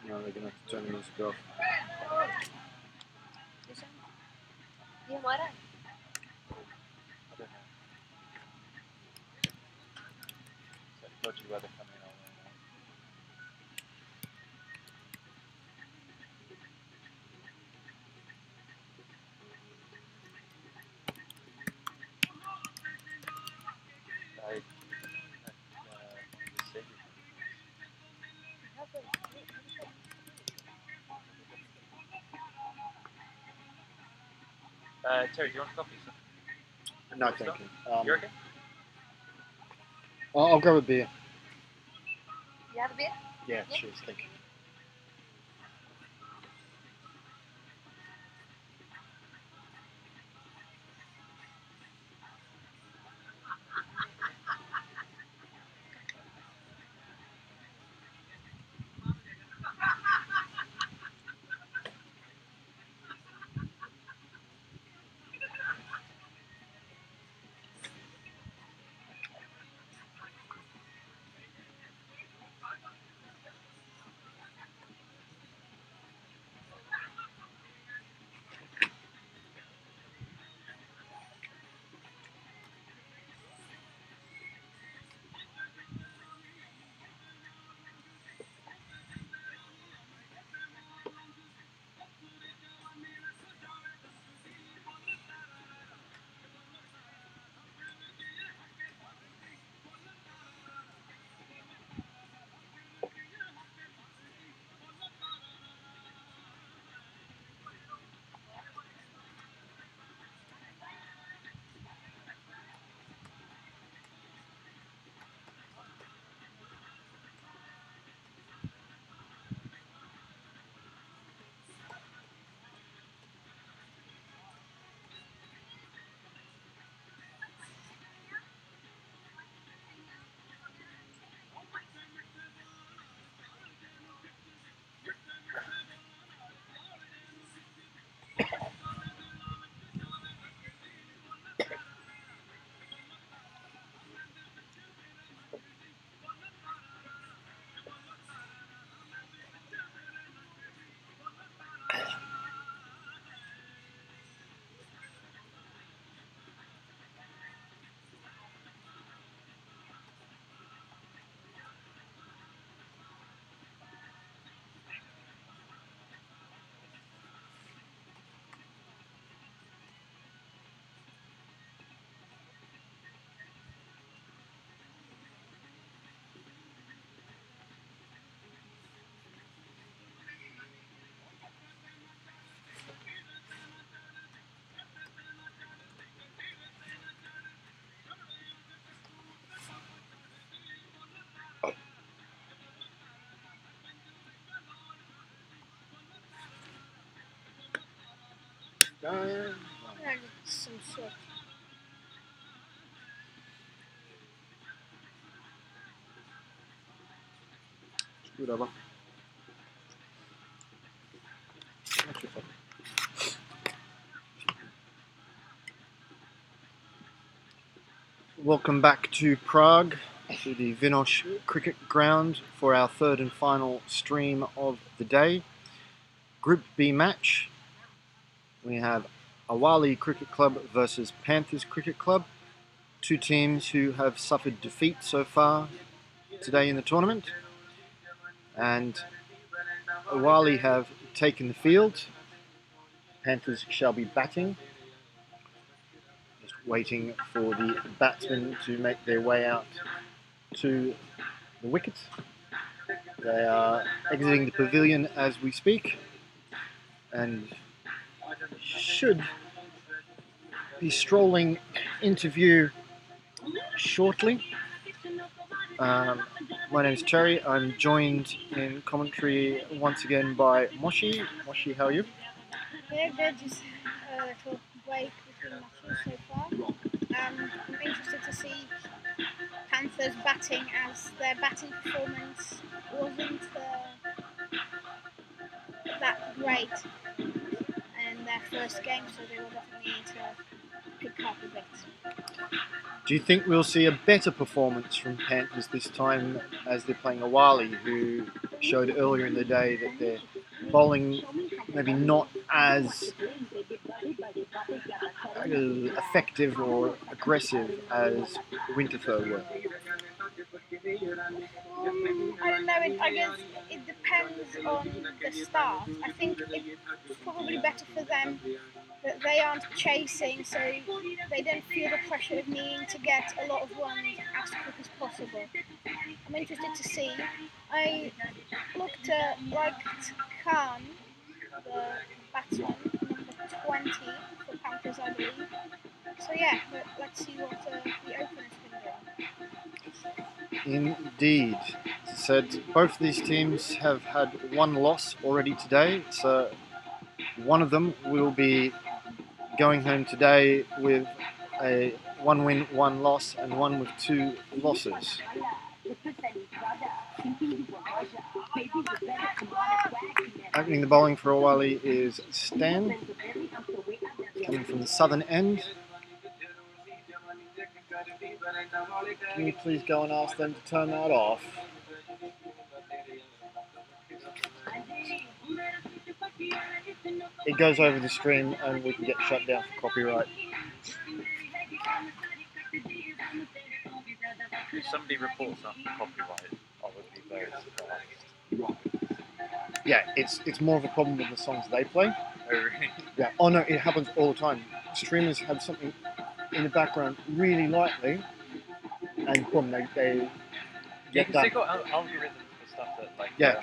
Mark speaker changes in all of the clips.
Speaker 1: No, they're gonna have to turn the music off.
Speaker 2: ये हमारा है।
Speaker 1: Much rather come in on
Speaker 3: Terry, do you want coffee?
Speaker 1: No, thank you.
Speaker 3: You okay?
Speaker 1: I'll grab a beer.
Speaker 2: You have a beer?
Speaker 1: Yeah, cheers, thank you.
Speaker 2: No, some sort.
Speaker 1: Scoot over. That's your fault. Welcome back to Prague, to the Vinoř cricket ground for our third and final stream of the day. Group B match. We have Awali Cricket Club versus Panthers Cricket Club. Two teams who have suffered defeat so far today in the tournament. And Awali have taken the field. Panthers shall be batting. Just waiting for the batsmen to make their way out to the wickets. They are exiting the pavilion as we speak and should be strolling into view shortly. My name is Terry. I'm joined in commentary once again by Moshi. Moshi, how are you?
Speaker 2: Yeah, good. Just a little break between matches so far. I'm interested to see Panthers batting, as their batting performance wasn't that great in their first game, so they will definitely need to pick up a bit.
Speaker 1: Do you think we'll see a better performance from Panthers this time as they're playing Awali, who showed earlier in the day that their bowling maybe not as effective or aggressive as Winterthur were?
Speaker 2: I don't know. I guess it depends on the start. I think it's probably better for them that they aren't chasing, so they don't feel the pressure of needing to get a lot of runs as quick as possible. I'm interested to see. I liked Khan, the batsman, number 20 for Panthers, I believe. So yeah, let's see what the openers can do.
Speaker 1: Indeed. As I said, both of these teams have had one loss already today, so one of them will be going home today with a 1 win, 1 loss, and one with 2 losses. Opening the bowling for Awali is Stan, coming from the southern end. Can you please go and ask them to turn that off? It goes over the stream and we can get shut down for copyright.
Speaker 3: If somebody reports that for copyright, I would be very surprised.
Speaker 1: Yeah, it's more of a problem with the songs they play.
Speaker 3: Oh, really?
Speaker 1: Yeah. Oh no, it happens all the time. Streamers have something in the background really lightly, and boom, they
Speaker 3: Yeah,
Speaker 1: get
Speaker 3: because
Speaker 1: done.
Speaker 3: they've got algorithms for stuff that, like...
Speaker 1: Yeah.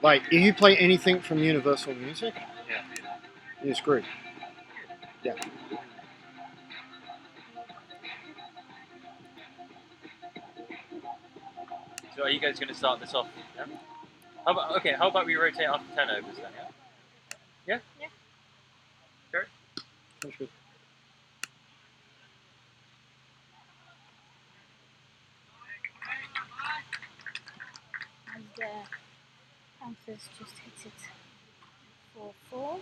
Speaker 1: Like, if you play anything from Universal Music,
Speaker 3: Yeah.
Speaker 1: you're screwed. Yeah.
Speaker 3: So are you guys going to start this off? Yeah? How about we rotate after 10 overs then, yeah? Yeah?
Speaker 2: Yeah.
Speaker 3: Sure.
Speaker 1: That's good.
Speaker 2: And the Panthers just hit it 4-4. So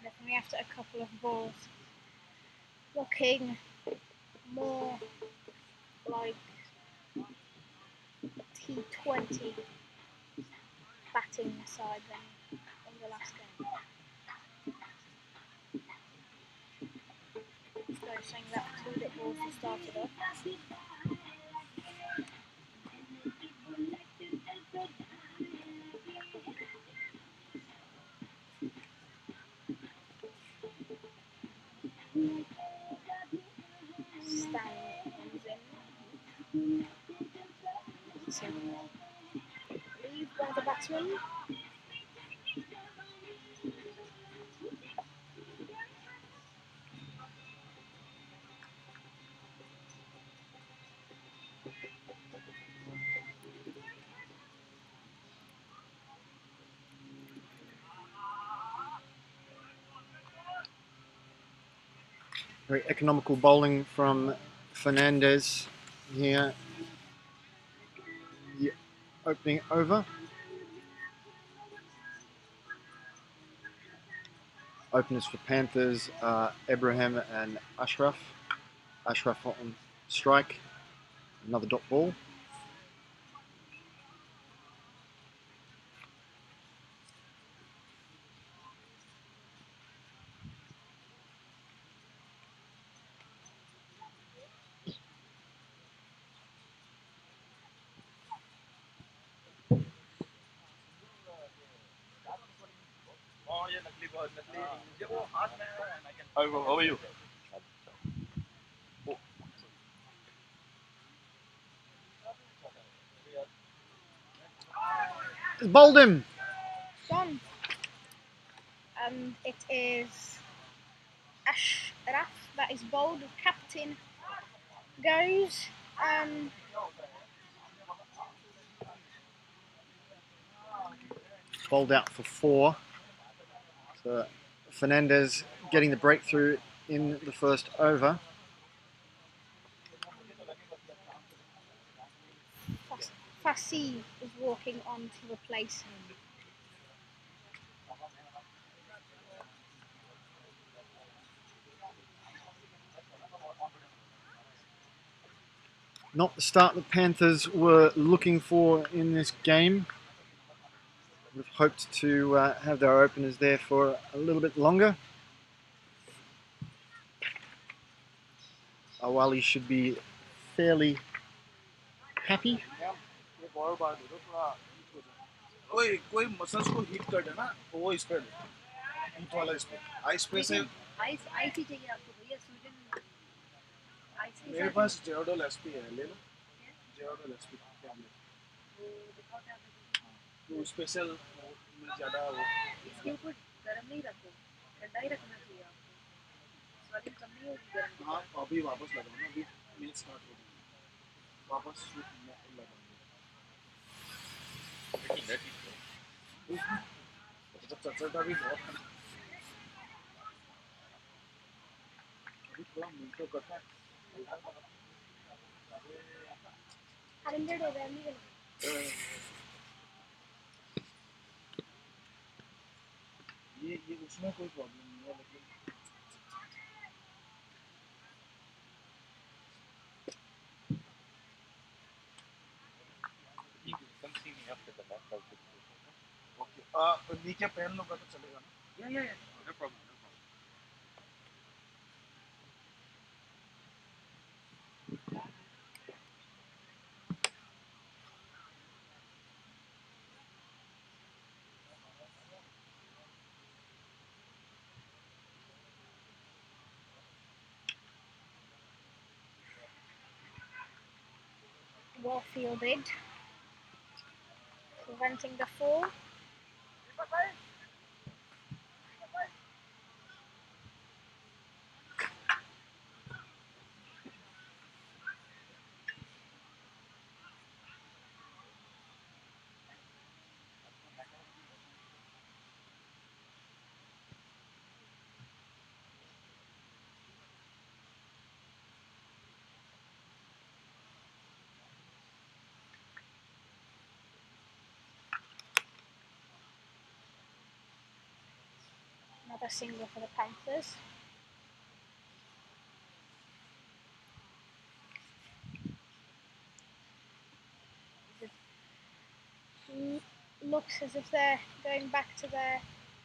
Speaker 2: definitely after a couple of balls, looking more like T20 batting side than in the last game. So saying that 2 balls to start it off. Stan comes in. So leave by the batsman.
Speaker 1: Very economical bowling from Fernandez here. The opening over. Openers for Panthers are Abraham and Ashraf. Ashraf on strike. Another dot ball.
Speaker 4: How are you?
Speaker 1: It's bowled him.
Speaker 2: Gone. And it is Ashraf that is bowled. The captain goes.
Speaker 1: Bowled out for 4. So Fernandez getting the breakthrough in the first over.
Speaker 2: Fassi is walking on to replace him.
Speaker 1: Not the start the Panthers were looking for in this game. We've hoped to have their openers there for a little bit longer. Awali should be fairly happy.
Speaker 4: कोई muscles को heat कर देना तो वो इस पे heat वाला इस पे आइस पे से
Speaker 5: आइस आइस ही चाहिए आपको भैया सूजन आइस के
Speaker 4: मेरे
Speaker 5: साथ
Speaker 4: पास जेरोडोल एसपी है ले लो जेरोडोल एसपी टैबलेट
Speaker 5: वो दिखाओ टैबलेट
Speaker 4: तो स्पेशल में ज्यादा
Speaker 5: इसके ऊपर गर्म नहीं रखो ठंडा ही रखना चाहिए आपको स्वालिंग कम नहीं होगी गर्म के
Speaker 4: हाँ
Speaker 5: साथ
Speaker 4: अभी वापस लगाओ ना अभी मैच स्टार्ट हो गई वापस लगाओ जब चचरता भी बहुत है अभी थोड़ा मुंह तो करता है
Speaker 2: 100 हो गया नहीं
Speaker 4: ये उसमें कोई प्रॉब्लम नहीं है लेकिन
Speaker 3: You can come see me after the match. I'll fix it.
Speaker 4: Okay नीचे पहन लूंगा तो चलेगा ना
Speaker 3: Yeah. No problem.
Speaker 2: well fielded, preventing the fall. Another single for the Panthers. Looks as if they're going back to their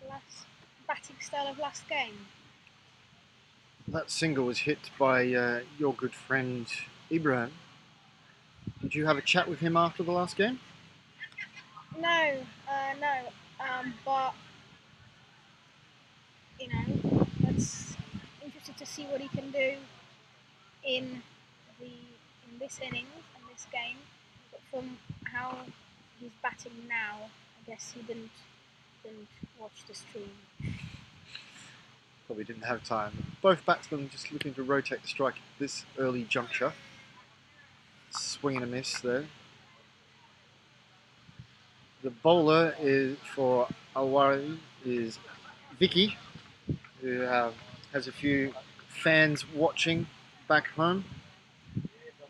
Speaker 2: last batting style of last game.
Speaker 1: That single was hit by your good friend Ibrahim. Did you have a chat with him after the last game?
Speaker 2: No. But you know, that's interested to see what he can do in this innings and this game. But from how he's batting now, I guess he didn't watch the stream.
Speaker 1: Probably didn't have time. Both batsmen just looking to rotate the strike at this early juncture. Swing and a miss there. The bowler is for Awali is Vicky, who has a few fans watching back home.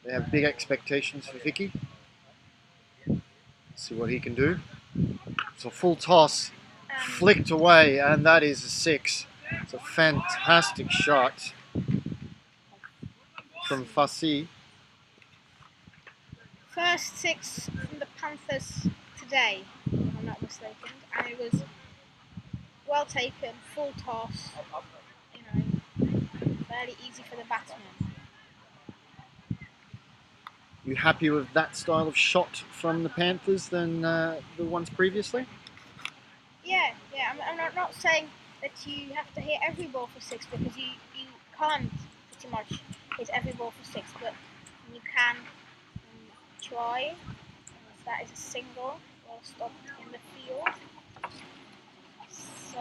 Speaker 1: They have big expectations for Vicky. See what he can do. It's a full toss, flicked away, and that is a 6. It's a fantastic shot from Fassi.
Speaker 2: First 6 from the Panthers today, if I'm not mistaken, and it was well taken, full toss, you know, fairly easy for the batsman.
Speaker 1: You happy with that style of shot from the Panthers than the ones previously?
Speaker 2: Yeah. I'm not saying that you have to hit every ball for 6 because you can't pretty much hit every ball for 6, but you can try. That is a single, well stopped in the field. So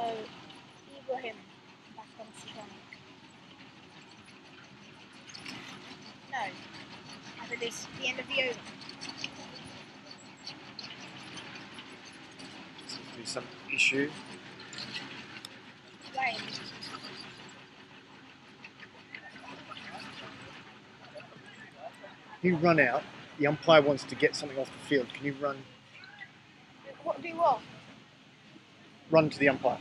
Speaker 2: Ibrahim back on strike. No, as it is the end of the over.
Speaker 1: Seems to be some issue.
Speaker 2: Rain.
Speaker 1: You run out. The umpire wants to get something off the field. Can you run
Speaker 2: Do what?
Speaker 1: run to the umpire?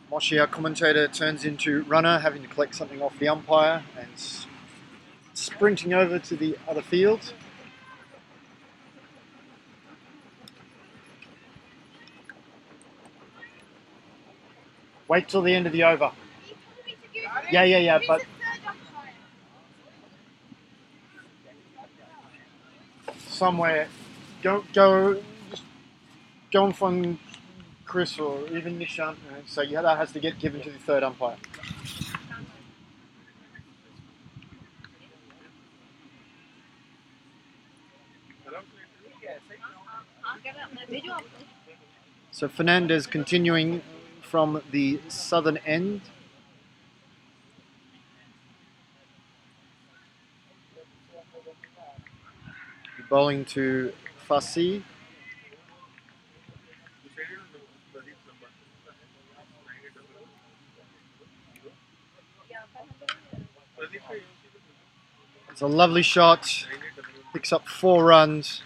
Speaker 1: Moshi, our commentator, turns into runner, having to collect something off the umpire and sprinting over to the other field. Wait till the end of the over. Yeah, but somewhere, don't go, just go in front Chris or even Nishant. So yeah, that has to get given to the third umpire. So Fernandez continuing from the southern end. Bowling to Fassi. It's a lovely shot. Picks up 4 runs.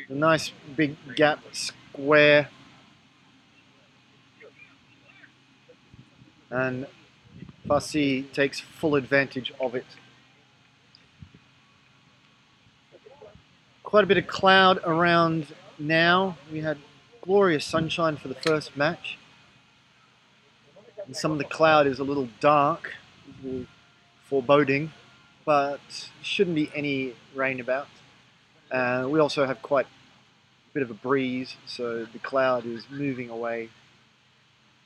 Speaker 1: A nice big gap square. And Fassi takes full advantage of it. Quite a bit of cloud around now. We had glorious sunshine for the first match. And some of the cloud is a little dark, a little foreboding, but shouldn't be any rain about. We also have quite a bit of a breeze, so the cloud is moving away.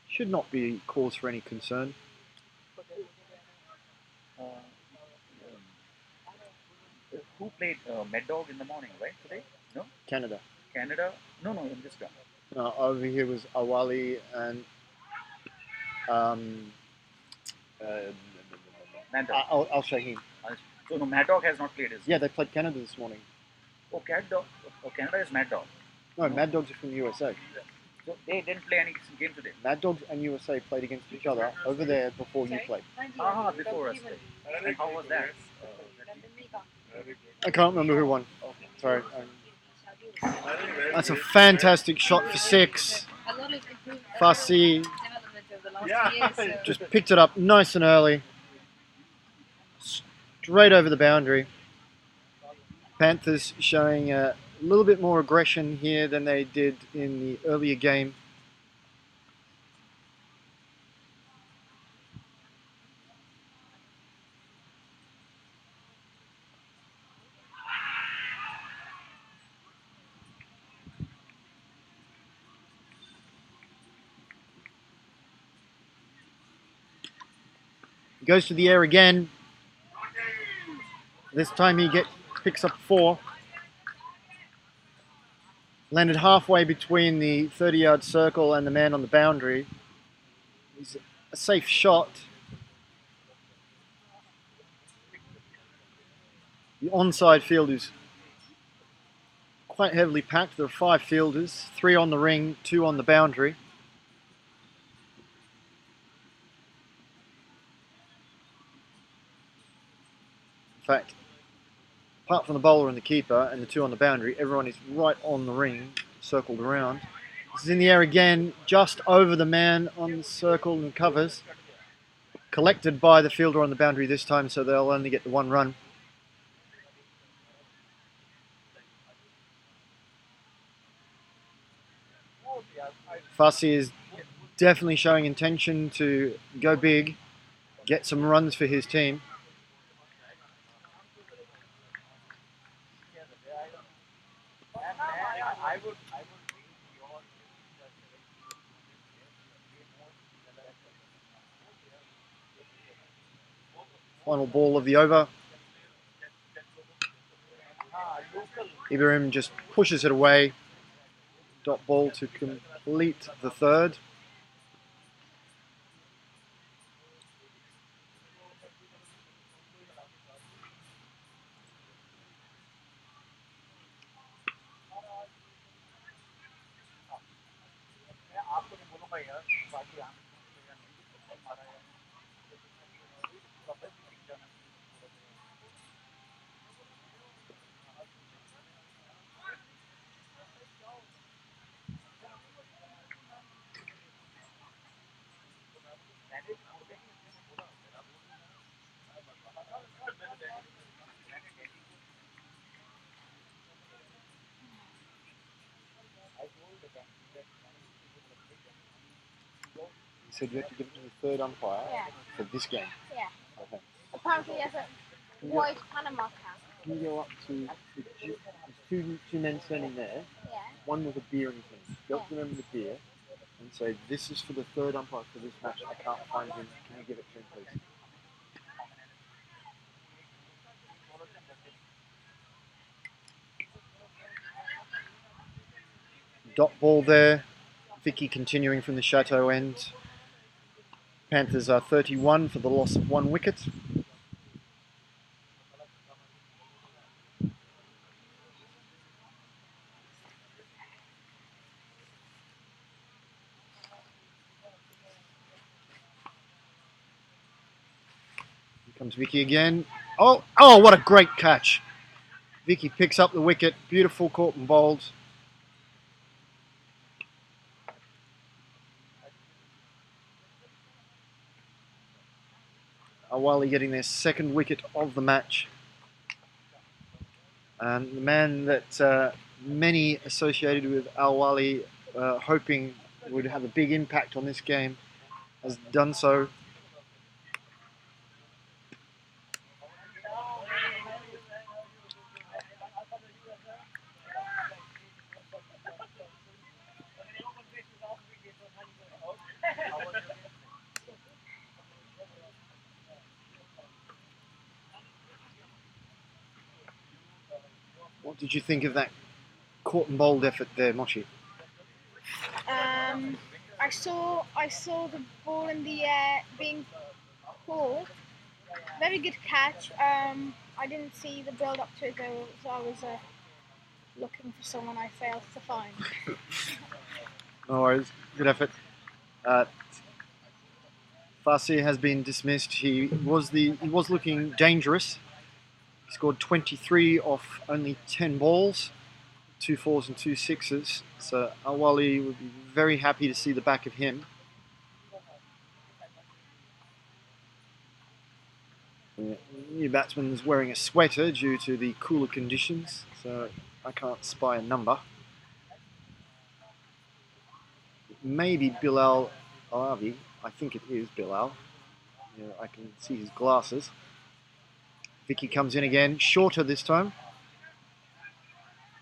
Speaker 1: Should not be cause for any concern.
Speaker 6: Who played Mad Dog in the morning, right, today? No?
Speaker 1: Canada.
Speaker 6: Canada? No, in this ground.
Speaker 1: Over here was Awali and
Speaker 6: Mad Dog.
Speaker 1: I'll show him.
Speaker 6: So no, Mad Dog has not played his.
Speaker 1: Yeah, they played Canada this morning.
Speaker 6: Oh, Canada is Mad Dog.
Speaker 1: No, Mad Dogs are from the USA.
Speaker 6: So they didn't play any game today.
Speaker 1: Mad Dogs and USA played against each other over there before you played.
Speaker 6: Before us. And how was that?
Speaker 1: I can't remember who won. Sorry. That's a fantastic shot for 6. Fassi just picked it up nice and early. Straight over the boundary. Panthers showing a little bit more aggression here than they did in the earlier game. He goes to the air again. This time he picks up 4. Landed halfway between the 30-yard circle and the man on the boundary. He's a safe shot. The onside field is quite heavily packed. There are 5 fielders, 3 on the ring, 2 on the boundary. In fact, apart from the bowler and the keeper and the 2 on the boundary, everyone is right on the ring, circled around. This is in the air again, just over the man on the circle and covers. Collected by the fielder on the boundary this time, so they'll only get the 1 run. Fussy is definitely showing intention to go big, get some runs for his team. Final ball of the over. Ibrahim just pushes it away. Dot ball to complete the 3rd. You said you have to give it to the 3rd umpire for this game.
Speaker 2: Yeah.
Speaker 1: Okay.
Speaker 2: Apparently, he has a white Panama cap.
Speaker 1: Can you go up to there's two men standing there,
Speaker 2: Yeah.
Speaker 1: one with a beer in his hand. Go up to them with a beer and say, "This is for the 3rd umpire for this match. I can't find him. Can you give it to him, please?" Dot ball there. Vicky continuing from the Chateau end. Panthers are 31 for the loss of 1 wicket. Here comes Vicky again. Oh, what a great catch. Vicky picks up the wicket. Beautiful caught and bowled. Awali getting their 2nd wicket of the match. And the man that many associated with Awali hoping would have a big impact on this game has done so. What did you think of that caught and bowled effort there, Moshi?
Speaker 2: I saw the ball in the air being caught. Very good catch. I didn't see the build up to it though, so I was looking for someone I failed to find.
Speaker 1: No worries. Good effort. Farsi has been dismissed. He was looking dangerous. He scored 23 off only 10 balls, 2 4s and 2 6s. So Awali would be very happy to see the back of him. The new batsman is wearing a sweater due to the cooler conditions, so I can't spy a number. Maybe Bilal Alavi. I think it is Bilal. Yeah, I can see his glasses. Vicky comes in again, shorter this time.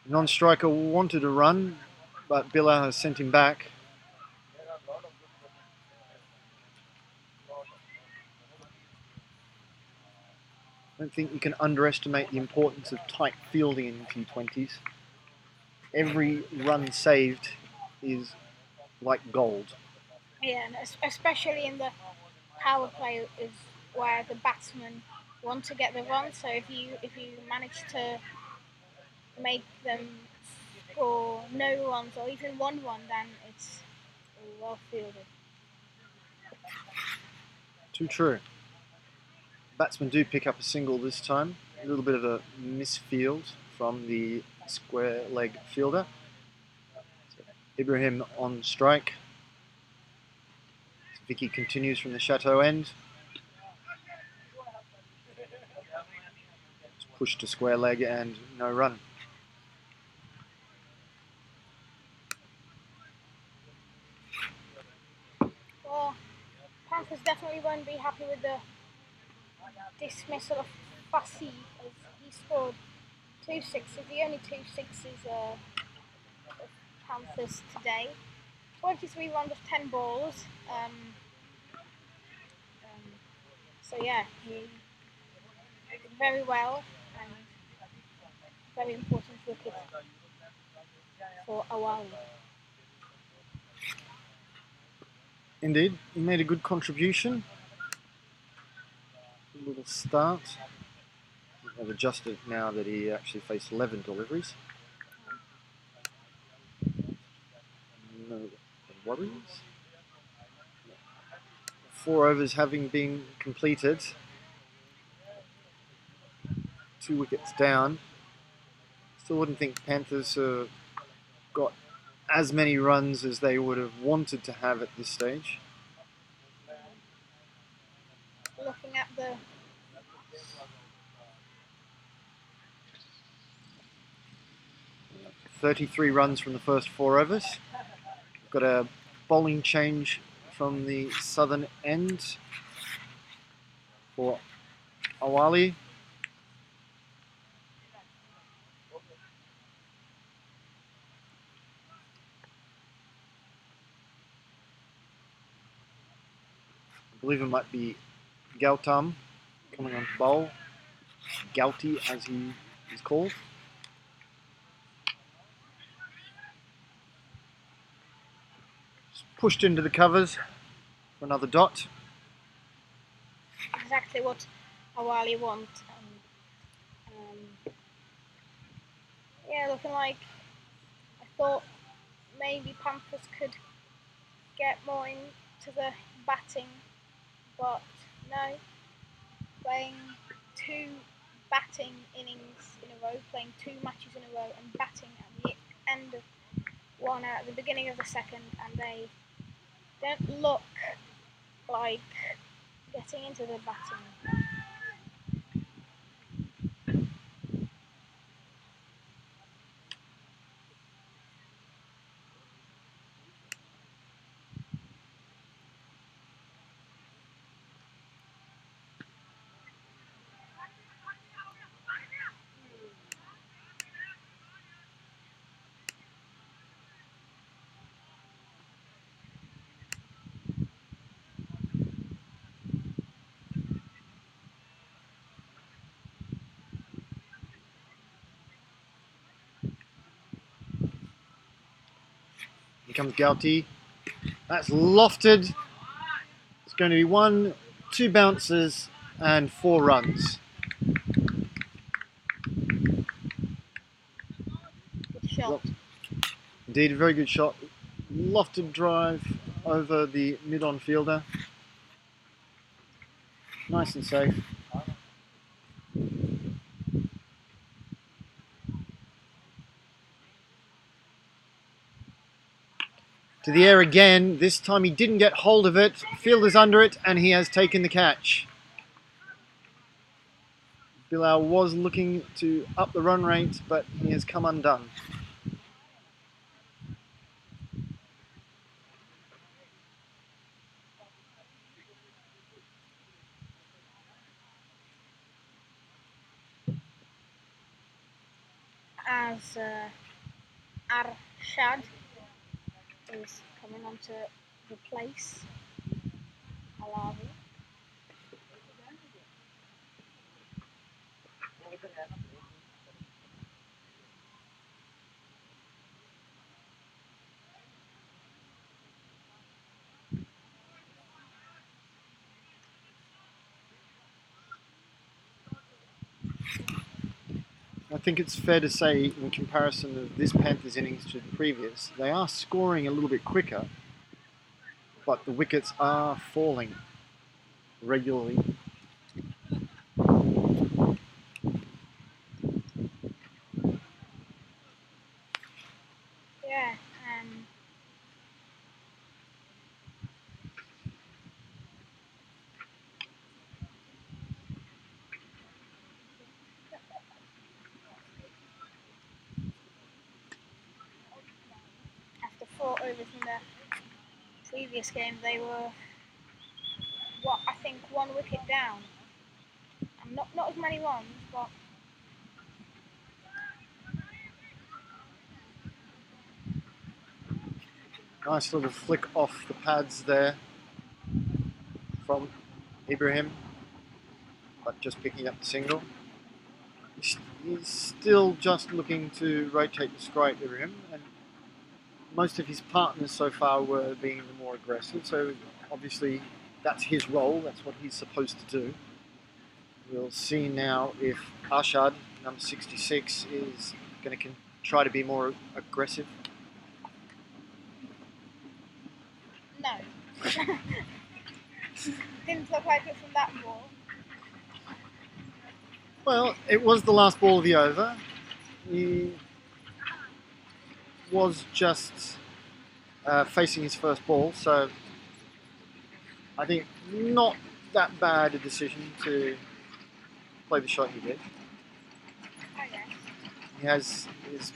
Speaker 1: Non-striker wanted a run, but Bilal has sent him back. I don't think you can underestimate the importance of tight fielding in T20s. Every run saved is like gold.
Speaker 2: Yeah, and especially in the power play is where the batsmen want to get the run. So if you manage to make them score no runs or even 1 run, then it's well fielded.
Speaker 1: Too true. Batsmen do pick up a single this time. A little bit of a misfield from the square leg fielder. So Ibrahim on strike. Vicky continues from the Chateau end. It's pushed to square leg and no run.
Speaker 2: Well, Panthers definitely won't be happy with the dismissal of Fussy, as he scored 2 sixes, the only 2 sixes of Panthers today. 23 runs of 10 balls. So yeah, he did very well and very important wicket for Awali.
Speaker 1: Indeed, he made a good contribution. A little start. I've adjusted now that he actually faced 11 deliveries. No worries. 4 overs having been completed. 2 wickets down. Still wouldn't think Panthers got as many runs as they would have wanted to have at this stage.
Speaker 2: Looking at the
Speaker 1: 33 runs from the first 4 overs. We've got a bowling change from the southern end for Awali. I believe it might be Gautam coming on to bowl. Gauti, as he is called. Just pushed into the covers for another dot.
Speaker 2: exactly what Awali want. Yeah, looking like I thought maybe Panthers could get more into the batting, but no. Playing 2 batting innings in a row, playing 2 matches in a row, and batting at the end of one at the beginning of the second, and they don't look like getting into the batting.
Speaker 1: Here comes Gauti. That's lofted. It's going to be 1, 2 bounces and 4 runs.
Speaker 2: Good shot.
Speaker 1: Indeed, a very good shot. Lofted drive over the mid-on fielder. Nice and safe. To the air again. This time he didn't get hold of it. Fielder's under it and he has taken the catch. Bilal was looking to up the run rate, but he has come undone.
Speaker 2: As Arshad is coming on to replace Alavi.
Speaker 1: I think it's fair to say, in comparison of this Panthers innings to the previous, they are scoring a little bit quicker, but the wickets are falling regularly.
Speaker 2: Yeah. After 4 overs in the previous game, they were, I think 1 wicket down. And not as many runs, but
Speaker 1: Nice little flick off the pads there from Ibrahim, but just picking up the single. He's still just looking to rotate the strike, Ibrahim, and most of his partners so far were being the more aggressive, so obviously that's his role, that's what he's supposed to do. We'll see now if Arshad, number 66, is going to try to be more aggressive.
Speaker 2: no. Didn't look like it from that ball.
Speaker 1: Well, it was the last ball of the over. He was just facing his first ball, so I think not that bad a decision to play the shot he did.
Speaker 2: I guess.
Speaker 1: He has his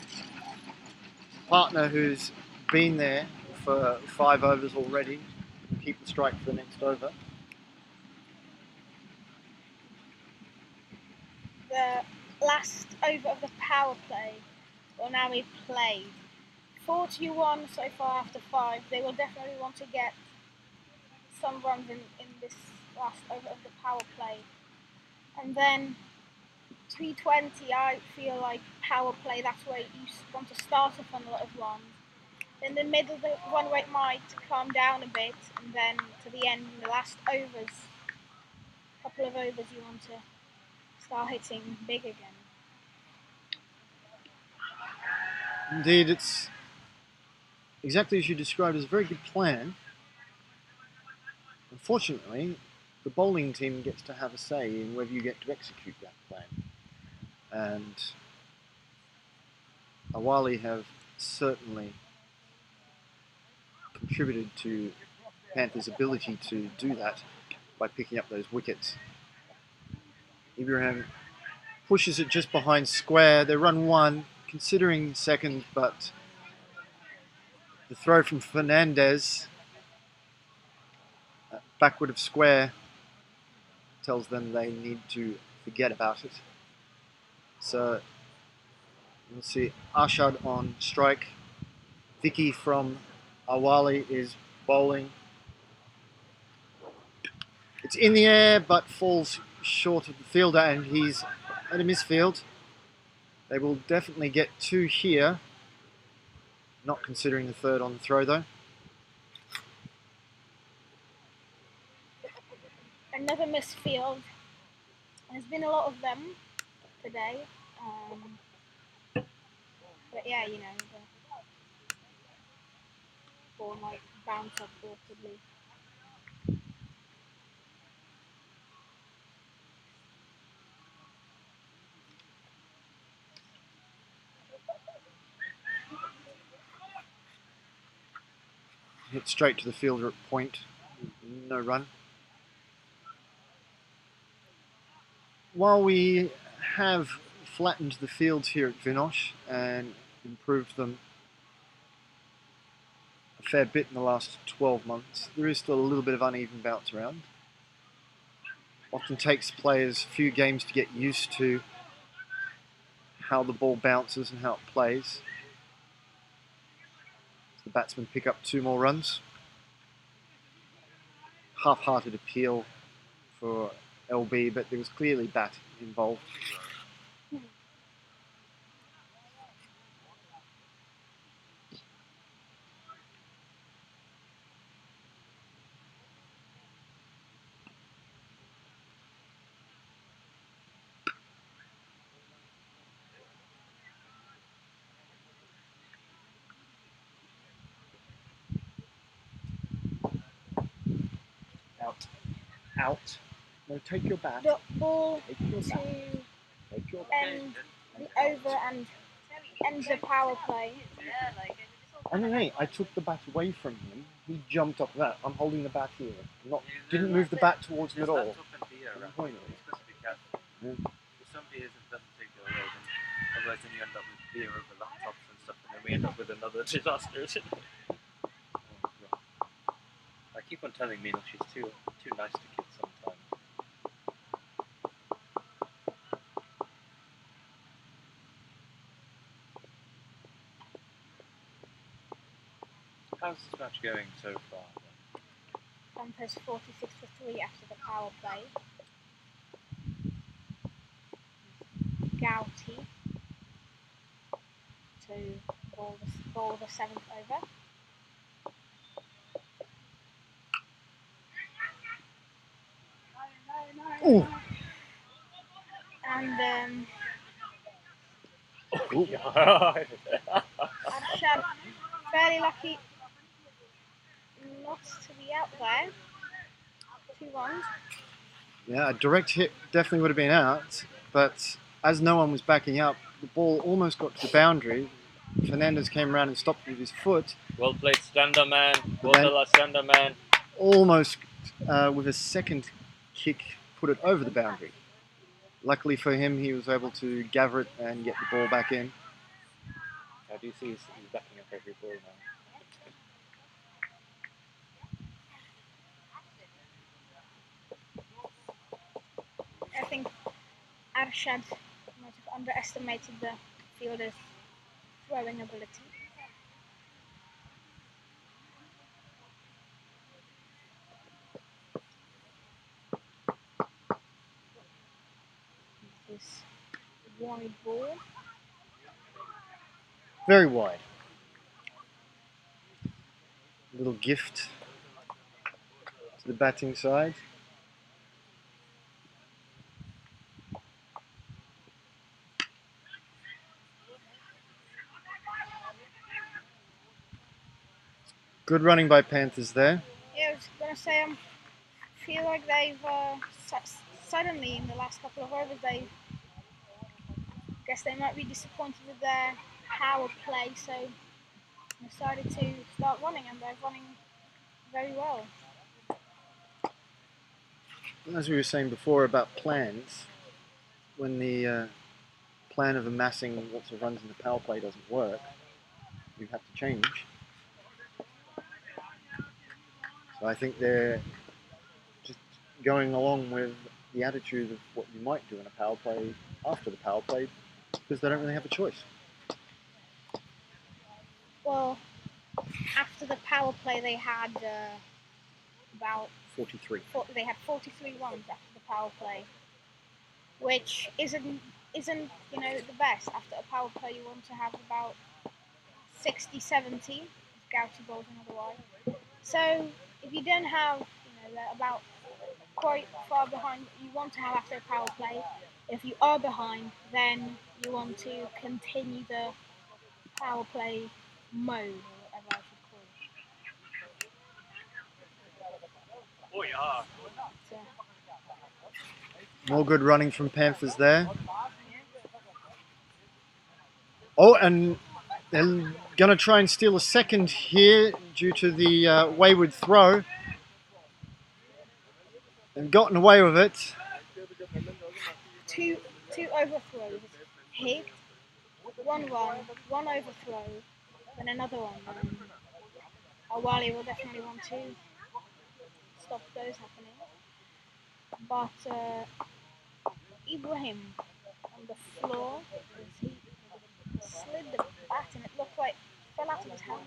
Speaker 1: partner who's been there for 5 overs already, keep the strike for the next over.
Speaker 2: The last over of the power play will now be played. 41 so far after 5. They will definitely want to get some runs in this last over of the power play. And then 320, I feel like power play, that's where you want to start off on a lot of runs. In the middle, the run rate might calm down a bit, and then to the end, in the last overs, couple of overs, you want to start hitting big again.
Speaker 1: Indeed, it's exactly as you described. It's a very good plan. Unfortunately, the bowling team gets to have a say in whether you get to execute that plan. And Awali have certainly contributed to Panthers' ability to do that by picking up those wickets. Ibrahim pushes it just behind square. They run 1, considering second, but the throw from Fernandez backward of square tells them they need to forget about it. So we'll see Arshad on strike. Vicky from Awali is bowling. It's in the air but falls short of the fielder, and he's at a misfield. They will definitely get 2 here, not considering the third on the throw though.
Speaker 2: Another misfield. There's been a lot of them today. But yeah, the ball might bounce up awkwardly.
Speaker 1: Hit straight to the fielder at point. No run. While we have flattened the fields here at Vinoř and improved them a fair bit in the last 12 months, there is still a little bit of uneven bounce around. Often takes players a few games to get used to how the ball bounces and how it plays. The batsmen pick up 2 more runs. Half-hearted appeal for LB, but there was clearly bat involved. Out. No, take your bat.
Speaker 2: The ball
Speaker 1: Take your
Speaker 2: to
Speaker 1: bat. Take your bat.
Speaker 2: end the over and end the power play.
Speaker 5: Yeah, like,
Speaker 1: I don't know. I took the bat away from him. He jumped up that. I'm holding the bat here. Didn't move the bat towards me at all.
Speaker 3: You're supposed to be careful.
Speaker 1: Yeah.
Speaker 3: If somebody doesn't take it away, then otherwise then you end up with beer over laptops and stuff, and then we end up with another disaster. I keep on telling Mina she's too nice to kids sometimes. How's this match going so far?
Speaker 2: Panthers 46 for 3 after the power play. Gouty to bowl the 7th over.
Speaker 1: Ooh.
Speaker 2: And
Speaker 1: Ooh.
Speaker 2: Arshad, fairly lucky not to be out there. 2 runs.
Speaker 1: Yeah, a direct hit definitely would have been out, but as no one was backing up, the ball almost got to the boundary. Fernandez came around and stopped with his foot,
Speaker 3: Well played, Stander man. Well
Speaker 1: Then-
Speaker 3: done, Stander man.
Speaker 1: almost with a second kick put it over the boundary. Luckily for him, he was able to gather it and get the ball back in.
Speaker 3: I do see he's backing up every ball now.
Speaker 2: I think Arshad might have underestimated the fielder's throwing ability. This wide ball.
Speaker 1: Very wide. A little gift to the batting side. Good running by Panthers there.
Speaker 2: Yeah, I was going to say, I feel like they've suddenly in the last couple of overs, guess they might be disappointed with their power play, so decided to start running, and they're running very well.
Speaker 1: As we were saying before about plans, when the plan of amassing lots of runs in the power play doesn't work, you have to change. So I think they're just going along with the attitude of what you might do in a power play after the power play, because they don't really have a choice.
Speaker 2: Well, after the power play, they had about
Speaker 1: 43.
Speaker 2: they had 43 runs after the power play, which isn't the best. After a power play, you want to have about 60, 70 if Gouty bowls another way. So if you don't have, they're about quite far behind what you want to have after a power play. If you are behind, then you want to continue the power play mode, or whatever I should call it.
Speaker 3: Oh yeah.
Speaker 2: So,
Speaker 1: More good running from Panthers there. Oh, and they're going to try and steal a second here due to the wayward throw. They've gotten away with it.
Speaker 2: two overthrows. Hit, 1 run, 1 overthrow, then another one. Awali will definitely want to stop those happening. But Ibrahim on the floor, he slid the bat and it looked like it fell out of his hand.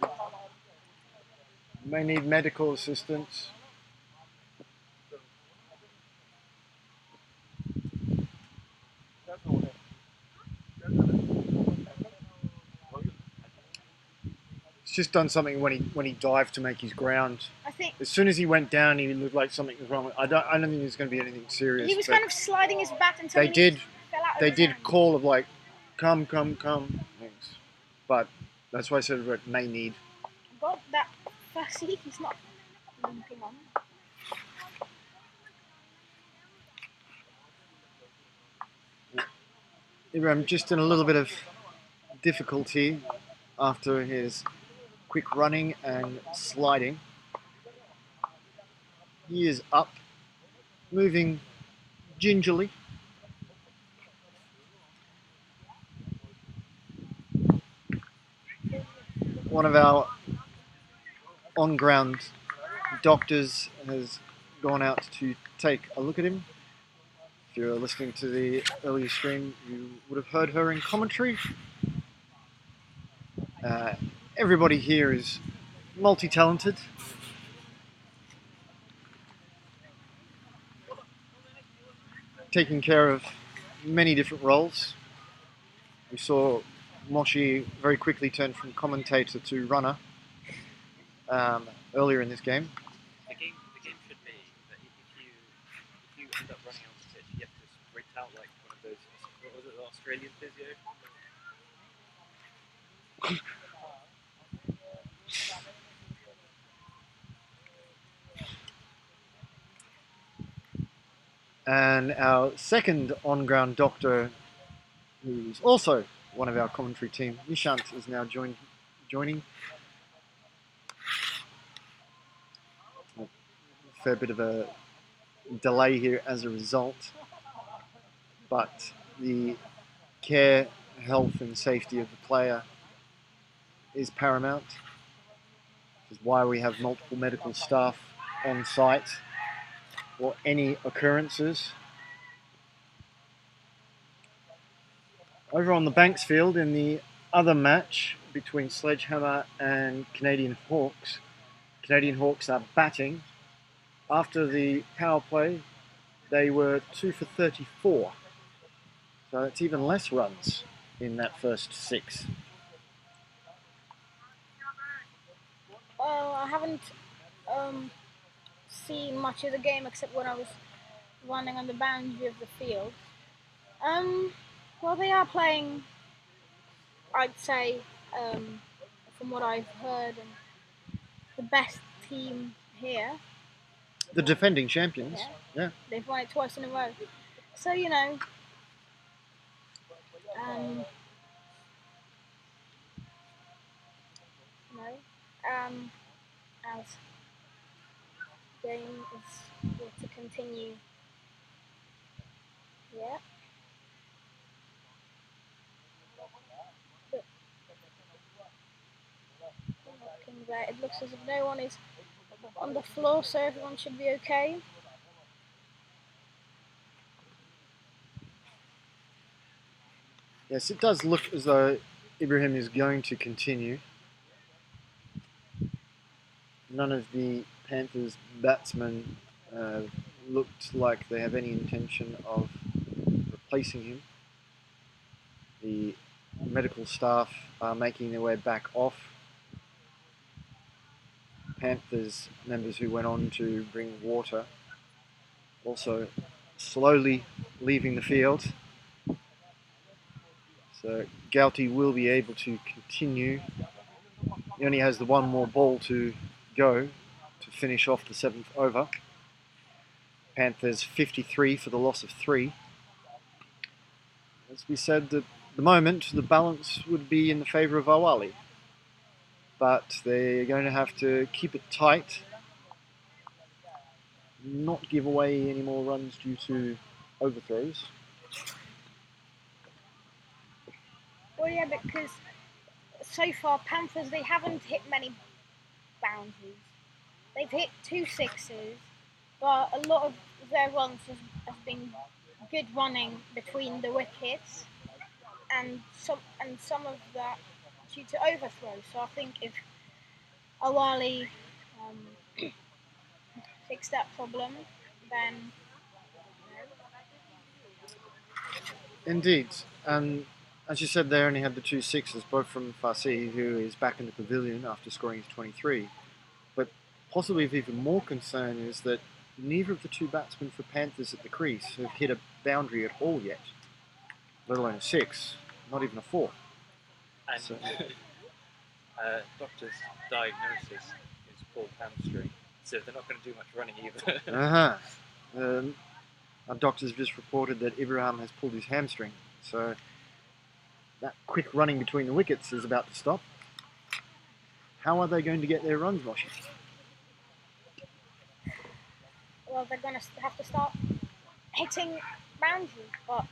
Speaker 1: May need medical assistance. He's just done something when he dived to make his ground.
Speaker 2: I think
Speaker 1: As soon as he went down, he looked like something was wrong. I don't think there's going to be anything serious.
Speaker 2: he was
Speaker 1: but
Speaker 2: kind of sliding his bat until
Speaker 1: they
Speaker 2: he
Speaker 1: did.
Speaker 2: fell out of
Speaker 1: They
Speaker 2: his
Speaker 1: did
Speaker 2: hand.
Speaker 1: call of like, come. Thanks. But that's why I said it may need.
Speaker 2: Got that fussy, he's not limping on.
Speaker 1: Ibrahim just in a little bit of difficulty after his quick running and sliding. He is up, moving gingerly. One of our on-ground doctors has gone out to take a look at him. If you're listening to the earlier stream, you would have heard her in commentary. Everybody here is multi-talented. Taking care of many different roles. We saw Moshi very quickly turn from commentator to runner earlier in this game.
Speaker 3: The game should be that if you end up running onto the pitch, you have to sprint out like one of those. What was it, the Australian physio?
Speaker 1: And our second on-ground doctor, who's also one of our commentary team, Nishant, is now joining. A fair bit of a delay here as a result, but the care, health and safety of the player is paramount, which is why we have multiple medical staff on site for any occurrences. Over on the Banks field in the other match between Sledgehammer and Canadian Hawks are batting. After the power play, they were 2 for 34. So it's even less runs in that first 6.
Speaker 2: I haven't seen much of the game except when I was running on the boundary of the field. Well, they are playing, I'd say, from what I've heard, the best team here.
Speaker 1: The defending champions. Yeah.
Speaker 2: They've won it twice in a row. So, as game is yet to continue. Yeah. There. It looks as if no one is on the floor, so everyone should be okay.
Speaker 1: Yes, it does look as though Ibrahim is going to continue. None of the Panthers batsmen looked like they have any intention of replacing him. The medical staff are making their way back off. Panthers members who went on to bring water also slowly leaving the field. So Gauti will be able to continue. He only has the one more ball to go to finish off the 7th over. Panthers 53 for the loss of 3. As we said, at the moment the balance would be in the favour of Awali, but they're going to have to keep it tight, not give away any more runs due to overthrows.
Speaker 2: Well, yeah, because so far Panthers, they haven't hit many boundaries. They've hit 2 sixes, but a lot of their runs has been good running between the wickets, and some of that due to overthrows. So I think if Awali fix that problem, then
Speaker 1: Indeed, and as you said, they only had the 2 sixes, both from Farsi, who is back in the pavilion after scoring his 23. But possibly of even more concern is that neither of the 2 batsmen for Panthers at the crease have hit a boundary at all yet, let alone a 6, not even a 4.
Speaker 3: And
Speaker 1: So,
Speaker 3: doctor's diagnosis is pulled hamstring, so they're not going to do much running either.
Speaker 1: Our doctors have just reported that Ibrahim has pulled his hamstring, so that quick running between the wickets is about to stop. How are they going to get their runs, Moshi?
Speaker 2: Well, they're going to have to start hitting boundaries, but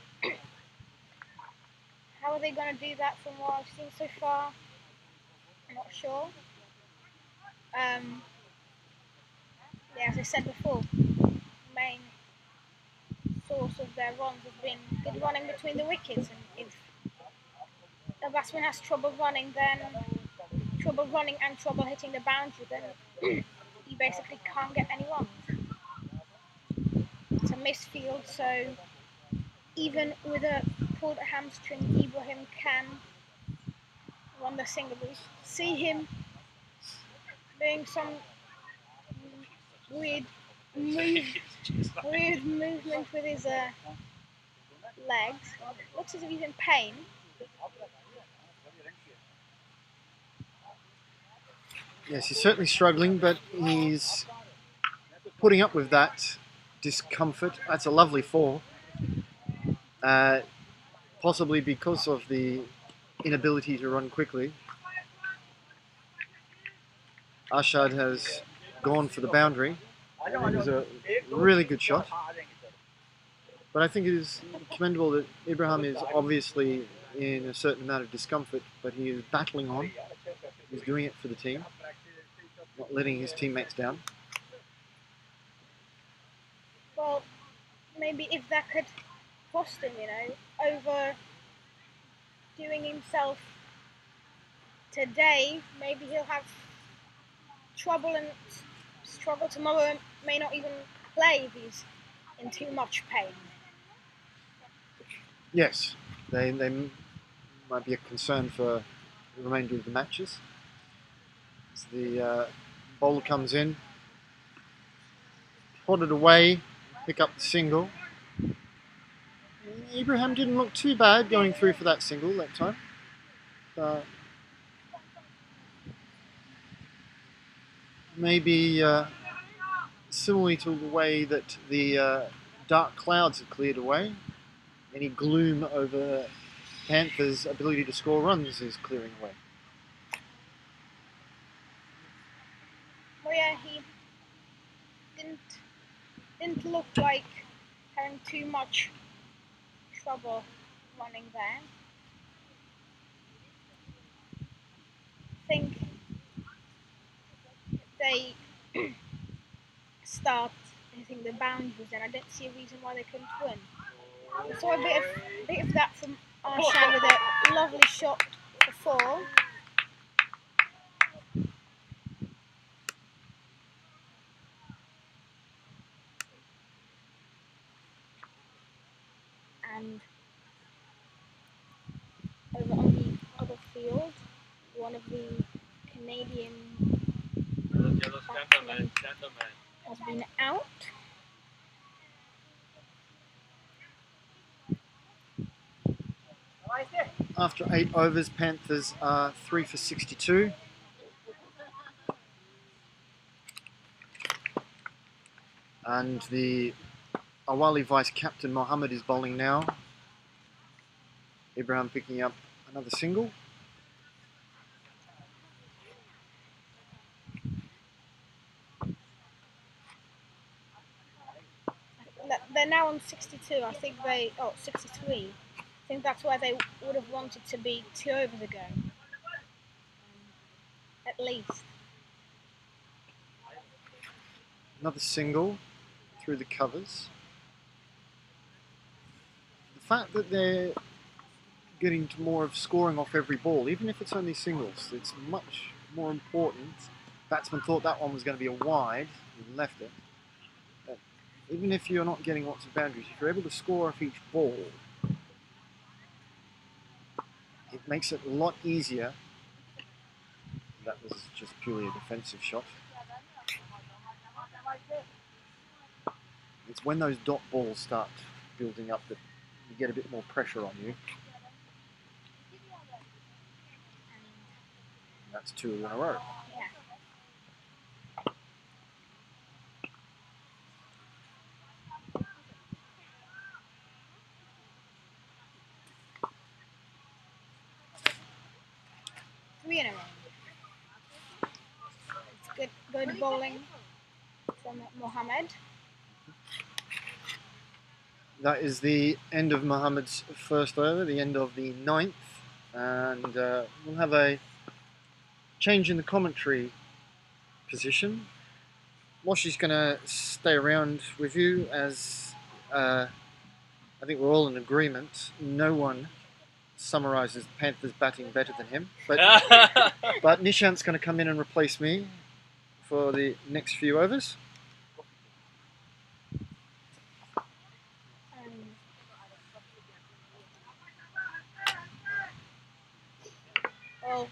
Speaker 2: how are they going to do that from what I've seen so far? I'm not sure. Yeah, as I said before, main source of their runs has been good running between the wickets, and if a batsman has trouble running and trouble hitting the boundary, then you basically can't get any runs. It's a misfield, so even with a pulled hamstring, Ibrahim can run the singles. See him doing some weird movement with his legs. Looks as if he's in pain.
Speaker 1: Yes, he's certainly struggling, but he's putting up with that discomfort. That's a lovely fall. Possibly because of the inability to run quickly. Ashad has gone for the boundary. It was a really good shot. But I think it is commendable that Ibrahim is obviously in a certain amount of discomfort, but he is battling on. He's doing it for the team, not letting his teammates down.
Speaker 2: Well, maybe if that could cost him, over doing himself today, maybe he'll have trouble and struggle tomorrow and may not even play if he's in too much pain.
Speaker 1: Yes, they might be a concern for the remainder of the matches. As the bowler comes in, prodded away, pick up the single. Ibrahim didn't look too bad going through for that single that time. Maybe similarly to the way that the dark clouds have cleared away, any gloom over Panthers' ability to score runs is clearing away.
Speaker 2: Well, yeah, he didn't look like having too much trouble running there. I think if they start hitting the boundaries, then I don't see a reason why they couldn't win. We saw a bit of that from Arshan with a lovely shot for 4. And over on the other field, one of the Canadian batsmen has been out.
Speaker 1: After 8 overs, Panthers are 3 for 62. And the Awali vice-captain Mohammed is bowling now. Ibrahim picking up another single.
Speaker 2: They're now on 62. I think 63. I think that's where they would have wanted to be 2 overs ago. At least.
Speaker 1: Another single through the covers. The fact that they're getting to more of scoring off every ball, even if it's only singles, it's much more important. Batsman thought that one was going to be a wide, he left it. But even if you're not getting lots of boundaries, if you're able to score off each ball, it makes it a lot easier. That was just purely a defensive shot. It's when those dot balls start building up that you get a bit more pressure on you. And that's 2 in a row.
Speaker 2: Yeah. in a row. It's good bowling from Mohammed.
Speaker 1: That is the end of Mohammed's first over, the end of the 9th, and we'll have a change in the commentary position. Moshi's going to stay around with you as I think we're all in agreement. No one summarises the Panthers batting better than him, but Nishant's going to come in and replace me for the next few overs.
Speaker 2: Well,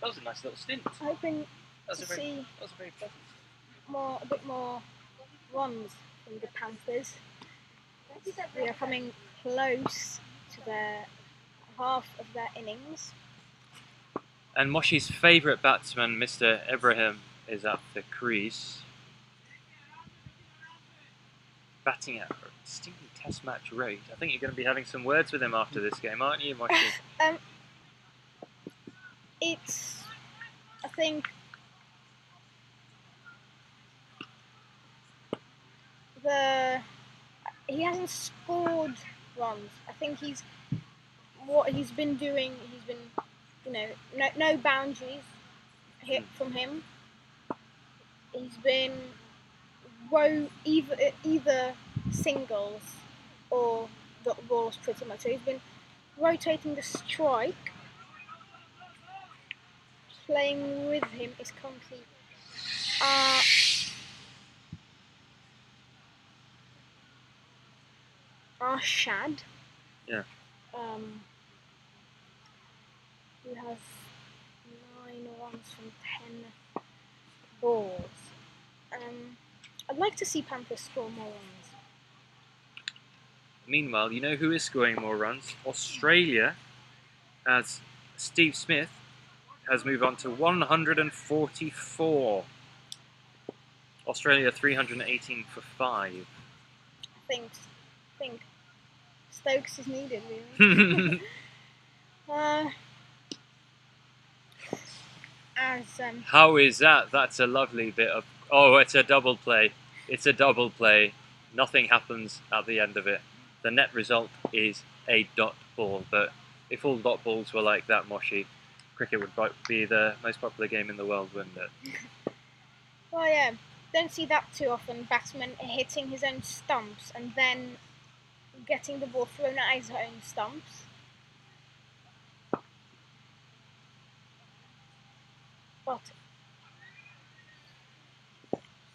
Speaker 3: That was a nice little stint.
Speaker 2: hoping
Speaker 3: That was
Speaker 2: to
Speaker 3: a very,
Speaker 2: see
Speaker 3: that was a very pleasant.
Speaker 2: a bit more runs from the Panthers. We are coming close to their half of their innings.
Speaker 3: And Moshi's favourite batsman, Mr. Ibrahim, is at the crease. Batting at a stinky test match rate. I think you're going to be having some words with him after this game, aren't you, Moshi?
Speaker 2: I think he hasn't scored runs. I think what he's been doing. He's been, no boundaries hit from him. He's been either singles or dot balls pretty much. So he's been rotating the strike. Playing with him is currently Arshad.
Speaker 3: Yeah.
Speaker 2: Who has 9 runs from 10 balls. I'd like to see Panthers score more runs.
Speaker 3: Meanwhile, you know who is scoring more runs? Australia, as Steve Smith has moved on to 144. Australia 318 for 5.
Speaker 2: I think Stokes is needed, really.
Speaker 3: How is that? That's a lovely bit of... Oh, it's a double play. It's a double play. Nothing happens at the end of it. The net result is a dot ball. But if all dot balls were like that, Moshi, cricket would be the most popular game in the world, wouldn't it?
Speaker 2: Well, yeah. Don't see that too often. Batsman hitting his own stumps and then getting the ball thrown at his own stumps. But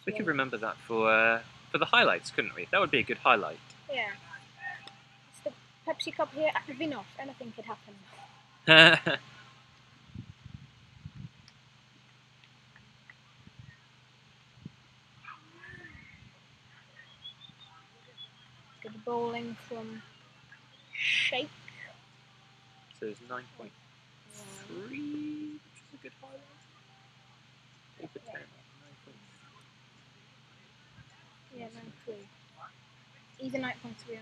Speaker 3: we could remember that for the highlights, couldn't we? That would be a good highlight.
Speaker 2: Yeah. It's the Pepsi Cup here at Vinoř. Anything could happen. Good bowling from Shake.
Speaker 3: So it's 9.3, which is a good highlight. Over 10, 9.3.
Speaker 2: Yeah, 9.3. Either 9.3 or 9.4.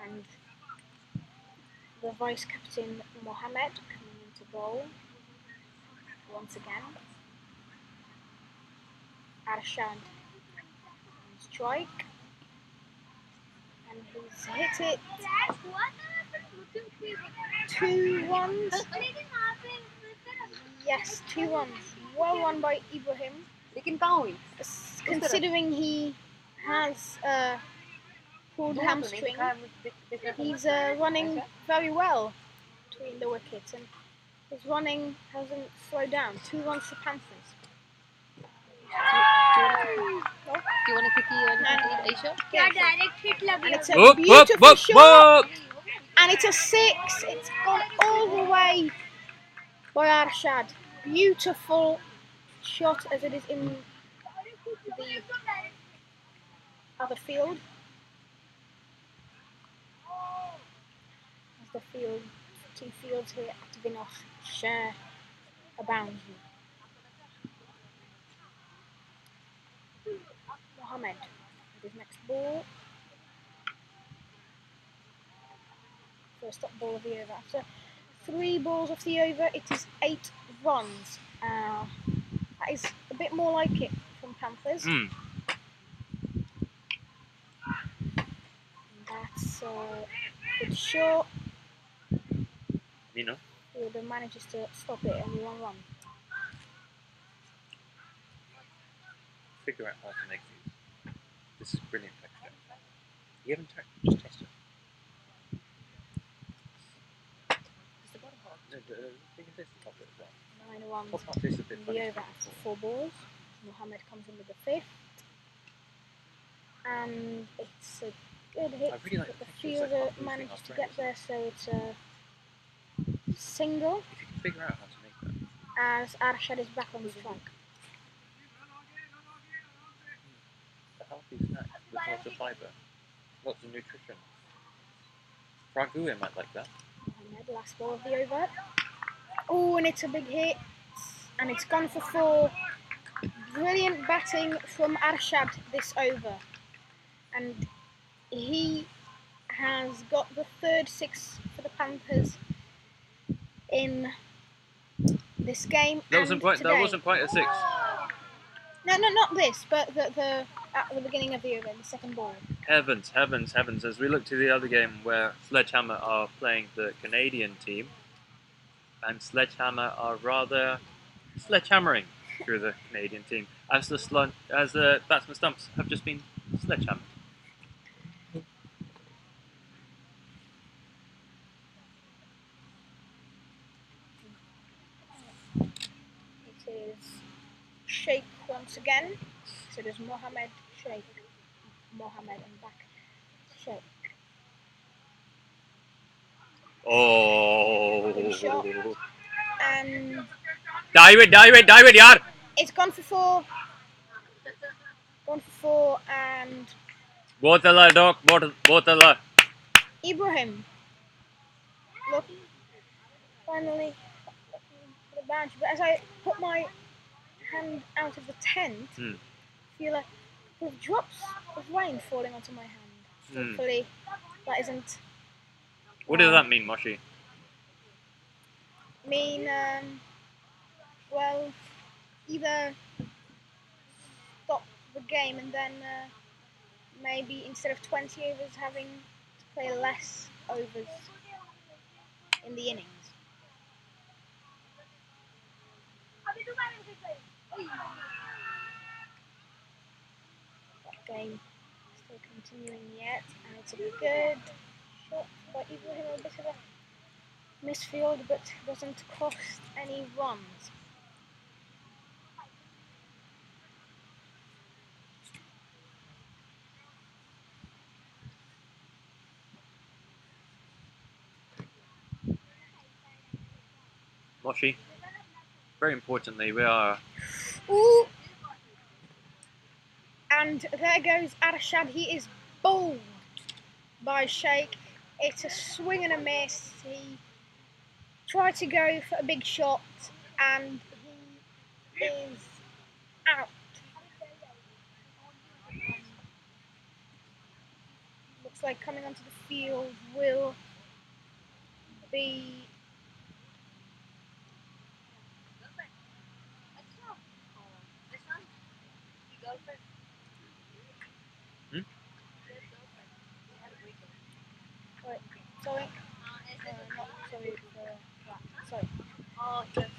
Speaker 2: And the vice captain Mohammed coming into bowl once again. Arshad on strike, and he's hit it 2 runs. Yes, 2 runs. Well won by Ibrahim. Considering he has pulled hamstring, he's running very well between the wickets, and his running hasn't slowed down. 2 runs for Panthers.
Speaker 5: Do you want a cookie or anything, Aisha?
Speaker 2: And it's a beautiful shot. And it's a 6. It's gone all the way by Arshad. Beautiful shot as it is in the other field. As the 2 fields here at Vinoř share a boundary. Mohammed with his next ball. First up ball of the over. After 3 balls off the over, it is 8 runs. That is a bit more like it from Panthers. That's a good shot.
Speaker 3: Vinoř.
Speaker 2: Fielder manages to stop it, only 1 run.
Speaker 3: Figure out how to make these. This is brilliant texture. You haven't just test it.
Speaker 5: Is the bottom half?
Speaker 3: No, you can taste the top bit as well.
Speaker 2: 9 runs
Speaker 3: Top half tastes a bit
Speaker 2: in
Speaker 3: funny.
Speaker 2: the over after 4 balls. Mohammed comes in with the 5th. And it's a good hit,
Speaker 3: I really like
Speaker 2: but the
Speaker 3: the texture, so I
Speaker 2: fielder
Speaker 3: can't lose
Speaker 2: manages
Speaker 3: the
Speaker 2: to get
Speaker 3: half
Speaker 2: there, so it's a single
Speaker 3: If you can figure out how to make that.
Speaker 2: as Arshad is back on the strike.
Speaker 3: A healthy snack with lots of fibre, lots of nutrition. Prague might like that.
Speaker 2: Mohammed, last ball of the over. Oh, and it's a big hit, and it's gone for 4. Brilliant batting from Arshad this over, and he has got the 3rd 6 for the Panthers in this game.
Speaker 3: That wasn't quite a 6.
Speaker 2: No, not this, but the at the beginning of the over, the 2nd ball.
Speaker 3: Heavens, heavens, heavens. As we look to the other game where Sledgehammer are playing the Canadian team, and Sledgehammer are rather sledgehammering through the Canadian team, as the batsman stumps have just been sledgehammered.
Speaker 2: It is Sheikh once again. So there's Mohammed, Sheikh, Mohammed, and back Sheikh.
Speaker 3: Oh.
Speaker 2: Good shot. And
Speaker 3: Dive it, yaar.
Speaker 2: it's gone for 4. Gone for 4, and
Speaker 3: Botala, doc, botala.
Speaker 2: Ibrahim. Look, finally the boundary. But as I put my hand out of the tent, I feel like with drops of rain falling onto my hand. Hopefully that isn't.
Speaker 3: What does that mean, Moshi?
Speaker 2: Well, either stop the game and then maybe instead of 20 overs having to play less overs in the innings. That game still continuing yet, and it's a good shot by Ibrahim, a bit of a misfield, but doesn't cost any runs.
Speaker 3: Moshi, very importantly, we are...
Speaker 2: Ooh! And there goes Arshad. He is bowled by Sheikh. It's a swing and a miss. He tried to go for a big shot and he is out. Looks like coming onto the field will be sorry, not sorry for that. Sorry.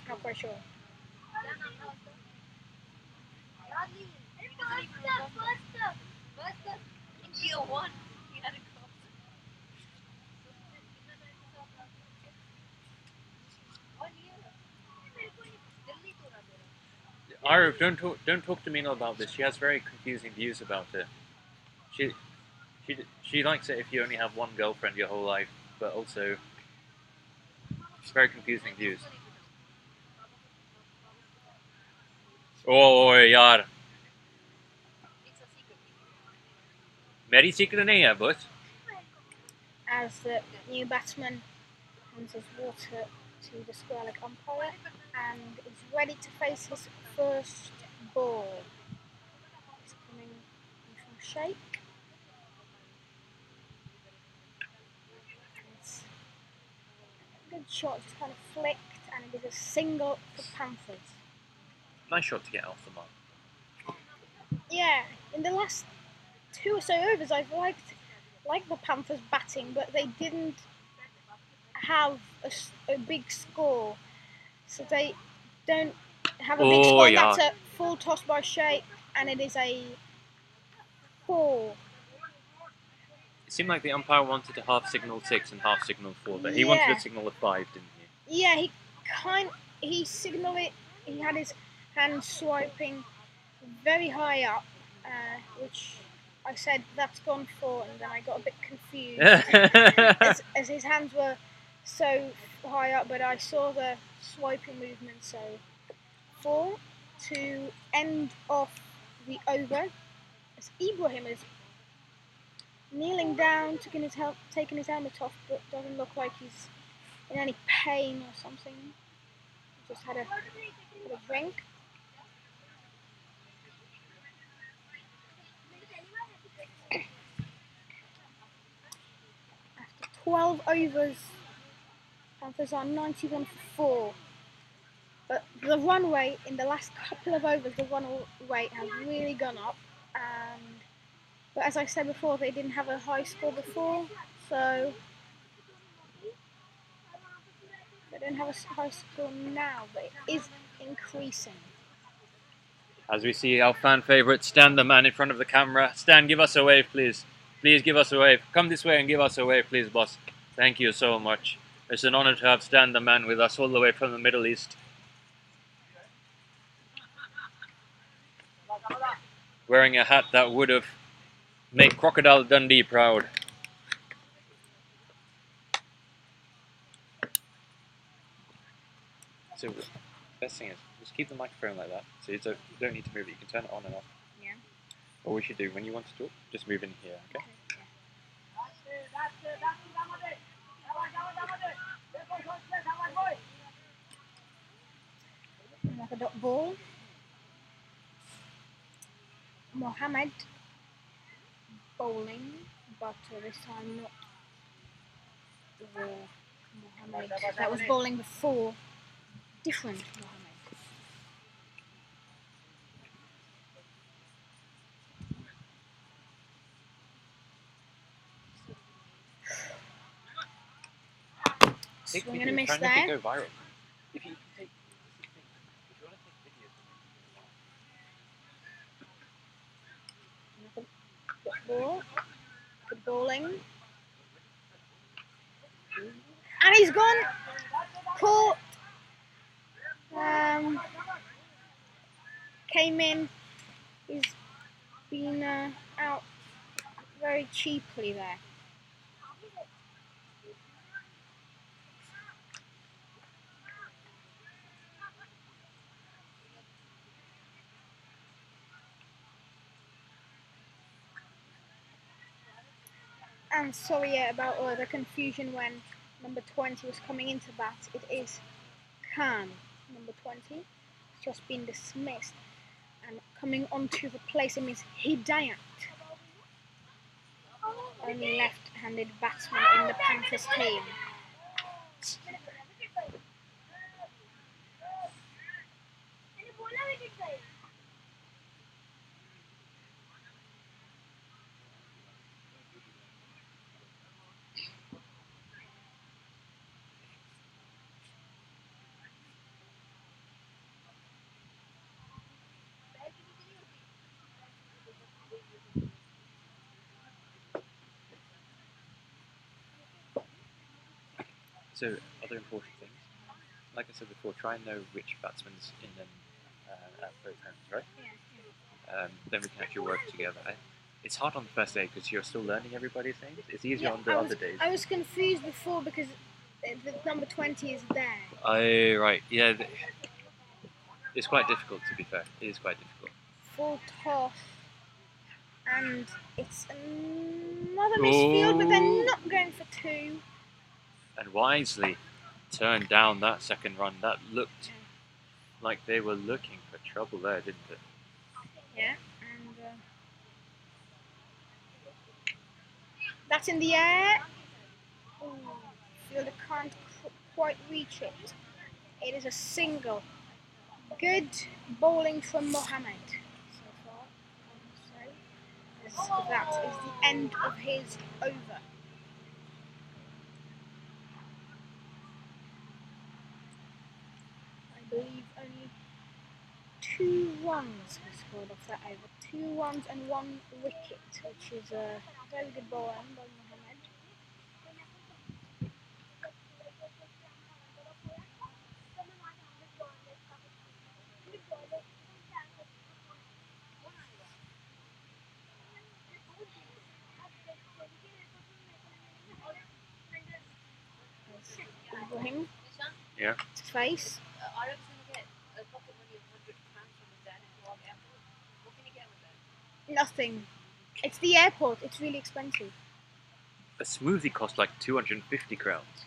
Speaker 2: Not quite sure.
Speaker 5: In year 1, he had a goal.
Speaker 3: Arif, don't talk to Mina about this. She has very confusing views about it. She likes it if you only have one girlfriend your whole life, but also very confusing views. Oh yaar, मेरी secret नहीं है boss.
Speaker 2: As the new batsman hands his water to the square-leg umpire and is ready to face his first ball. It's coming in shake. It's a good shot, just kind of flicked, and it is a single for Panthers.
Speaker 3: Nice shot to get off the mark.
Speaker 2: Yeah, in the last 2 or so overs, I've liked the Panthers batting, but they didn't have a big score, so they don't have a big score.
Speaker 3: Yeah.
Speaker 2: That's a full toss by Shea, and it is a 4.
Speaker 3: It seemed like the umpire wanted to half signal 6 and half signal 4, but he wanted
Speaker 2: Yeah.
Speaker 3: to signal a 5, didn't he?
Speaker 2: Yeah, he signaled it. He had his hand swiping very high up, which I said that's gone 4, and then I got a bit confused as his hands were so high up, but I saw the swiping movement. So 4 to end off the over. As Ibrahim is kneeling down, taking his helmet off, but doesn't look like he's in any pain or something. He just had a drink. After 12 overs, Panthers are 91 for 4. But the run rate in the last couple of overs, the run rate has really gone up. But as I said before, they didn't have a high score before, so they don't have a high score now, but it is increasing.
Speaker 3: As we see our fan favourite Stan, the man in front of the camera. Stan, give us a wave, please. Please give us a wave. Come this way and give us a wave, please, boss. Thank you so much. It's an honour to have Stan, the man, with us all the way from the Middle East. Wearing a hat that would have made Crocodile Dundee proud. So the best thing is, just keep the microphone like that. So you don't need to move it. You can turn it on and off.
Speaker 2: Yeah.
Speaker 3: What we should do, when you want to talk, just move in here, okay?
Speaker 2: Another dot ball. Mohammed bowling, but this time not the Mohammed that was bowling before. Different Mohammed. Swing and a miss
Speaker 3: Try and
Speaker 2: there.
Speaker 3: make it go viral. If you take, if you want to take videos.
Speaker 2: Another ball. Good bowling. And he's gone. Caught. Came in. He's been out very cheaply there. And sorry about the confusion when number 20 was coming into bat. It is Khan, number 20. It's just been dismissed. And coming on to replace him is Hidayat, only left-handed batsman in the Panthers team.
Speaker 3: So, other important things. Like I said before, try and know which batsman's in them at both ends, right?
Speaker 2: Yeah.
Speaker 3: Then we can actually work together. It's hard on the first day because you're still learning everybody's names. It's easier on the other days.
Speaker 2: I was confused before because the number 20 is there.
Speaker 3: Oh, right. Yeah. It's quite difficult, to be fair. It is quite difficult.
Speaker 2: Full toss. And it's another misfield, but they're not going for 2.
Speaker 3: And wisely turned down that second run. That looked like they were looking for trouble there, didn't it?
Speaker 2: Yeah, That's in the air. Ooh, fielder can't quite reach it. It is a single. Good bowling from Mohammed so far. So that is the end of his over. I believe only 2 runs he scored off that over. 2 runs and 1 wicket, which is a very good bowling by Mohammed. Ibrahim.
Speaker 3: Yeah.
Speaker 2: To face.
Speaker 5: Arab's gonna get a pocket money of £100 from his dad in Prague airport. What can he get with that?
Speaker 2: Nothing. It's the airport. It's really expensive.
Speaker 3: A smoothie cost like 250 crowns.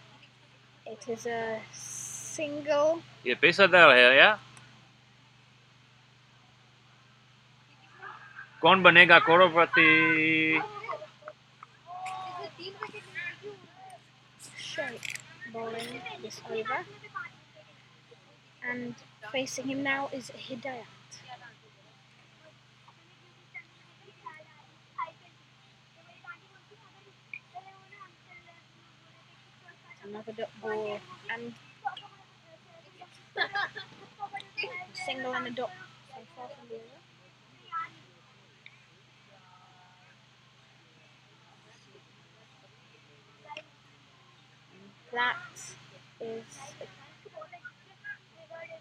Speaker 2: It is a single.
Speaker 3: ये पैसा दे रहा है या? कौन बनेगा करोड़पति?
Speaker 2: Shape bowling this over. And facing him now is Hidayat. Another dot ball and single and a dot so far from the over. That is a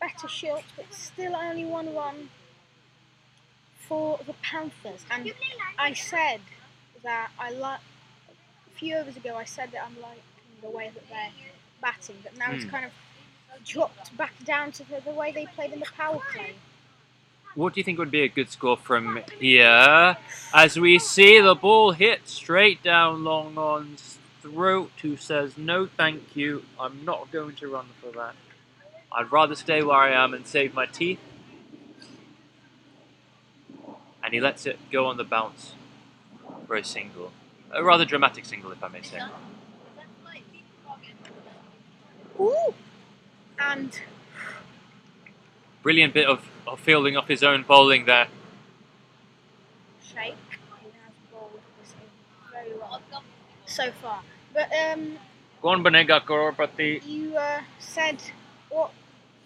Speaker 2: better shot, but still only 1 run for the Panthers. And I said that a few overs ago, I said that I'm liking the way that they're batting, but now it's kind of dropped back down to the way they played in the power play.
Speaker 3: What do you think would be a good score from here? As we see the ball hit straight down Long On's throat, who says, no thank you, I'm not going to run for that. I'd rather stay where I am and save my teeth. And he lets it go on the bounce for a single. A rather dramatic single, if I may say.
Speaker 2: Ooh! And
Speaker 3: Brilliant bit of fielding off his own bowling there.
Speaker 2: Sheikh, who has bowled this in very well so far. But
Speaker 3: Kaun banega crorepati?
Speaker 2: you said, what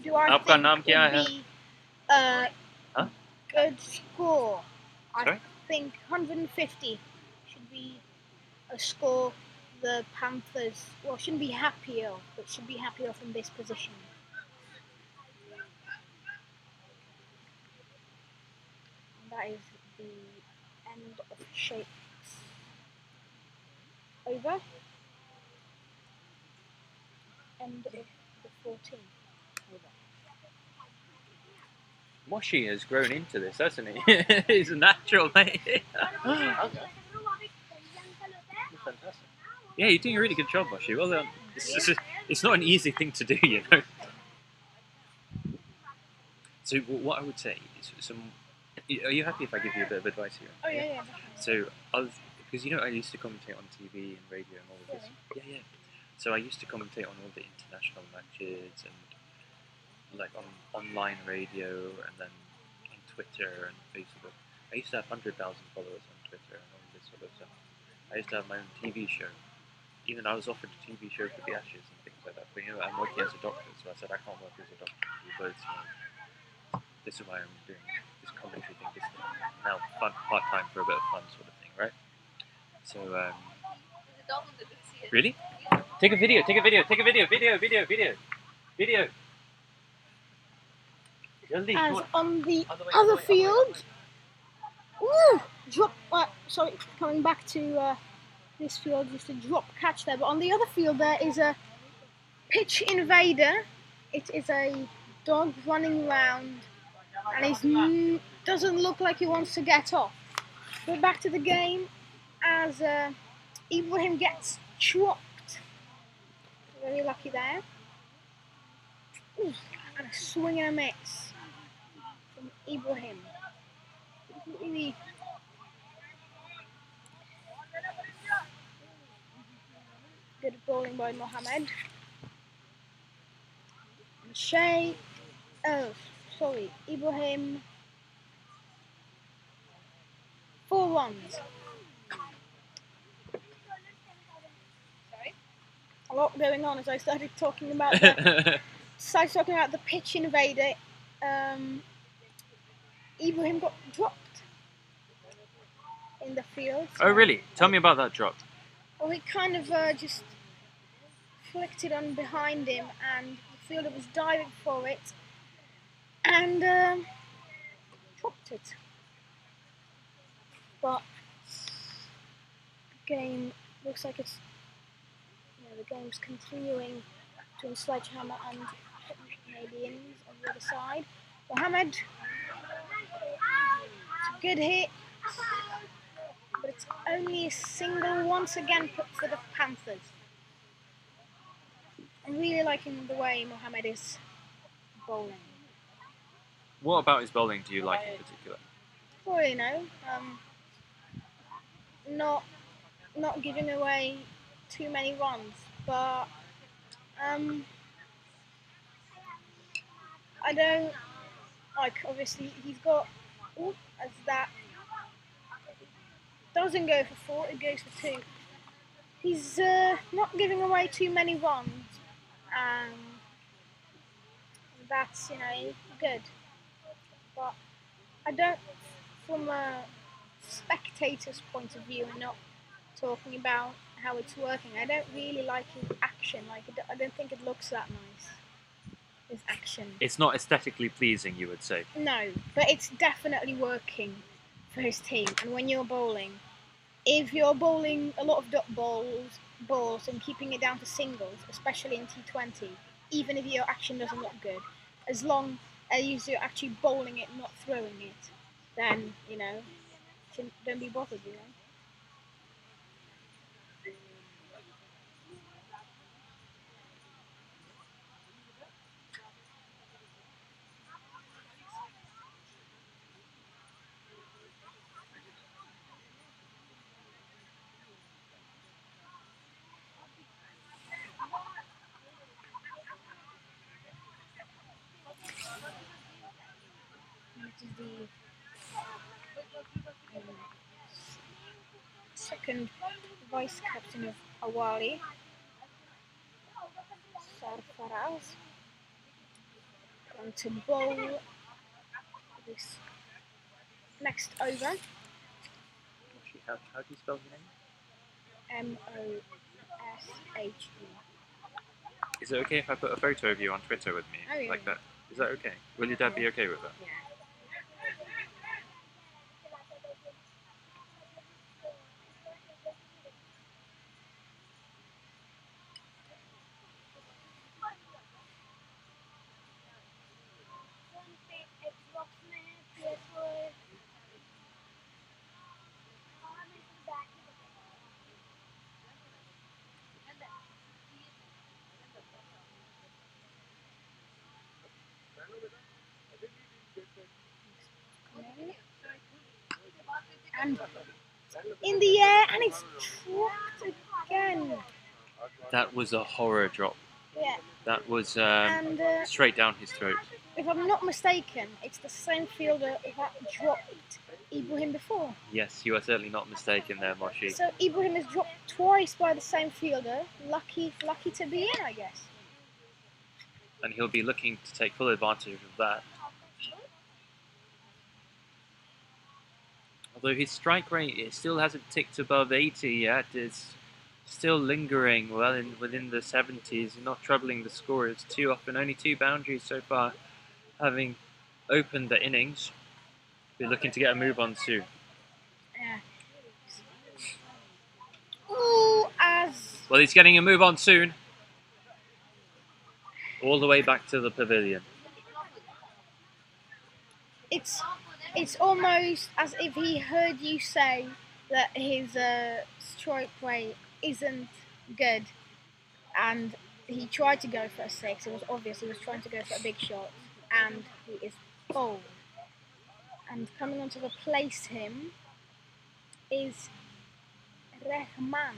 Speaker 2: do I
Speaker 3: Aapka
Speaker 2: think
Speaker 3: naam
Speaker 2: would
Speaker 3: kya hai?
Speaker 2: be a
Speaker 3: Huh?
Speaker 2: good score?
Speaker 3: Sorry?
Speaker 2: I think 150 should be a score the Panthers, well, shouldn't be happier, but should be happier from this position. And that is the end of Sheikh's over. End of the 14th over.
Speaker 3: Moshi has grown into this, hasn't he? He's a natural, mate.
Speaker 6: Okay.
Speaker 3: Fantastic. Yeah, you're doing a really good job, Moshi. Well done. It's not an easy thing to do, you know. So what I would say is, are you happy if I give you a bit of advice here?
Speaker 2: Oh, yeah.
Speaker 3: So, because you know I used to commentate on TV and radio and all of this. Yeah. So I used to commentate on all the international matches and like on online radio and then on Twitter and Facebook. I used to have 100,000 followers on Twitter and all this sort of stuff. I used to have my own TV show. Even I was offered a TV show for the Ashes and things like that. But you know, I'm working as a doctor, so I said I can't work as a doctor. We both, this is why I'm doing this commentary thing, this now part-time for a bit of fun sort of thing, right? So, really? Take a video. Jaldi,
Speaker 2: As
Speaker 3: come
Speaker 2: on the
Speaker 3: Other
Speaker 2: other
Speaker 3: way.
Speaker 2: field, coming back to this field, just a drop catch there. But on the other field, there is a pitch invader. It is a dog running round, and he doesn't look like he wants to get off. We're back to the game as Ibrahim gets chopped. Very lucky there. Ooh, and a swing and a miss from Ibrahim. Really Good bowling by Mohammed. Ibrahim. 4 runs. A lot going on as I started talking about the pitch invader. Ibrahim got dropped in the field.
Speaker 3: Oh, really? Tell me about that drop.
Speaker 2: Well, he kind of just flicked it on behind him, and the fielder was diving for it, and dropped it. But the game looks like it's, the game's continuing between Sledgehammer and maybe innings on the other side. Mohammed, it's a good hit, but it's only a single once again put for the Panthers. I'm really liking the way Mohammed is bowling.
Speaker 3: What about his bowling do you like in particular?
Speaker 2: Well, not giving away too many runs, but I don't like. Obviously, he's got as that doesn't go for 4, it goes for 2. He's not giving away too many runs. That's good. But I don't, from a spectator's point of view, and not talking about how it's working, I don't really like his action. I don't think it looks that nice. His action.
Speaker 3: It's not aesthetically pleasing, you would say.
Speaker 2: No, but it's definitely working for his team. And when you're bowling, if you're bowling a lot of dot balls and keeping it down to singles, especially in T20, even if your action doesn't look good, as long as you're actually bowling it, not throwing it, then don't be bothered. This is the second vice captain of Awali, Sarfaraz, going to bowl this next over.
Speaker 3: How do you spell your name?
Speaker 2: Moshe.
Speaker 3: Is it okay if I put a photo of you on Twitter with me?
Speaker 2: Oh, yeah.
Speaker 3: Like that? Is that okay? Will your dad be okay with that?
Speaker 2: Yeah. And in the air, and it's dropped again.
Speaker 3: That was a horror drop.
Speaker 2: Yeah.
Speaker 3: That was
Speaker 2: And
Speaker 3: straight down his throat.
Speaker 2: if I'm not mistaken, it's the same fielder that dropped Ibrahim before.
Speaker 3: Yes, you are certainly not mistaken there, Moshi.
Speaker 2: So Ibrahim is dropped twice by the same fielder. Lucky to be in, I guess.
Speaker 3: And he'll be looking to take full advantage of that. Although his strike rate still hasn't ticked above 80 yet, it's still lingering well within the 70s, not troubling the scorers too often. Only 2 boundaries so far, having opened the innings. We're looking to get a move on soon.
Speaker 2: Yeah. Ooh,
Speaker 3: Well, he's getting a move on soon. All the way back to the pavilion.
Speaker 2: It's almost as if he heard you say that his strike rate isn't good, and he tried to go for a 6. It was obvious he was trying to go for a big shot, and he is bowled. And coming on to replace him is Rahman.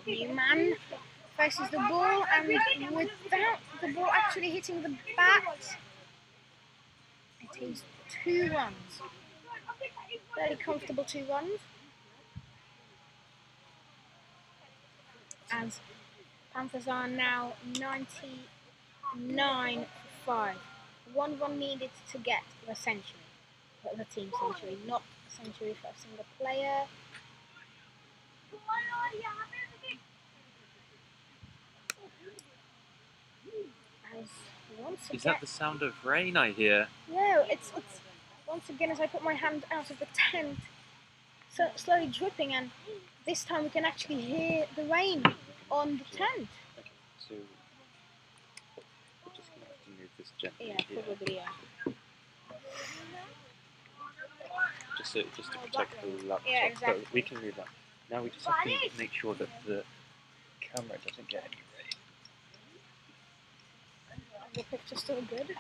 Speaker 2: Newman faces the ball, and without the ball actually hitting the bat, it is 2 runs. Very comfortable 2 runs. As Panthers are now 99 for 5. 1 run needed to get the century, the team century, not a century for a single player. As once again,
Speaker 3: Is that the sound of rain I hear?
Speaker 2: no, it's once again as I put my hand out of the tent, so slowly dripping, and this time we can actually hear the rain on the tent.
Speaker 3: Okay, so we're just going to have to move this gently
Speaker 2: Yeah,
Speaker 3: here.
Speaker 2: probably, yeah.
Speaker 3: Just to protect the laptop.
Speaker 2: Yeah, exactly.
Speaker 3: But we can move that. Now we just have to make sure that the camera doesn't get any rain.
Speaker 2: The picture's still good.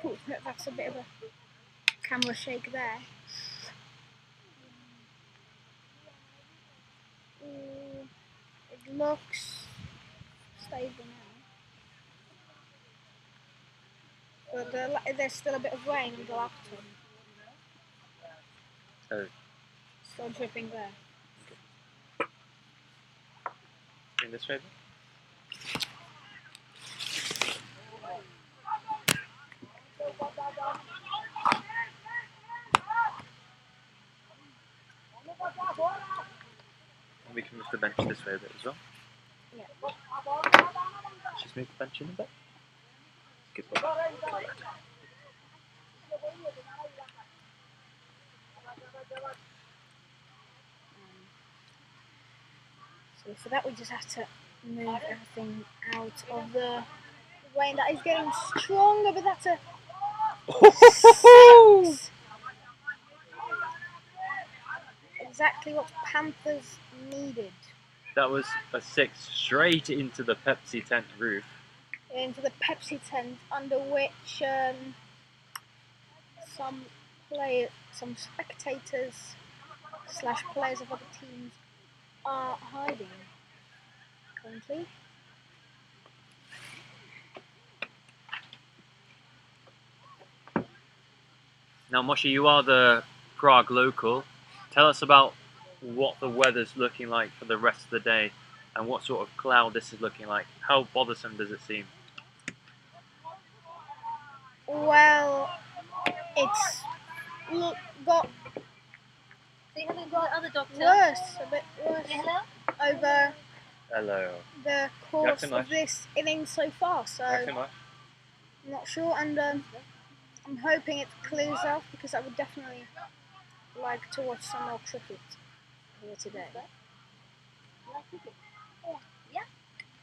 Speaker 2: Ooh, that's a bit of a camera shake there. It looks stable now. But there's still a bit of rain on the laptop.
Speaker 3: Oh.
Speaker 2: Still dripping there.
Speaker 3: In this way? And we can move the bench this way a bit as well.
Speaker 2: Yeah.
Speaker 3: Just move the bench in a bit. Good.
Speaker 2: So for that we just have to move everything out of the rain that is getting stronger, but that's a 6. Exactly what Panthers needed.
Speaker 3: That was a 6 straight into the Pepsi tent roof.
Speaker 2: Into the Pepsi tent, under which some spectators / players of other teams are hiding currently.
Speaker 3: Now, Moshe, you are the Prague local. Tell us about what the weather's looking like for the rest of the day and what sort of cloud this is looking like. How bothersome does it seem?
Speaker 2: Well, it's got
Speaker 5: Say hello to the other doctor.
Speaker 2: worse, a bit worse
Speaker 5: Say hello.
Speaker 2: over
Speaker 3: Hello.
Speaker 2: the course of this innings so far. So I'm not sure, and I'm hoping it clears off because I would definitely like to watch some more cricket here today.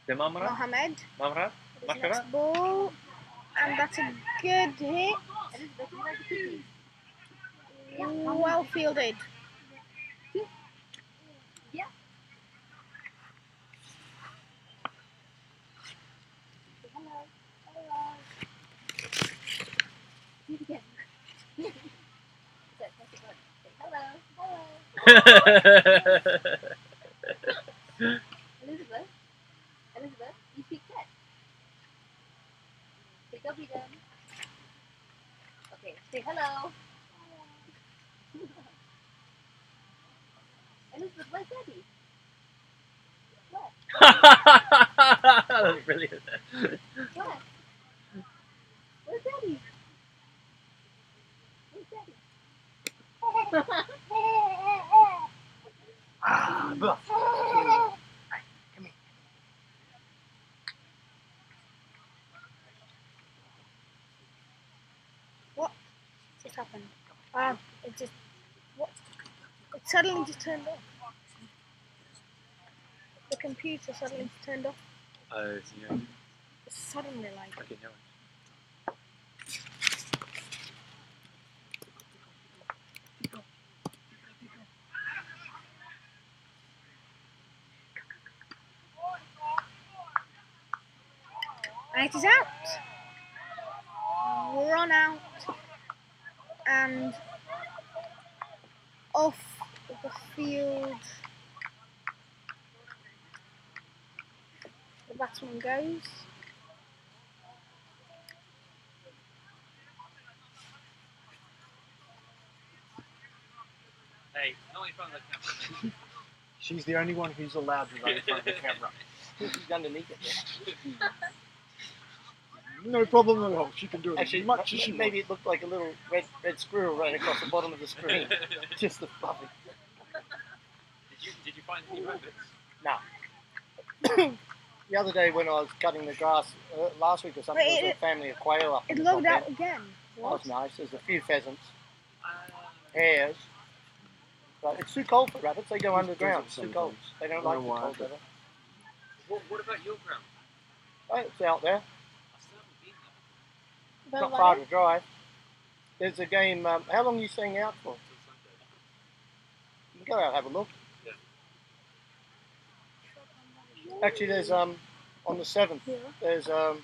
Speaker 2: Mohammed, his next ball, and that's a good hit. Well fielded.
Speaker 5: Elizabeth, you speak Czech. Say go then. Okay, say hello. Elizabeth, where's Daddy?
Speaker 3: That's brilliant.
Speaker 5: Where? Where's Daddy? Where's Daddy?
Speaker 2: What just happened? It suddenly just turned off. computer suddenly turned off.
Speaker 3: Oh, yeah.
Speaker 2: Suddenly, like.
Speaker 3: Okay, no.
Speaker 2: And it is out. Run out. And off the field. The batsman goes.
Speaker 3: Hey, not in front of the camera.
Speaker 1: She's the only one who's allowed to run in front of the camera.
Speaker 7: She's underneath it.
Speaker 1: No problem at all. She can do it
Speaker 7: Actually,
Speaker 1: as much as she
Speaker 7: maybe
Speaker 1: wants.
Speaker 7: it looked like a little red squirrel running across the bottom of the screen. Just the fluffy.
Speaker 3: Did you find any rabbits?
Speaker 7: No. The other day when I was cutting the grass last week or something, there was a family of quail up.
Speaker 2: It
Speaker 7: in the
Speaker 2: logged
Speaker 7: top
Speaker 2: out
Speaker 7: end.
Speaker 2: again.
Speaker 7: That was nice. There's a few pheasants, hares. But it's too cold for rabbits. They go underground. It's too cold. They don't like the cold weather.
Speaker 3: What about your ground?
Speaker 7: Oh, it's out there.
Speaker 3: I still haven't been there.
Speaker 7: Not far to drive. There's a game. How long are you staying out for?
Speaker 3: Until Sunday.
Speaker 7: You can go out and have a look.
Speaker 3: Yeah.
Speaker 7: Actually, there's on the 7th. There's I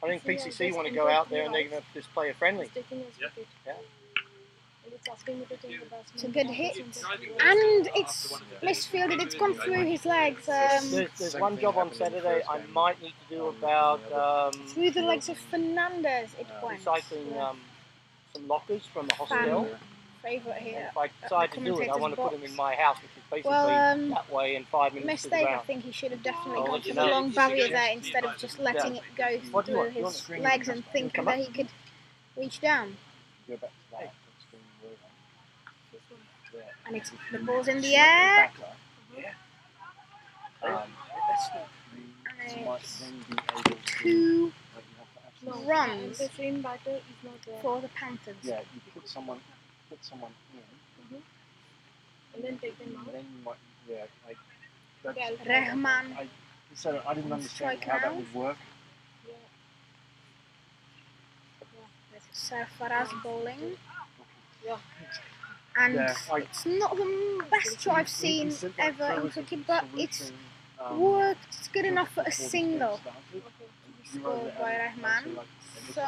Speaker 7: think PCC want to go out there and they're going to just play a friendly. Yeah.
Speaker 2: It's a good hit. And it's misfielded. It's gone through his legs.
Speaker 7: There's one job on Saturday I might need to do about
Speaker 2: Through the legs of Fernandez it went.
Speaker 7: recycling some lockers from the hostel.
Speaker 2: Favourite
Speaker 7: And
Speaker 2: here.
Speaker 7: if I decide to do it, I want to put them in my house, which is basically that way in 5 minutes to the
Speaker 2: Mistake. I
Speaker 7: ground.
Speaker 2: think he should have definitely
Speaker 7: I'll
Speaker 2: gone
Speaker 7: let
Speaker 2: for
Speaker 7: you
Speaker 2: the
Speaker 7: know.
Speaker 2: long barrier there instead of just letting it go
Speaker 7: What do you
Speaker 2: through
Speaker 7: want? You want
Speaker 2: his
Speaker 7: screen
Speaker 2: legs
Speaker 7: come-
Speaker 2: and thinking
Speaker 7: come
Speaker 2: that
Speaker 7: up?
Speaker 2: he could reach down.
Speaker 1: Go back to that.
Speaker 2: And it's the ball's in the air.
Speaker 1: Um,
Speaker 2: And
Speaker 1: might
Speaker 2: it's
Speaker 1: then be able to,
Speaker 2: 2
Speaker 1: like, you have to actually,
Speaker 2: runs
Speaker 5: The same batter is not there.
Speaker 2: for the Panthers.
Speaker 1: yeah, you put someone in,
Speaker 5: And then take them
Speaker 1: and
Speaker 5: out.
Speaker 1: then you might, yeah, like,
Speaker 5: Okay,
Speaker 1: that's,
Speaker 2: Rahman
Speaker 1: so I didn't understand
Speaker 2: Strike
Speaker 1: how that
Speaker 2: out.
Speaker 1: would work.
Speaker 2: with Sarfaraz bowling.
Speaker 5: Yeah.
Speaker 2: And
Speaker 1: Yeah,
Speaker 2: it's not the best shot I've seen ever in cricket, but it's worked. It's good enough for a single scored by Rahman. So,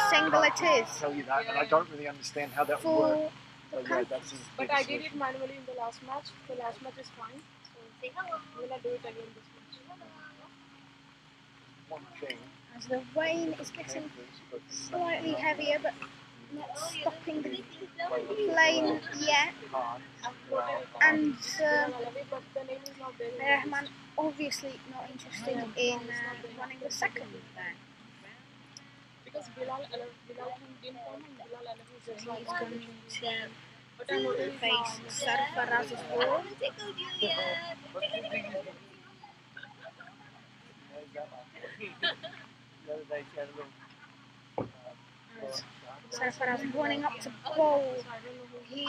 Speaker 2: single it is
Speaker 1: Tell you that, and I don't really understand how that would work.
Speaker 2: for the
Speaker 1: So, yeah,
Speaker 2: Panthers.
Speaker 1: that's
Speaker 5: But I did it manually in the last match. The last match is fine. So we'll not do it again this match.
Speaker 1: one thing.
Speaker 2: As the rain is getting slightly heavy, but not stopping the plane yet. And
Speaker 5: But the name is not there.
Speaker 2: Rahman obviously not interested in running the second then.
Speaker 5: Because Bilal didn't come and Bilal Alavi is just
Speaker 2: He's
Speaker 5: like
Speaker 2: going to
Speaker 5: but I noticed
Speaker 2: face Sarfaraz's ball.
Speaker 7: The other day she had a little.
Speaker 2: Sarfaraz running up to bowl. He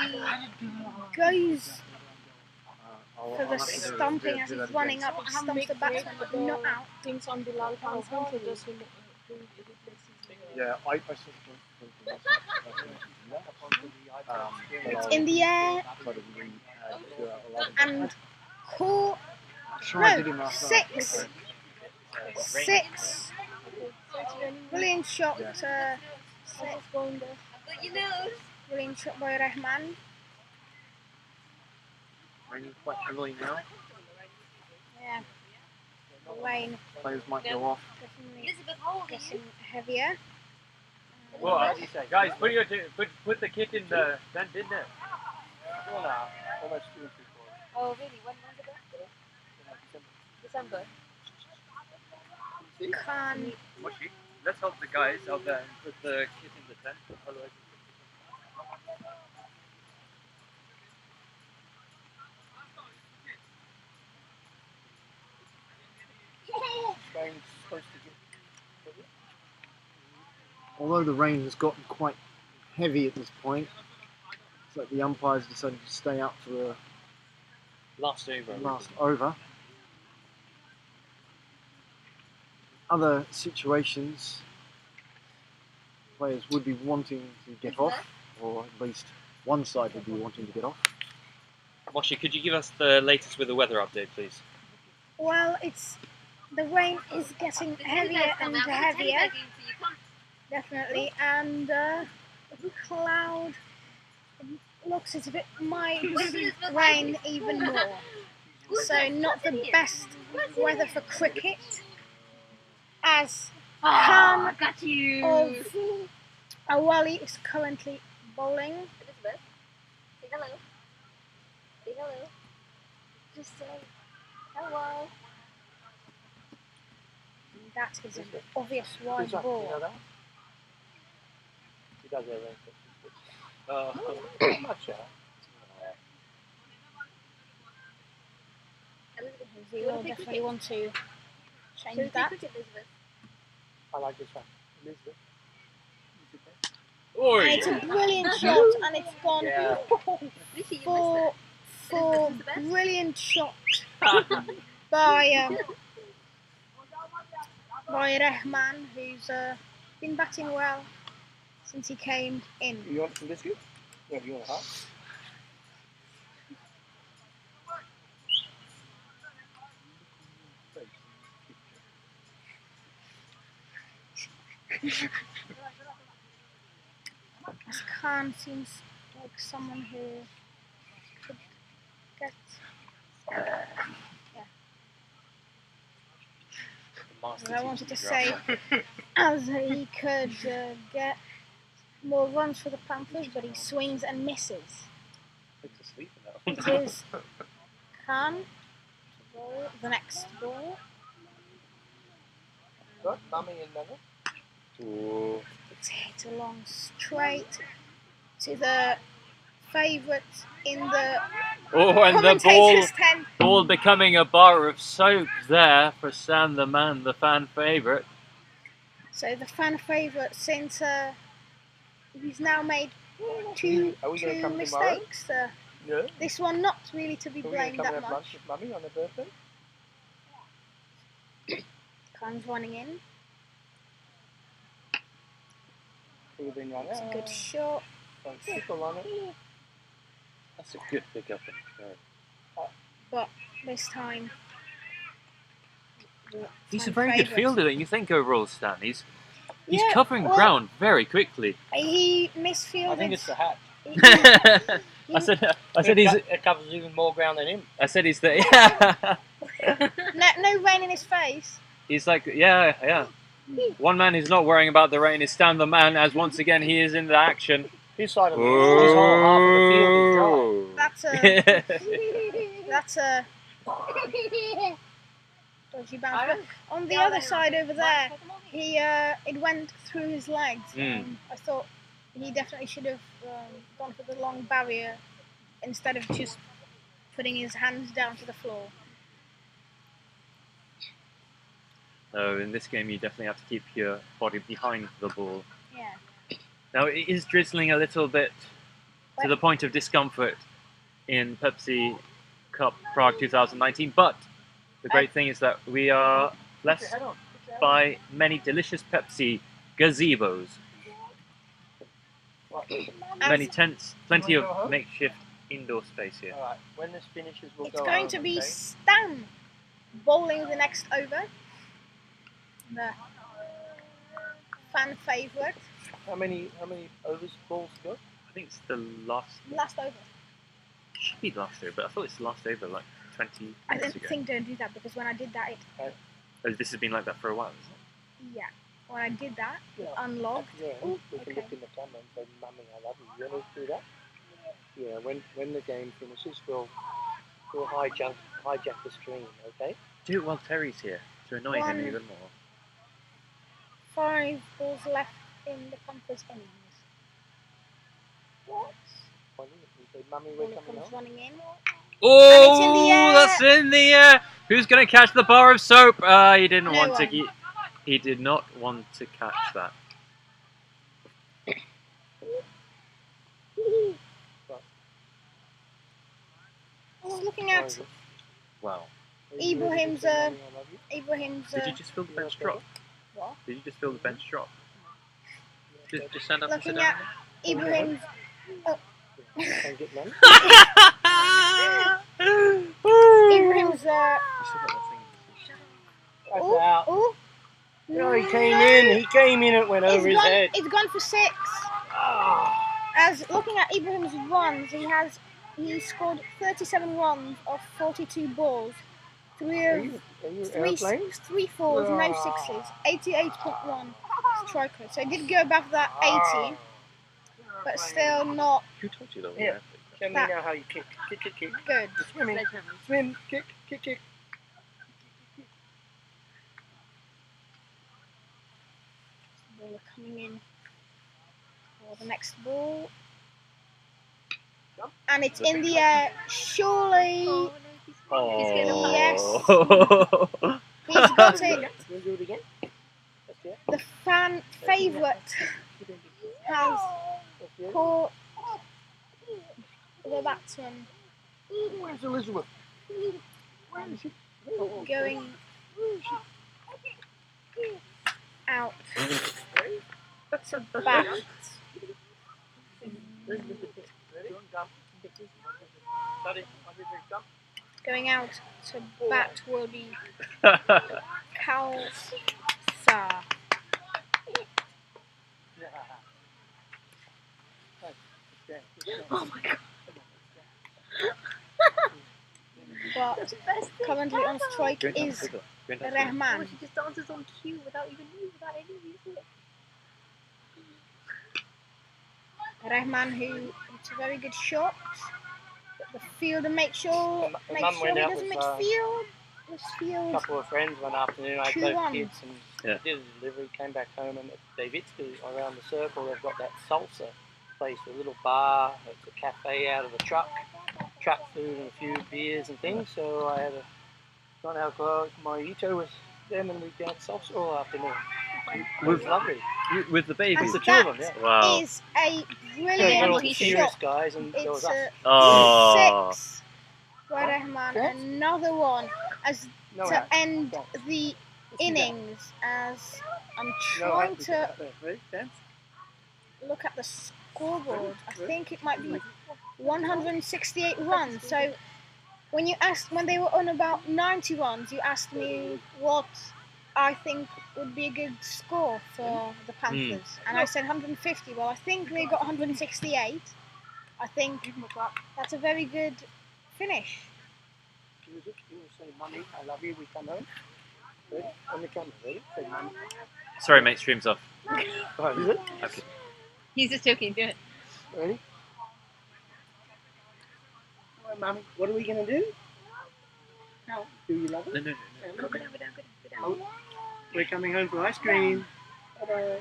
Speaker 2: goes for the stomping as he's running up. He stomps the batsman, but not out.
Speaker 5: things on Bilal Khan's hand, so just replace his
Speaker 1: Yeah, I sort of don't think
Speaker 2: It's in the air and caught. No, 6. 6. Brilliant shot. Brilliant shot by Rahman.
Speaker 1: raining quite heavily now.
Speaker 2: Yeah. The rain
Speaker 1: Players might go off.
Speaker 2: definitely getting heavier.
Speaker 3: Well, guys, put the kit in the tent, didn't it?
Speaker 7: Almost 2 or 3
Speaker 5: Oh really? When was the birthday? December.
Speaker 2: Khan
Speaker 3: Moshi, let's help the guys out there and put the kit in the tent. Otherwise,
Speaker 7: Spain's supposed to get.
Speaker 1: Although the rain has gotten quite heavy at this point, it's like the umpires decided to stay out for
Speaker 3: Last over.
Speaker 1: last over. Other situations, players would be wanting to get off, or at least one side would be wanting to get off.
Speaker 3: Moshi, could you give us the latest with the weather update, please?
Speaker 2: Well, the rain is getting heavier and heavier, definitely, and the cloud looks as if it might rain even more. So not the best weather for cricket, as Khan of Awali is currently bowling.
Speaker 5: Elizabeth, say hello. Say hello. Just say hello.
Speaker 2: That is an obvious wide
Speaker 7: Who's that?
Speaker 2: ball.
Speaker 7: You know that? He does everything. Not sure.
Speaker 5: Elizabeth,
Speaker 2: He will definitely want to change that.
Speaker 5: Elizabeth.
Speaker 7: I like this one. Elizabeth.
Speaker 3: Oi!
Speaker 2: And it's a brilliant shot, and it's gone
Speaker 7: Yeah.
Speaker 2: for brilliant shot by Rahman, who's been batting well since he came in.
Speaker 7: You want some biscuit? Yeah, you want a half?
Speaker 2: As Khan seems like someone who could get I wanted to say as he could get more runs for the Panthers, but he swings and misses. It is Khan to bowl the next ball.
Speaker 7: Got mummy and Neville.
Speaker 2: It's hit along straight to the favourite in the
Speaker 3: And the
Speaker 2: commentator's tent.
Speaker 3: ball becoming a bar of soap there for Sam the man, the fan favourite.
Speaker 2: So the fan favourite, since he's now made two
Speaker 7: Are we going to come tomorrow?
Speaker 2: mistakes.
Speaker 7: Yeah.
Speaker 2: This one not really to be
Speaker 7: Are we going to
Speaker 2: blamed
Speaker 7: come and
Speaker 2: that
Speaker 7: have lunch
Speaker 2: much.
Speaker 7: with mummy on her birthday?
Speaker 2: Khan's running in.
Speaker 7: Could have been run
Speaker 2: It's a
Speaker 7: out.
Speaker 2: good shot.
Speaker 7: Don't sickle on it.
Speaker 3: That's a good pickup.
Speaker 2: But this time the
Speaker 3: He's a
Speaker 2: fan
Speaker 3: very good
Speaker 2: favourite-
Speaker 3: fielder, don't you think, overall, Stan? He's
Speaker 2: Yeah,
Speaker 3: covering
Speaker 2: well,
Speaker 3: ground very quickly.
Speaker 2: He misfielded.
Speaker 7: I think it's the hat.
Speaker 3: I said he's.
Speaker 7: It covers even more ground than him.
Speaker 3: I said he's the.
Speaker 2: no rain in his face.
Speaker 3: He's like, yeah. One man who's not worrying about the rain is Stan the man, as once again he is in the action.
Speaker 7: His side of the his whole half of the field is dry.
Speaker 2: That's a dodgy bounce. But on the other side over there, it went through his legs. I thought he definitely should have gone for the long barrier instead of just putting his hands down to the floor.
Speaker 3: So in this game, you definitely have to keep your body behind the ball.
Speaker 2: Yeah.
Speaker 3: Now it is drizzling a little bit to the point of discomfort in Pepsi Cup Prague 2019, but the great thing is that we are blessed by many delicious Pepsi gazebos. Many tents, plenty of makeshift indoor space here.
Speaker 7: Alright, when this finishes, we'll
Speaker 2: It's
Speaker 7: go
Speaker 2: going
Speaker 7: home,
Speaker 2: to be
Speaker 7: okay?
Speaker 2: Stan bowling the next over. The fan favourite.
Speaker 7: How many overs balls go?
Speaker 3: I think it's the last.
Speaker 2: Last over.
Speaker 3: Should be the last over, but I thought it's the last over like 20
Speaker 2: I
Speaker 3: minutes
Speaker 2: don't
Speaker 3: ago.
Speaker 2: think don't do that because when I did that,
Speaker 3: Oh, this has been like that for a while, isn't
Speaker 2: yeah. When I did that, it
Speaker 7: Yeah.
Speaker 2: unlocked.
Speaker 7: Yeah,
Speaker 2: Ooh,
Speaker 7: we can
Speaker 2: okay.
Speaker 7: look in the camera and say, "Mummy, I love you." You want us to do that? Yeah. When the game finishes, we'll hijack the stream, okay?
Speaker 3: it? Do it while Terry's here to annoy
Speaker 2: One.
Speaker 3: him even more.
Speaker 2: 5 balls left in the Panthers innings. What?
Speaker 7: Funny if we say, "Mummy, we're
Speaker 2: Ball
Speaker 7: coming
Speaker 2: comes
Speaker 7: home."
Speaker 2: running in.
Speaker 3: Oh,
Speaker 2: it's in the air.
Speaker 3: that's in the air. Who's going to catch the bar of soap? He didn't
Speaker 2: No
Speaker 3: want to.
Speaker 2: one.
Speaker 3: He did not want to catch that.
Speaker 2: looking at
Speaker 3: Wow.
Speaker 2: Ibrahim's.
Speaker 3: Did you just feel the bench drop?
Speaker 2: What?
Speaker 3: Did you just feel the bench drop? Just stand up and sit
Speaker 2: Looking
Speaker 3: down.
Speaker 2: at Ibrahim's.
Speaker 7: Can't get none.
Speaker 2: Ibrahim's.
Speaker 3: You still got that thing.
Speaker 7: That's
Speaker 2: Oh,
Speaker 7: out.
Speaker 2: oh.
Speaker 7: No, he came in. He came in. It went over his head.
Speaker 2: It's gone for 6. As looking at Ibrahim's runs, he scored 37 runs off 42 balls,
Speaker 7: Are you airplane?
Speaker 2: 3 fours, no 6s, 88.1 strike rate. So he did go above that 80, but still not
Speaker 3: Who told you that?
Speaker 7: Yeah. Show me now how you kick. Kick, kick, kick.
Speaker 2: good.
Speaker 7: Swimming. Swim. Kick, kick, kick.
Speaker 2: Ball coming in for the next ball, and it's in the air. Surely
Speaker 3: Oh.
Speaker 2: Yes. he's got it.
Speaker 7: You want to do it again? That's it.
Speaker 2: The fan favourite has caught the batsman
Speaker 7: Where's Elizabeth? Where is she?
Speaker 2: going out to bat. Going out to bat will be Kalsa.
Speaker 5: Oh my god.
Speaker 2: But currently on strike is Rahman.
Speaker 5: She just dances on cue without even without any music.
Speaker 2: Rahman, who it's a very good shot. But the fielder makes sure
Speaker 7: The mum went
Speaker 2: he
Speaker 7: out
Speaker 2: doesn't
Speaker 7: with,
Speaker 2: midfield. This
Speaker 7: A
Speaker 2: field.
Speaker 7: couple of friends one afternoon. I had
Speaker 2: 2-1.
Speaker 7: both kids and
Speaker 3: Yeah.
Speaker 7: did a delivery. Came back home and they've around the circle. They've got that salsa place, a little bar. It's a cafe out of the truck food and a few beers and things. So I had a non-alcoholic mojito with them, and we danced salsa all afternoon. It was lovely.
Speaker 3: With the babies.
Speaker 7: The two of them, yeah.
Speaker 3: Wow.
Speaker 2: Is a
Speaker 7: So you
Speaker 2: brilliant
Speaker 7: got all the serious
Speaker 2: shot.
Speaker 7: guys, and there was
Speaker 2: It's
Speaker 7: us.
Speaker 2: a
Speaker 3: Oh.
Speaker 2: 6 by Rahman.
Speaker 7: Yes.
Speaker 2: Another one as
Speaker 7: No
Speaker 2: to
Speaker 7: hat.
Speaker 2: end
Speaker 7: Dance.
Speaker 2: the
Speaker 7: Let's do that.
Speaker 2: innings. As I'm
Speaker 7: No
Speaker 2: trying
Speaker 7: hat.
Speaker 2: to
Speaker 7: Ready? Dance.
Speaker 2: look at the scoreboard. I think it might be 168 runs. So when they were on about 90 runs, you asked me what I think would be a good score for the Panthers, and I said 150. Well, I think they got 168. I think that's a very good finish.
Speaker 7: You want to say, "Mummy, I love you." We come home. Ready? On the camera. Ready? Say, "Mummy."
Speaker 3: Sorry, mate. Stream's off.
Speaker 7: Right, is it?
Speaker 3: Okay.
Speaker 5: He's just joking, do it.
Speaker 7: Ready? All right, Mummy. What are we gonna do? No. Do you love it?
Speaker 3: No.
Speaker 5: Go down, go down, go down.
Speaker 7: We're coming home for ice cream.
Speaker 3: No.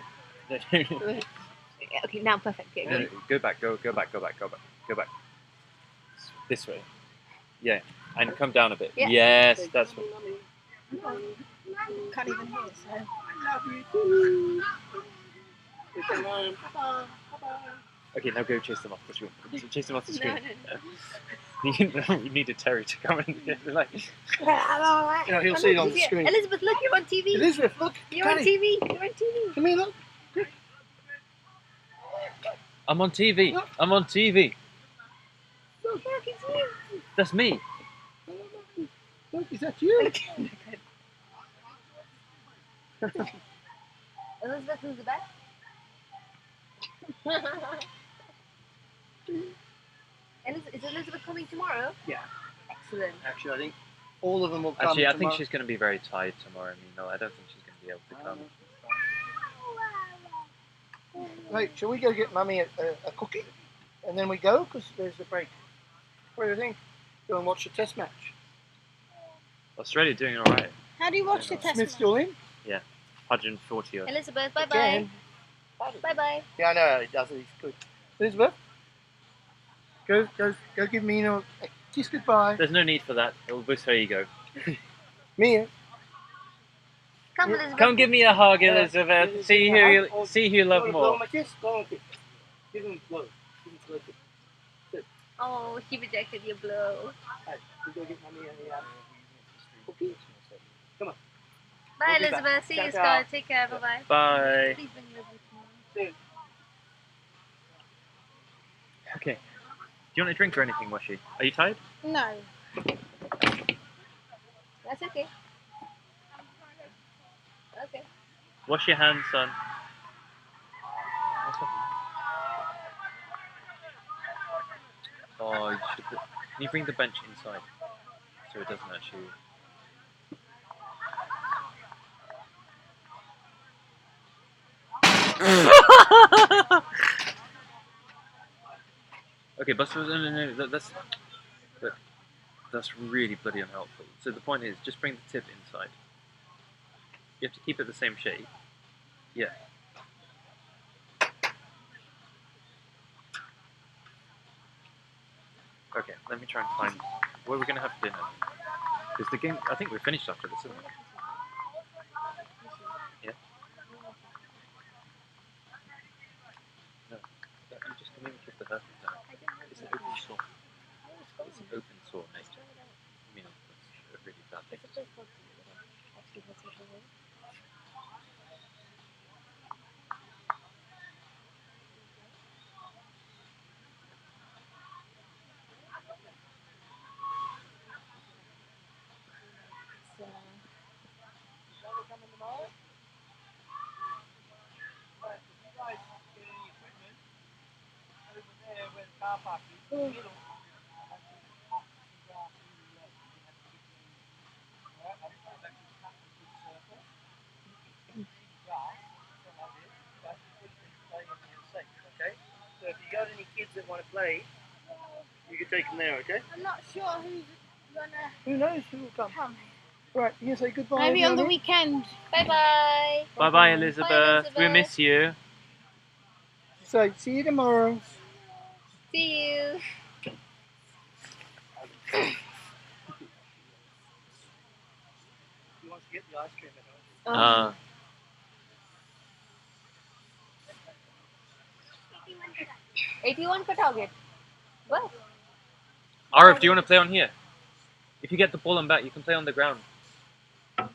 Speaker 5: Okay, now perfect. Yeah,
Speaker 3: No, go back. Go back. This way. Yeah, and come down a bit.
Speaker 5: Yeah.
Speaker 3: Yes, that's what.
Speaker 2: Can't even hear it. So.
Speaker 7: I love you too. We come home. Bye-bye. Bye-bye.
Speaker 3: Okay, now go chase them off the screen. Chase them off the
Speaker 5: No,
Speaker 3: screen.
Speaker 5: no.
Speaker 3: You needed Terry to come in. Like,
Speaker 7: Yeah, he'll see it on the screen.
Speaker 5: Elizabeth, look, you're on TV.
Speaker 7: Elizabeth, look.
Speaker 5: You're on
Speaker 7: Daddy,
Speaker 5: TV. You're on TV.
Speaker 7: come here, look.
Speaker 3: I'm on TV. I'm on TV.
Speaker 5: Look, it's you.
Speaker 3: That's me.
Speaker 7: Look, is that you?
Speaker 5: Elizabeth, who's the best? Is Elizabeth coming tomorrow?
Speaker 7: Yeah.
Speaker 5: Excellent.
Speaker 7: Actually, I think all of them will come
Speaker 3: Actually, I think
Speaker 7: tomorrow.
Speaker 3: she's going to be very tired tomorrow. I mean, no, I don't think she's going to be able to come.
Speaker 7: Right, shall we go get Mummy a cookie? And then we go? Because there's a break. What do you think? Go and watch the test match.
Speaker 3: Australia doing all right.
Speaker 2: How do you watch the test
Speaker 7: Smith
Speaker 2: match?
Speaker 7: still in?
Speaker 3: 140 odd.
Speaker 5: Elizabeth, bye bye.
Speaker 7: Again.
Speaker 5: Bye bye.
Speaker 7: Yeah, I know, he does it. He's good. Elizabeth? Go give Mina a kiss goodbye.
Speaker 3: There's no need for that. It'll boost her ego.
Speaker 7: Mia.
Speaker 5: Come, Elizabeth.
Speaker 3: Come give me a hug, Elizabeth. See who you love
Speaker 7: Blow
Speaker 3: more.
Speaker 7: him a kiss. Blow him a kiss. Give him a blow. Give him a blow.
Speaker 5: Oh, she rejected your blow. Bye, Elizabeth. See you, Scott. Take care. Bye-bye.
Speaker 3: Bye.
Speaker 5: Please bring Elizabeth tomorrow.
Speaker 3: Okay. Do you want a drink or anything, Washi? Are you tired?
Speaker 2: No.
Speaker 5: That's okay. Okay.
Speaker 3: Wash your hands, son. Oh, you should put, can you bring the bench inside so it doesn't actually... Okay, but no, that's really bloody unhelpful. So the point is, just bring the tip inside. You have to keep it the same shape. Yeah. Okay, let me try and find where we're going to have dinner. Because the game, I think we're finished after this, isn't it? Yeah? No, you just come in and kiss the herpes now. It's an open sore. It's an open sore, mate. I mean, that's a really bad thing.
Speaker 7: Okay? So if you got any kids that want to play, you can take them there, okay?
Speaker 2: I'm not sure who's gonna
Speaker 7: Who knows who will come?
Speaker 2: come.
Speaker 7: Right, you can say goodbye.
Speaker 2: Maybe on the
Speaker 7: everybody.
Speaker 2: weekend.
Speaker 5: Bye-bye.
Speaker 3: Bye-bye, Elizabeth. We miss you.
Speaker 7: So, see you tomorrow.
Speaker 5: See you.
Speaker 7: He wants to get the ice cream at home.
Speaker 5: 81 का target. What?
Speaker 3: Arif, do you want to play on here? If you get the ball and bat, you can play on the ground. Huh?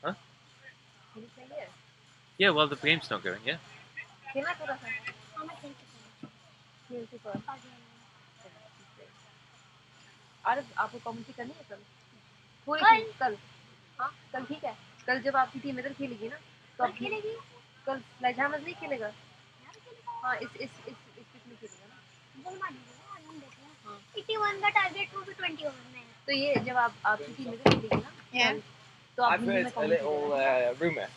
Speaker 3: Huh?
Speaker 5: Can you play here?
Speaker 3: Yeah, well, the game's not going, yeah?
Speaker 5: खेलना थोड़ा सा. खेलते पर. आरफ, आपको commentary करनी है कल? थोड़ी सी कल. हाँ, कल ठीक है. कल जब आपकी टीम इधर खेलेगी ना, तो आप खेलेगी. कल स्लेजहैमर नहीं खेलेगा. हाँ, इस पिच में खेलेगा ना.
Speaker 2: 81 का टारगेट वो भी 20 ओवर में है.
Speaker 5: तो ये जब आपकी टीम इधर खेलेगी ना,
Speaker 2: Yeah.
Speaker 5: तो आप
Speaker 8: I've heard a little rumour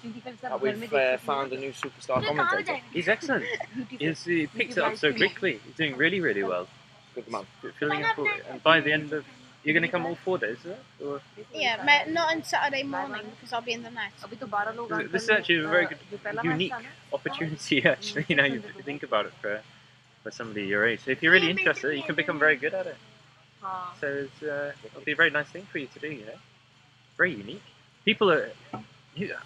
Speaker 8: that we've found a new superstar commentator.
Speaker 3: He's excellent. He picks it up so quickly. He's doing really, really well.
Speaker 8: Good man.
Speaker 3: Filling up, and by the end of... You're going to come all 4 days, is it? Or?
Speaker 2: Yeah, not on Saturday morning because I'll be in the net.
Speaker 5: अभी तो 12 लोग.
Speaker 3: This is actually a very good, unique opportunity, actually. You know, you think about it for somebody your age. So if you're really interested, you can become very good at it. So it'll be a very nice thing for you to do, you know. Very unique. People are...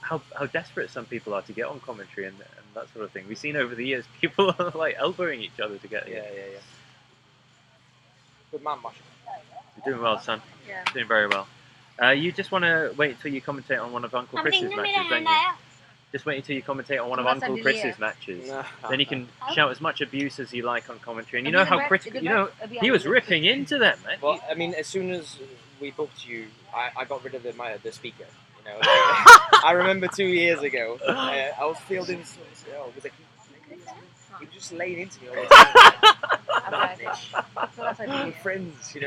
Speaker 3: How desperate some people are to get on commentary and that sort of thing. We've seen over the years, people are like elbowing each other to get in.
Speaker 8: Yeah. Good man, Marshall.
Speaker 3: You're doing well, son.
Speaker 5: Yeah.
Speaker 3: Doing very well. You just want to wait until you commentate on one of Uncle Chris's matches, don't you? Just wait until you commentate on one of Uncle Chris's matches.
Speaker 8: No.
Speaker 3: Then you can shout as much abuse as you like on commentary. And you know how critical... You know, he was ripping into them, man.
Speaker 8: Well, I mean, as soon as we booked you, I got rid of the speaker. You know, I remember 2 years ago, I was fielding. Was it? He was just laying into me all the time. We're friends, you know.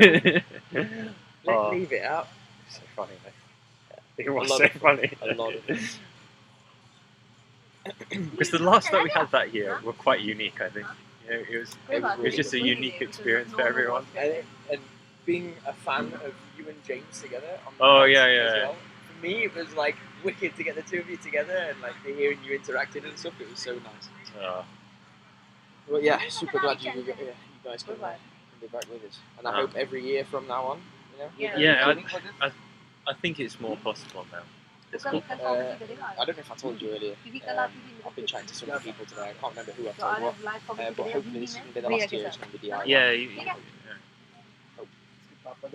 Speaker 8: Leave it out.
Speaker 3: So funny, mate. It was so funny.
Speaker 8: A lot of it.
Speaker 3: Because the last that we had that year were quite unique, I think. You know, it was just a unique experience for everyone.
Speaker 8: And being a fan of you and James together on the as well, for me it was like wicked to get the two of you together and like hearing you interacting and stuff. It was so nice. Well, yeah, super glad you guys can be back with us, and I hope every year from now on, you know.
Speaker 3: Yeah, I think it's more possible now. It's
Speaker 5: कल
Speaker 3: cool.
Speaker 5: कल comedy करेगा
Speaker 8: I don't know if I told you earlier.
Speaker 5: क्योंकि कल आप TV
Speaker 8: I've been chatting to some people today. I can't remember who I've
Speaker 5: तो
Speaker 8: told
Speaker 5: आज
Speaker 8: what.
Speaker 5: Live comedy
Speaker 8: But
Speaker 5: करेगा
Speaker 8: hopefully
Speaker 5: Hindi
Speaker 8: this
Speaker 5: में
Speaker 8: is going to be the
Speaker 5: भैया
Speaker 8: last
Speaker 5: के
Speaker 8: year. It's
Speaker 5: साथ
Speaker 8: going to be DIY.
Speaker 3: Yeah,
Speaker 5: ठीक है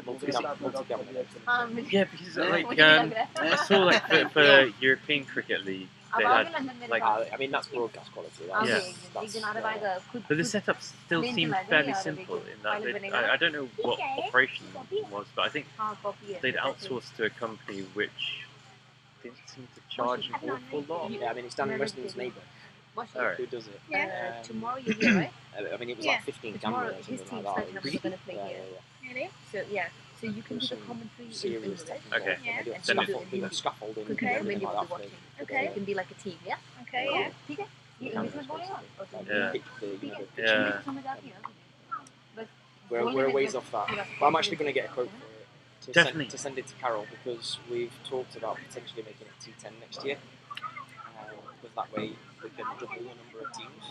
Speaker 8: Multi-camera.
Speaker 5: हाँ मुझे
Speaker 3: yeah, because like
Speaker 5: मुझे भी लग रहा
Speaker 3: I
Speaker 5: है
Speaker 3: saw like for European Cricket League
Speaker 5: अब
Speaker 3: they
Speaker 5: आओगे
Speaker 3: had
Speaker 5: लंदन मेरे
Speaker 3: like,
Speaker 5: pass
Speaker 8: I mean, that's broadcast quality.
Speaker 5: आओगे
Speaker 3: Yeah.
Speaker 5: एक दिन आने पाएगा खुद
Speaker 3: but the
Speaker 5: खुद
Speaker 3: setup still
Speaker 5: Plain
Speaker 3: seemed
Speaker 5: to like,
Speaker 3: fairly
Speaker 5: yeah,
Speaker 3: simple
Speaker 5: they
Speaker 3: in that
Speaker 5: pilot
Speaker 3: they,
Speaker 5: बनेगा
Speaker 3: I don't know what operation was, but I think
Speaker 5: हाँ copy है
Speaker 3: they'd outsourced to a company which didn't seem to charge an awful lot.
Speaker 8: Yeah, I mean, it's Dan Weston's neighbour
Speaker 3: Alright.
Speaker 8: who does it.
Speaker 2: Yeah.
Speaker 5: tomorrow you're here right
Speaker 8: I mean, it was
Speaker 2: Yeah.
Speaker 8: like 15
Speaker 5: tomorrow
Speaker 8: cameras or
Speaker 5: his
Speaker 8: something
Speaker 5: team
Speaker 8: like that.
Speaker 5: Sledgehammer are going to play
Speaker 8: Yeah,
Speaker 5: here
Speaker 8: yeah, yeah.
Speaker 2: Really?
Speaker 5: so yeah so you can do the
Speaker 8: Some
Speaker 5: commentary in
Speaker 8: serious
Speaker 5: English
Speaker 8: stuff.
Speaker 3: Okay.
Speaker 8: involved, and they do
Speaker 5: And
Speaker 8: a
Speaker 5: then
Speaker 8: scaffold,
Speaker 5: do
Speaker 8: with a scaffolding
Speaker 5: because
Speaker 8: and
Speaker 2: Okay.
Speaker 5: then
Speaker 8: everything
Speaker 5: you'll
Speaker 8: like
Speaker 5: be
Speaker 8: that.
Speaker 5: watching
Speaker 2: Okay.
Speaker 5: you can be like a team yeah
Speaker 2: Okay,
Speaker 5: cool
Speaker 2: yeah.
Speaker 5: ठीक है ये
Speaker 8: Cameras
Speaker 5: English में बोलेगा और
Speaker 8: Like,
Speaker 3: Yeah.
Speaker 8: pick the, you
Speaker 5: ठीक
Speaker 8: know,
Speaker 5: है
Speaker 8: the
Speaker 3: Yeah.
Speaker 5: English समझ आती है बस
Speaker 8: We're a ways off that. But I'm actually going to get a quote for it
Speaker 3: Definitely.
Speaker 8: to send it to Carol because we've talked about potentially making it T10 next year. Because that way we can double the number of teams.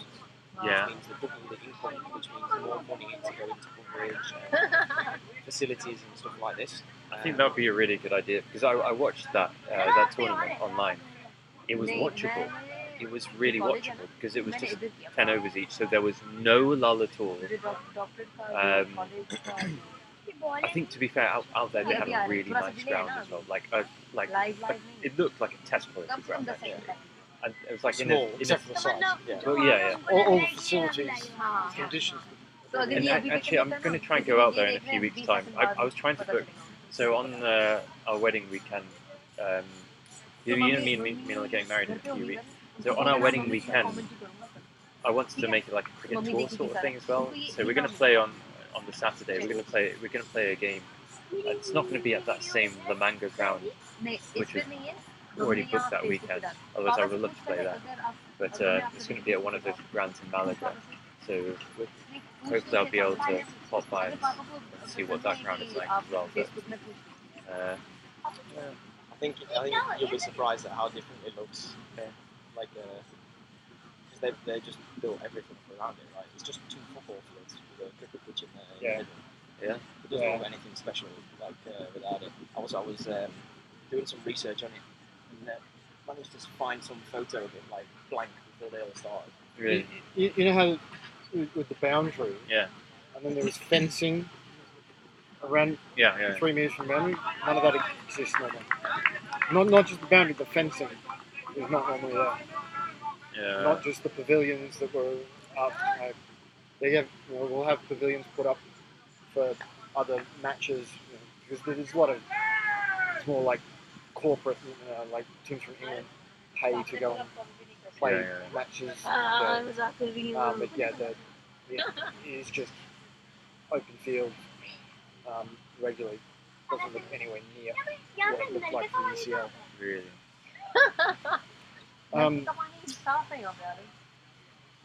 Speaker 3: Yeah.
Speaker 8: Which means the double the income, which means more money to go into coverage, and facilities and stuff like this.
Speaker 3: I think that would be a really good idea because I watched that tournament online. It was watchable. It was really watchable because it was just 10 overs each, so there was no lull at all. I think to be fair, out there they had a really nice ground as well. It looked like a test quality ground. Actually. And it was like
Speaker 8: Small,
Speaker 3: in
Speaker 8: except for the size. Yeah.
Speaker 3: well, yeah.
Speaker 1: All the facilities, conditions.
Speaker 3: And actually, I'm going to try and go out there in a few weeks' time. I was trying to book. So on our wedding weekend, me and are getting married in a few weeks. So on our wedding weekend, I wanted to make it like a cricket tour sort of thing as well. So we're going to play on the Saturday. We're going to play a game. It's not going to be at that same La Manga ground, which was already booked that weekend. Otherwise, I would love to play that. But it's going to be at one of those grounds in Malaga. So hopefully I'll be able to pop by and see what that ground is like as well. But,
Speaker 8: I think you'll be surprised at how different it looks. Like, because they just built everything around it, right? It's just 2 football fields with a cricket pitch in there.
Speaker 1: Yeah.
Speaker 3: Yeah.
Speaker 8: It doesn't have anything special like without it. I was doing some research on it and managed to find some photo of it like blank before they all started.
Speaker 3: really,
Speaker 1: You know how with the boundary,
Speaker 3: yeah,
Speaker 1: and then there was fencing around
Speaker 3: yeah.
Speaker 1: 3 metres from the boundary. None of that exists normally. Not just the boundary, the fencing is not normally there.
Speaker 3: Yeah.
Speaker 1: Not just the pavilions that were up. They have, we'll have pavilions put up for other matches because there's a lot of. It's more like corporate, like teams from England pay to go and play matches. But yeah, it's just open field regularly. Doesn't look anywhere near what it looked like for the UCL.
Speaker 3: Really.
Speaker 5: साफ नहीं होता यार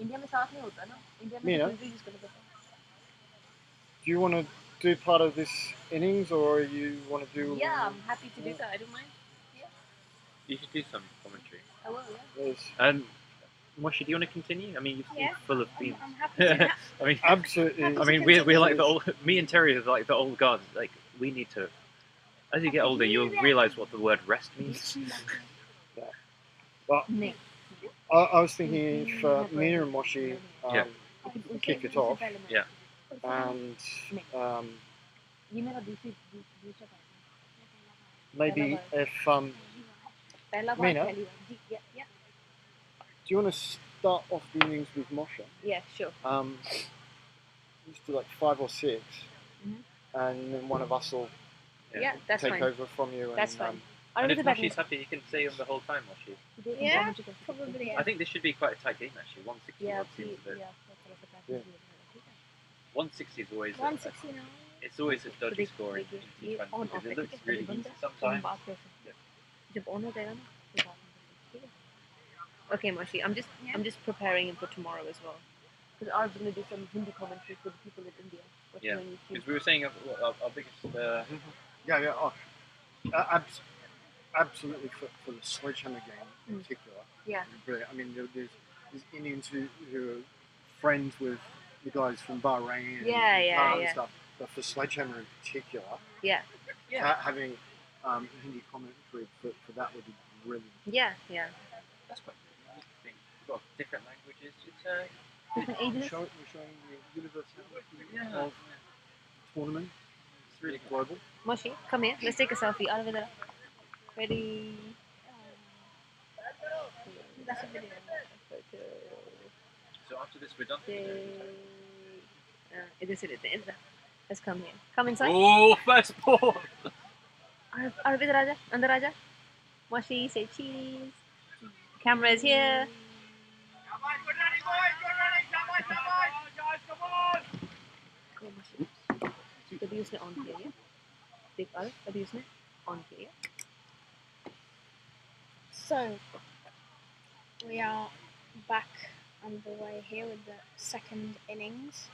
Speaker 5: India में साफ नहीं होता ना India में
Speaker 1: Mina,
Speaker 5: फिल्टर यूज करते हैं
Speaker 1: do you want to do part of this innings, or you want to do?
Speaker 5: yeah I'm happy to do that I don't mind
Speaker 3: You should do some commentary.
Speaker 5: I will yeah
Speaker 1: Yes,
Speaker 3: Moshi, do you want to continue? I mean, you're
Speaker 2: Yeah.
Speaker 3: full of beans.
Speaker 2: I'm happy to.
Speaker 3: I mean,
Speaker 1: absolutely.
Speaker 3: I mean, we're like the old. Me and Terry are like the old guards. Like we need to. As you get older, you'll realise what the word rest means.
Speaker 1: But
Speaker 5: नहीं
Speaker 1: I was thinking if Mina and Moshi
Speaker 3: Yeah.
Speaker 1: kick it off,
Speaker 3: Yeah.
Speaker 1: and
Speaker 5: ये मेरा दूसरा
Speaker 1: maybe if
Speaker 5: पहला बार
Speaker 1: Mina?
Speaker 5: पहली बार जी yeah
Speaker 1: do you want to start off the innings with Moshe?
Speaker 5: yeah sure
Speaker 1: Just do like 5 or 6,
Speaker 5: Mhm.
Speaker 1: and then one of us will
Speaker 5: yeah that's
Speaker 1: take
Speaker 5: fine
Speaker 1: over from you.
Speaker 5: that's
Speaker 1: and,
Speaker 5: fine
Speaker 3: And
Speaker 5: और
Speaker 3: if
Speaker 5: मुझे
Speaker 3: Moshi's happy, you can stay on the whole time, Moshi.
Speaker 2: Yeah, probably.
Speaker 3: I think this should be quite a tight game, actually. 160
Speaker 5: yeah
Speaker 3: seems a bit.
Speaker 1: Yeah.
Speaker 3: 160 is always.
Speaker 2: 169.
Speaker 3: It's always a dodgy score in
Speaker 5: ये
Speaker 3: T20
Speaker 5: on
Speaker 3: because
Speaker 5: off
Speaker 3: it
Speaker 5: है
Speaker 3: looks
Speaker 5: ठीक है
Speaker 3: really
Speaker 5: बंद
Speaker 3: easy
Speaker 5: है तो हम
Speaker 3: sometimes.
Speaker 5: बात कर सकते हैं जब ऑन हो जाएगा ना तो बात नहीं ठीक है okay Moshi I'm just preparing him for tomorrow as well because I was going to do some Hindi commentary for the people in India
Speaker 3: Yeah.
Speaker 5: watching on YouTube.
Speaker 3: Because we were saying our biggest.
Speaker 1: Yeah. Oh, absolutely for the sledgehammer game in particular.
Speaker 5: Yeah.
Speaker 1: Brilliant. I mean, there's Indians who are friends with the guys from Bahrain and and stuff. But for sledgehammer in particular,
Speaker 5: Yeah.
Speaker 1: having Hindi commentary for that would be brilliant.
Speaker 5: Yeah, yeah.
Speaker 3: That's quite a unique thing. We've got different languages. It's
Speaker 5: Different ages.
Speaker 1: We're showing the universality
Speaker 3: Yeah.
Speaker 1: of tournament. It's really global.
Speaker 5: Moshi, come here. Let's take a selfie. Out of it. Ready.
Speaker 2: That's a video.
Speaker 3: so after this we're done.
Speaker 5: This is it. Let's come here. Come inside.
Speaker 3: Oh, first ball.
Speaker 5: Out of it, Raja. Under Raja. Moshi, say cheese. Camera is here. Go, Moshi. कभी उसने on किया क्या? देख पा रहे? कभी उसने on किया क्या?
Speaker 2: So, we are back underway here with the second innings.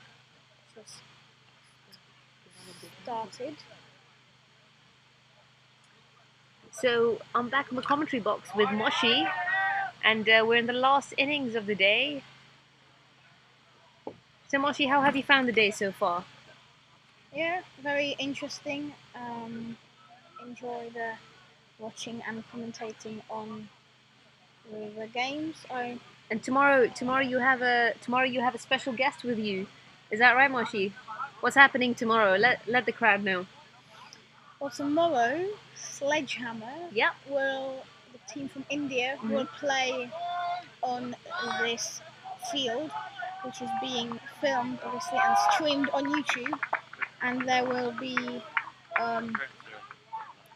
Speaker 2: Just started.
Speaker 5: So I'm back in the commentary box with Moshi, and we're in the last innings of the day. So Moshi, how have you found the day so far?
Speaker 2: Yeah, very interesting. Enjoy the watching and commentating on the games.
Speaker 5: And tomorrow you have a special guest with you. Is that right, Moshi? What's happening tomorrow? Let the crowd know.
Speaker 2: Well, tomorrow, Sledgehammer
Speaker 5: Yep.
Speaker 2: the team from India will play on this field, which is being filmed obviously and streamed on YouTube. And there will be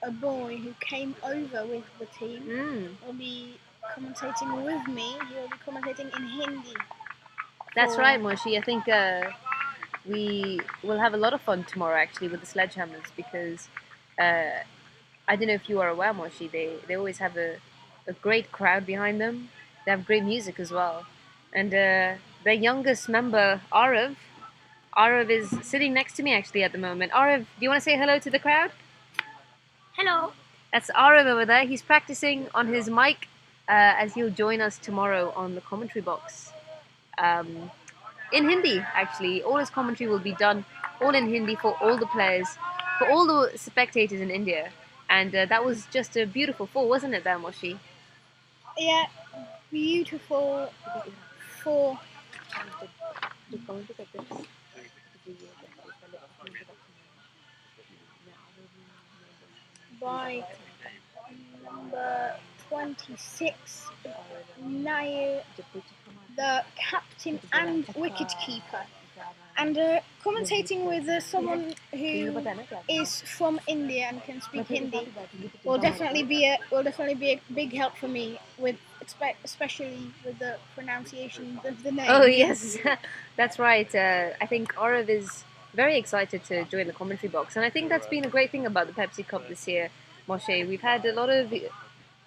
Speaker 2: a boy who came over with the team. Will be commentating with me. He will be commentating in Hindi.
Speaker 5: That's right, Moshi. I think we will have a lot of fun tomorrow actually with the Sledgehammers because I don't know if you are aware, Moshi, they always have a great crowd behind them. They have great music as well. And their youngest member, Arav is sitting next to me actually at the moment. Arav, do you want to say hello to the crowd?
Speaker 2: Hello.
Speaker 5: That's Arav over there. He's practicing on his mic as he'll join us tomorrow on the commentary box. In Hindi, actually. All his commentary will be done all in Hindi for all the players, for all the spectators in India. And that was just a beautiful fall, wasn't it, there, Moshi?
Speaker 2: Yeah, beautiful for by number 26, Nair, the captain and wicketkeeper. And commentating with someone who is from India and can speak Hindi will definitely be a big help for me, with especially with the pronunciation of the name.
Speaker 5: Oh yes, that's right. I think Arav is very excited to join the commentary box, and I think that's been a great thing about the Pepsi Cup this year, Moshe. We've had a lot of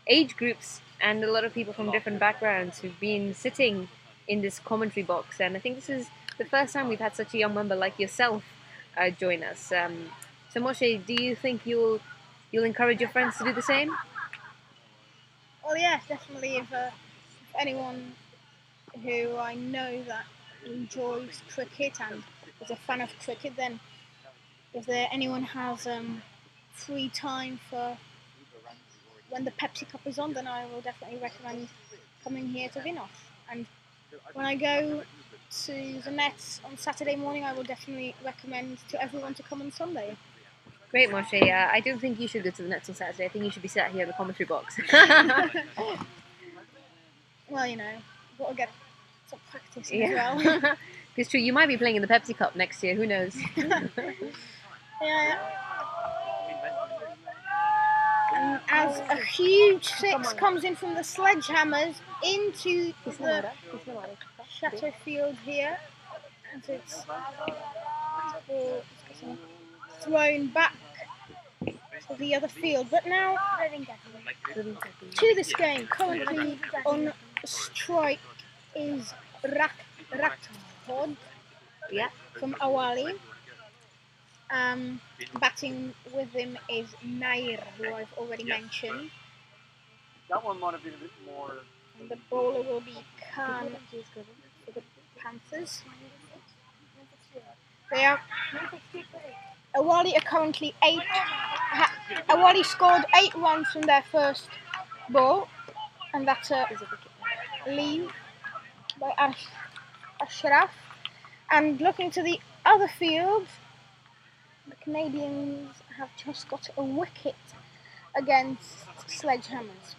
Speaker 5: age groups and a lot of people from different backgrounds who've been sitting in this commentary box, and I think this is the first time we've had such a young member like yourself join us. So Moshe, do you think you'll encourage your friends to do the same?
Speaker 2: Well, yes, definitely. If anyone who I know that enjoys cricket and is a fan of cricket, then if anyone has free time for when the Pepsi Cup is on, then I will definitely recommend coming here to Vinoř. And when I go to the Nets on Saturday morning, I will definitely recommend to everyone to come on Sunday.
Speaker 5: Great, Moshe. I don't think you should go to the Nets on Saturday. I think you should be sat here in the commentary box.
Speaker 2: Well, you know, I've got to get some practice as well.
Speaker 5: It's true. You might be playing in the Pepsi Cup next year. Who knows?
Speaker 2: Yeah. And as a huge six comes in from the Sledgehammers into the Chateau field here, and it's thrown back to the other field. But now to this game, currently on strike is Rakhod from Awali. Batting with him is Nair, who I've already mentioned.
Speaker 1: That one might have been a bit more.
Speaker 2: And the bowler will be Khan for the Panthers. They are Awali are currently Awali scored 8 runs from their first ball, and that's a leave by Ashraf. And looking to the other field, the Canadians have just got a wicket against Sledgehammers.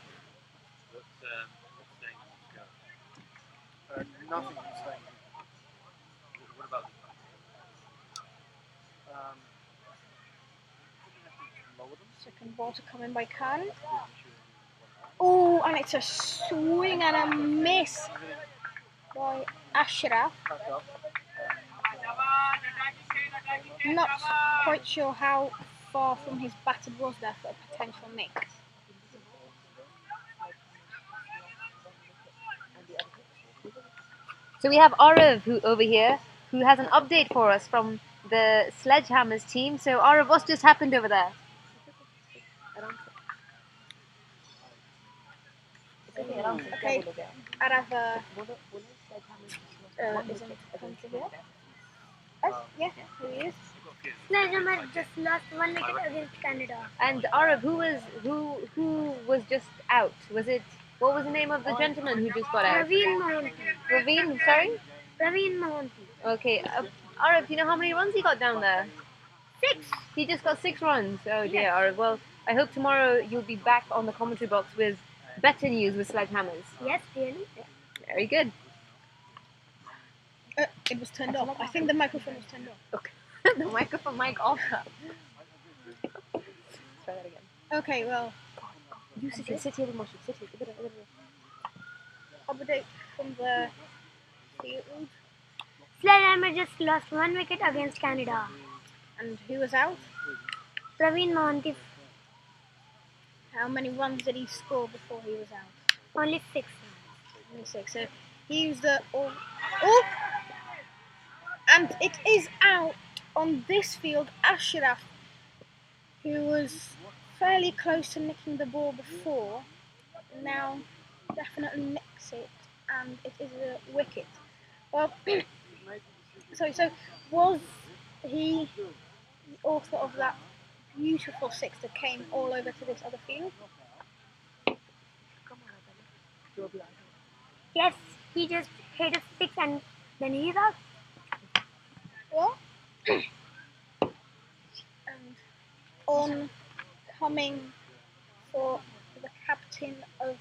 Speaker 1: Nothing is staying.
Speaker 3: What about
Speaker 2: Second ball to come in by Khan. Oh, and it's a swing and a miss by Ashraf. Not quite sure how far from his batter was there for a potential nick.
Speaker 5: So we have Arav over here who has an update for us from the Sledgehammers team. So Arav, what's just happened over there?
Speaker 2: Okay, Arav isn't currently here. Yeah, here he is.
Speaker 9: Sledgehammer just lost 1 wicket against Canada.
Speaker 5: And Arav, who was just out? What was the name of the gentleman who just got out?
Speaker 9: Raveen Mohanty.
Speaker 5: Raveen, sorry?
Speaker 9: Raveen Mohanty.
Speaker 5: Okay, Arav, do you know how many runs he got down there?
Speaker 9: 6.
Speaker 5: He just got 6 runs. Oh dear, Arav. Well, I hope tomorrow you'll be back on the commentary box with better news with Sledgehammers.
Speaker 9: Yes, really?
Speaker 5: Very good.
Speaker 2: It was turned off. I think the microphone was turned off.
Speaker 5: The microphone mic off. Let's try that again.
Speaker 2: Okay, well,
Speaker 5: You sit here, Vinoř, sit here.
Speaker 2: update from the field.
Speaker 9: Sledgehammer just lost 1 wicket against Canada.
Speaker 2: And who was out?
Speaker 9: Raveen Mohanty,
Speaker 2: How many runs did he score before he was out?
Speaker 9: only 6.
Speaker 2: Only 6. So he used the and it is out on this field. Ashraf, who was fairly close to nicking the ball before, now definitely nicks it, and it is a wicket. Well, so was he the author of that beautiful 6 that came all over to this other field?
Speaker 9: Yes, he just hit a 6 and then he's out.
Speaker 2: Well, and on coming for the captain of.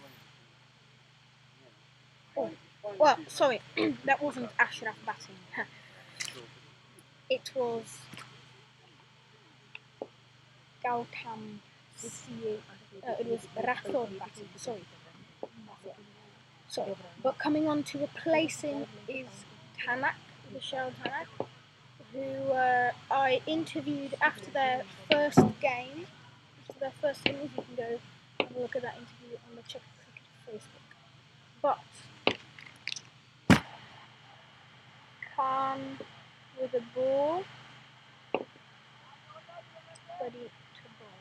Speaker 2: Oh, well, sorry, that wasn't Ashraf batting. It was Gautam. It was Rathod batting. Sorry. But coming on to replace him is Tanak, Michelle Tanak, who I interviewed after their first game, after their first innings. You can go have a look at that interview on the Czech Cricket Facebook. But Khan with a ball, ready to bowl.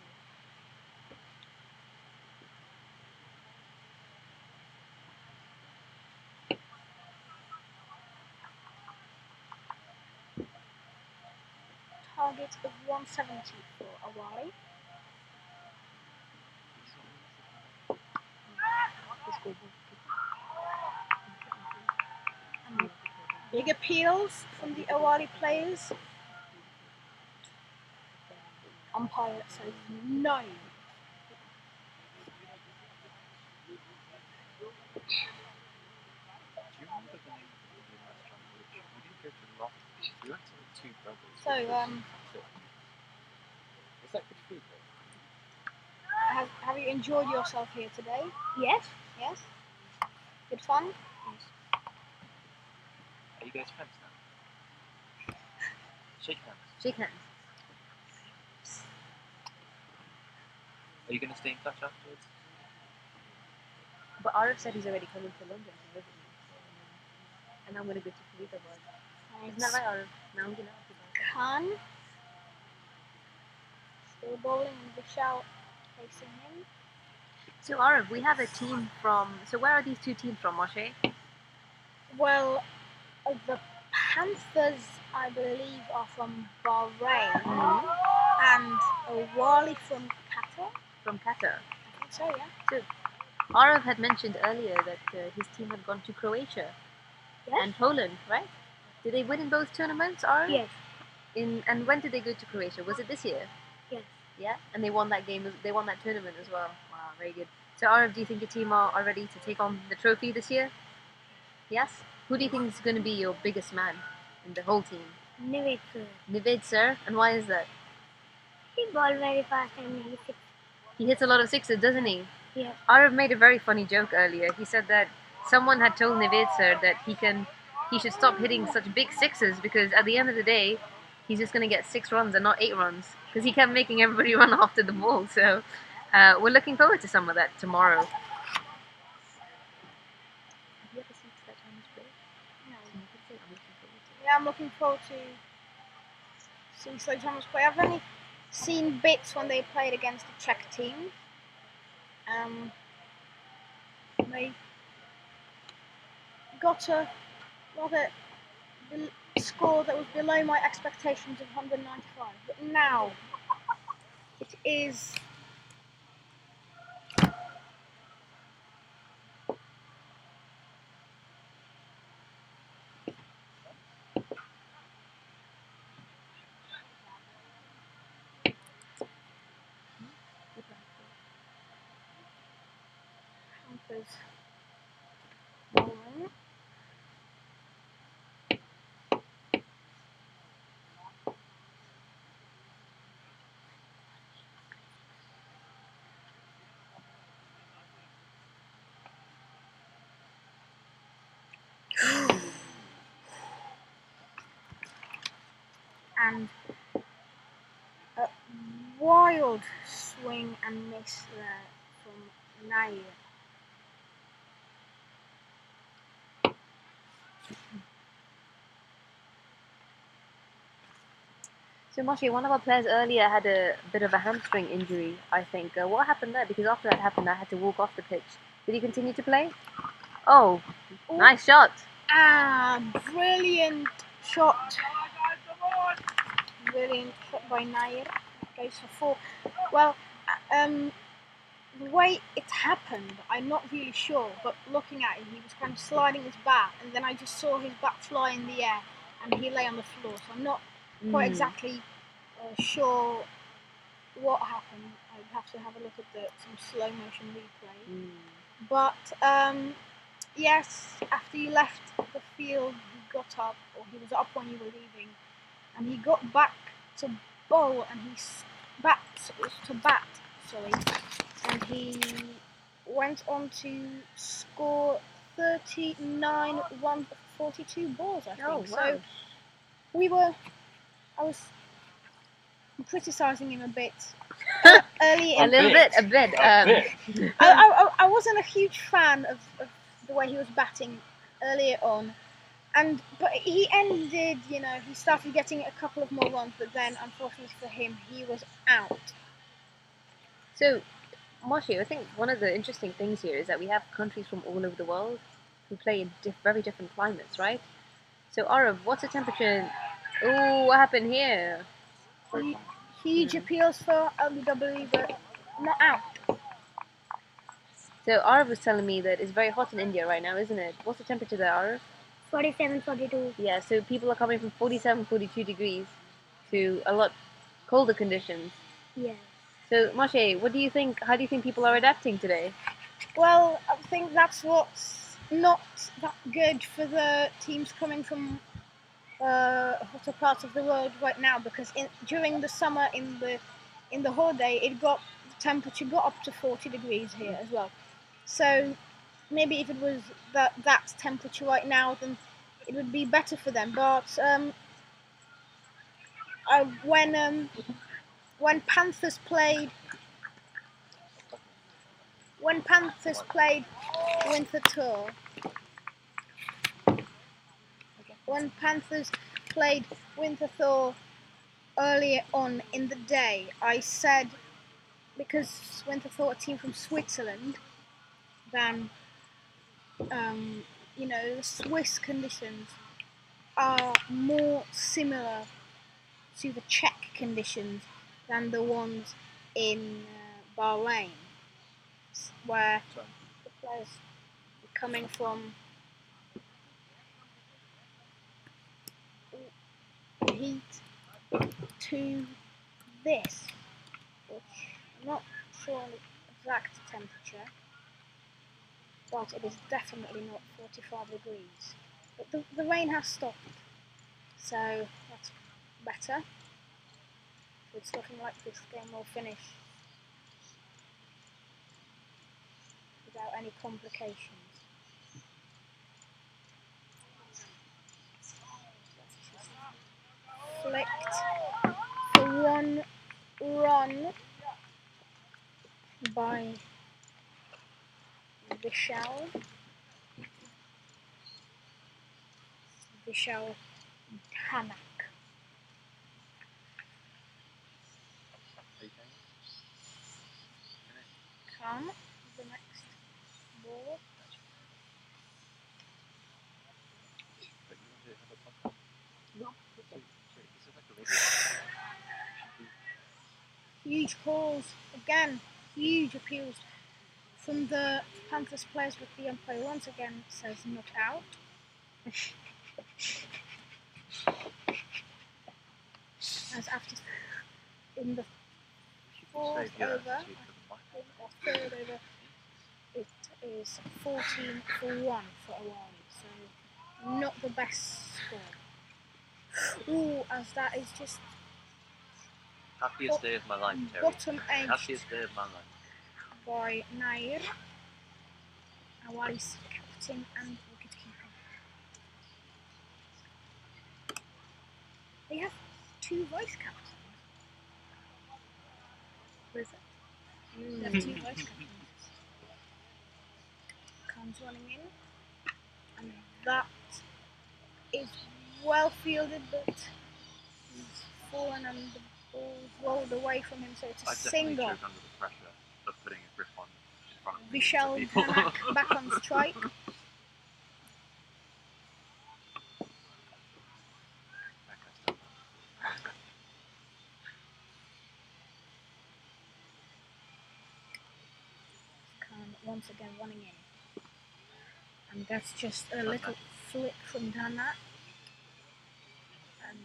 Speaker 2: Target of 170 for Awali. Big appeals from the Awali players. Umpire says no. So, have you enjoyed yourself here today?
Speaker 9: Yes.
Speaker 2: Yes? Good fun?
Speaker 3: Are you guys friends now? Shake hands.
Speaker 5: Shake hands.
Speaker 3: Are you going to stay in touch afterwards?
Speaker 5: But Arav said he's already coming to London to live with me. And I'm going to go to Faridabad. Isn't that right, Arav? Now I'm going to
Speaker 2: Khan. Still bowling and Vishal facing him.
Speaker 5: So Arav, we have a team from. So where are these 2 teams from, Moshe?
Speaker 2: Well, the Panthers, I believe, are from Bahrain, and Awali from Qatar.
Speaker 5: From Chateau.
Speaker 2: I think so, yeah.
Speaker 5: Arav had mentioned earlier that his team had gone to Croatia
Speaker 9: Yes.
Speaker 5: and Poland, right? Did they win in both tournaments, Arav?
Speaker 9: Yes.
Speaker 5: And when did they go to Croatia? Was it this year?
Speaker 9: Yes.
Speaker 5: Yeah, and they won that game. They won that tournament as well. Wow, very good. So, Arav, do you think your team are ready to take on the trophy this year? Yes. Who do you think is going to be your biggest man in the whole team?
Speaker 9: Nived, sir.
Speaker 5: Nived, sir. And why is that?
Speaker 9: He ball very fast and
Speaker 5: He hits a lot of sixes, doesn't he?
Speaker 9: Yes.
Speaker 5: Arav made a very funny joke earlier. He said that someone had told Nived, sir, that he should stop hitting such big sixes because at the end of the day, he's just going to get 6 runs and not 8 runs because he kept making everybody run after the ball. So we're looking forward to some of that tomorrow. Have you ever seen Sledgehammer's play?
Speaker 2: No.
Speaker 5: I'm looking forward to.
Speaker 2: Yeah, I'm looking forward to seeing Sledgehammer's play. I've only seen bits when they played against the Czech team. They got a score that was below my expectations of 195, but now it is Panthers bowling. And a wild swing and miss there from Nair.
Speaker 5: So, Moshi, one of our players earlier had a bit of a hamstring injury, I think. What happened there? Because after that happened, I had to walk off the pitch. Did he continue to play? Oh, nice shot.
Speaker 2: Brilliant shot. Brilliant shot by Nair. Goes for 4. Well, the way it happened, I'm not really sure, but looking at it, he was kind of sliding his bat, and then I just saw his bat fly in the air, and he lay on the floor. So I'm not quite exactly sure what happened. I'd have to have a look at some slow motion replay. But yes, after you left the field, he got up, or he was up when you were leaving, and he got back to bowl, and he bat, and he went on to score 39 142 balls, I think.
Speaker 5: Oh, wow.
Speaker 2: So I was criticising him a bit early in
Speaker 5: A bit.
Speaker 2: I wasn't a huge fan of the way he was batting earlier on, but he ended, he started getting a couple of more runs, but then unfortunately for him, he was out.
Speaker 5: So, Moshi, I think one of the interesting things here is that we have countries from all over the world who play in very different climates, right? So, Arav, what's the temperature? Oh, what happened here?
Speaker 2: Huge appeals for LBW, but not out.
Speaker 5: So, Arav was telling me that it's very hot in India right now, isn't it? What's the temperature there, Arav?
Speaker 9: 47, 42.
Speaker 5: Yeah, so people are coming from 47, 42 degrees to a lot colder conditions.
Speaker 9: Yes.
Speaker 5: So, Moshe, what do you think? How do you think people are adapting today?
Speaker 2: Well, I think that's what's not that good for the teams coming from hotter parts of the world right now, because during the summer in the holiday, the temperature got up to 40 degrees here as well. So maybe if it was that temperature right now, then it would be better for them. But when Panthers played Winter Tour, earlier on in the day, I said, because Winter Tour are a team from Switzerland, then the Swiss conditions are more similar to the Czech conditions than the ones in Bahrain, where the players coming from heat to this, which I'm not sure on the exact temperature, but it is definitely not 45 degrees. But the rain has stopped, so that's better. So it's looking like this game will finish without any complications. Flicked for 1 run by Vishal Hanak. Come, the next ball. Huge calls, again, huge appeals from the Panthers players, but the umpire once again says not out. As after in the fourth over, or third over, it is 14 for 1 for Awali, so not the best score. Ooh, as that is just
Speaker 3: Happiest day of my life, Terry.
Speaker 2: bottom edge
Speaker 3: Happiest day of my life.
Speaker 2: by Nair, Awali's captain and wicketkeeper. They have 2 vice captains. Where is it? They have 2 vice captains. Comes running in, and that is well fielded, but he's fallen and the ball's rolled away from him, so it's a single.
Speaker 3: I definitely choke under the pressure of putting a grip on in front of
Speaker 2: Vishal
Speaker 3: millions of people.
Speaker 2: Hanak back on strike. Khan once again running in. And that's just a little flick from Hanak. And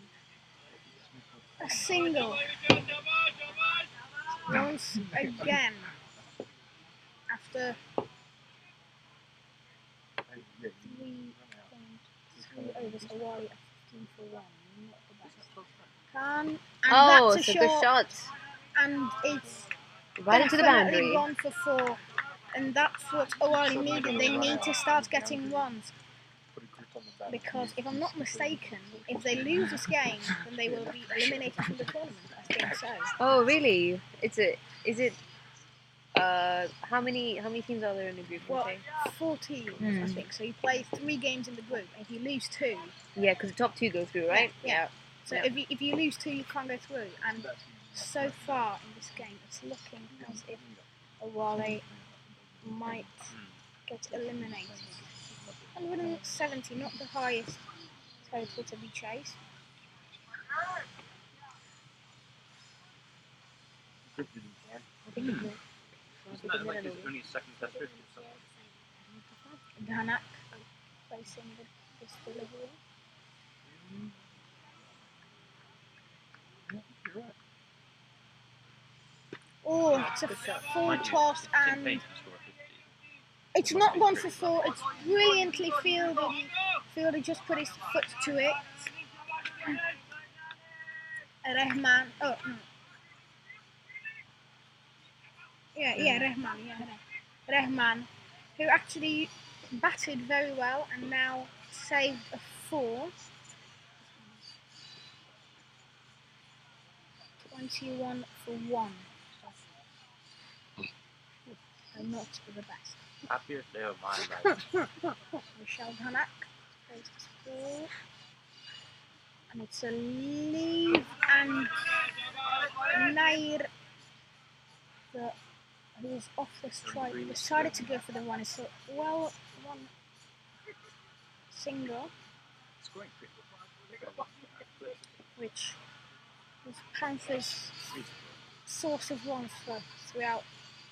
Speaker 2: a single. Once again. After 3 overs, Awali at 15 for 1. Not the best. Khan, and
Speaker 5: Oh,
Speaker 2: that's
Speaker 5: so
Speaker 2: a
Speaker 5: good
Speaker 2: shot.
Speaker 5: shot.
Speaker 2: And it's
Speaker 5: Right into the
Speaker 2: definitely
Speaker 5: boundary.
Speaker 2: gone for 4. And that's what Awali needed. They need to start getting runs. Because if I'm not mistaken, if they lose this game, then they will be eliminated from the tournament. I think so.
Speaker 5: Oh, really? Is it? How many teams are there in the group?
Speaker 2: Well,
Speaker 5: Okay.
Speaker 2: 14, I think. So you play 3 games in the group. If you lose 2,
Speaker 5: Yeah, because the top 2 go through, right?
Speaker 2: Yeah. So
Speaker 5: Yeah.
Speaker 2: if you lose 2, you can't go through. And so far in this game, it's looking as if Awali might get eliminated. 170, not the highest total to be chased.
Speaker 5: I think it's
Speaker 3: Isn't that like his only second test 50 or something?
Speaker 2: Hanak placing this delivery. Oh, it's a full toss and it's not gone for 4. It's brilliantly fielded. Fielder just put his foot to it. Rahman. Oh no. Rahman, who actually batted very well and now saved a 4. 21 for 1. And not the best.
Speaker 3: Happiest day of my life.
Speaker 2: Michelle Hanak plays this ball. And it's a leave, and Nair, who is off the strike, decided to go for the one. It's a well one single, which was Panthers' source of runs throughout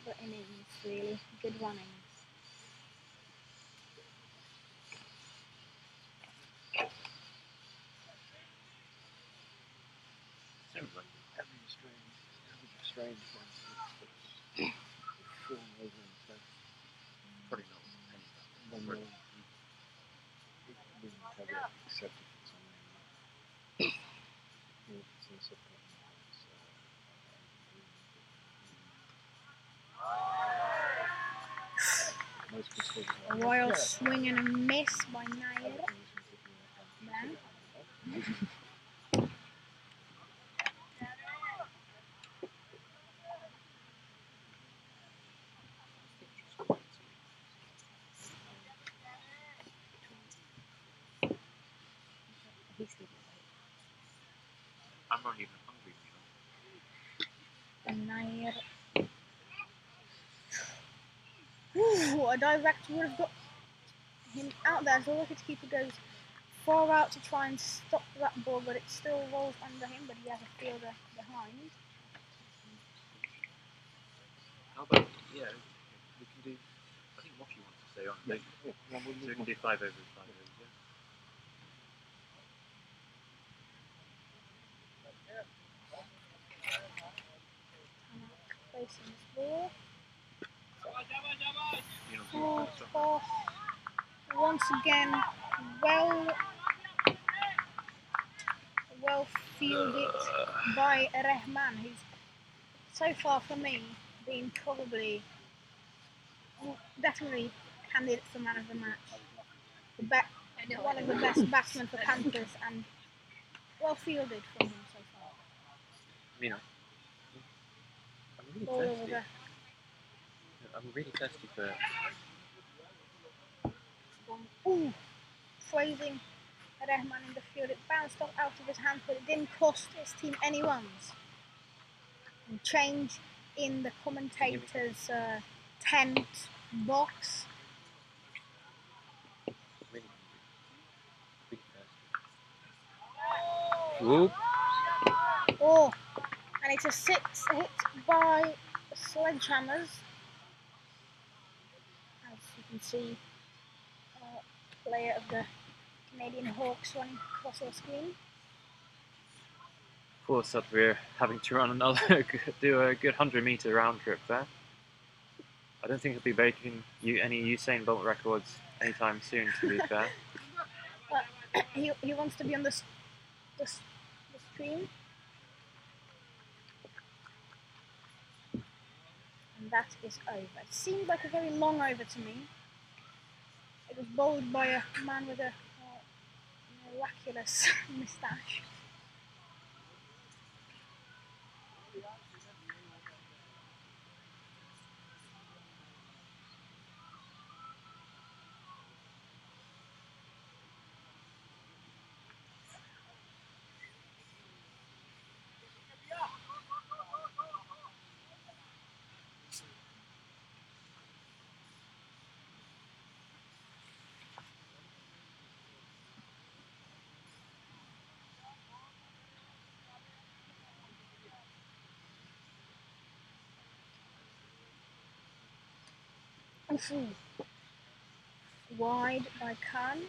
Speaker 2: the innings, really. Good running.
Speaker 1: strange.
Speaker 3: Probably not any of that.
Speaker 1: Except if it's
Speaker 2: A wild swing and a miss by Nair. Then.
Speaker 3: I'm not even hungry,
Speaker 2: And Nair. Ooh, a direct would have got him out there. So the wicketkeeper goes far out to try and stop that ball, but it still rolls under him, but he has a fielder behind.
Speaker 3: How about, yeah, we can do, I think Moshi wants to stay on. So we can do 5 overs, 5 overs, yeah.
Speaker 2: Facing this ball.
Speaker 3: You know,
Speaker 2: Full
Speaker 3: so
Speaker 2: toss. Once again, well fielded by Rahman, who's so far for me been probably definitely candidate for man of the match. One of the best batsmen for Panthers, and well fielded from him so far.
Speaker 3: you know, I'm really
Speaker 2: Ball over
Speaker 3: thirsty.
Speaker 2: there.
Speaker 3: I'm really thirsty for
Speaker 2: Ooh, praising Rahman in the field. It bounced off out of his hands, but it didn't cost his team any runs. And change in the commentator's tent box.
Speaker 3: really thirsty. Whoop.
Speaker 2: Oh, and it's a 6 hit by Sledgehammers. As you can see, player of the Canadian Hawks running across our screen.
Speaker 3: Of course, that we're having to run another, do a good 100-meter round trip there. I don't think he'll be breaking any Usain Bolt records anytime soon, to be fair.
Speaker 2: He wants to be on the stream. And that is over. It seemed like a very long over to me. It was bowled by a man with a miraculous moustache. Wide by Khan,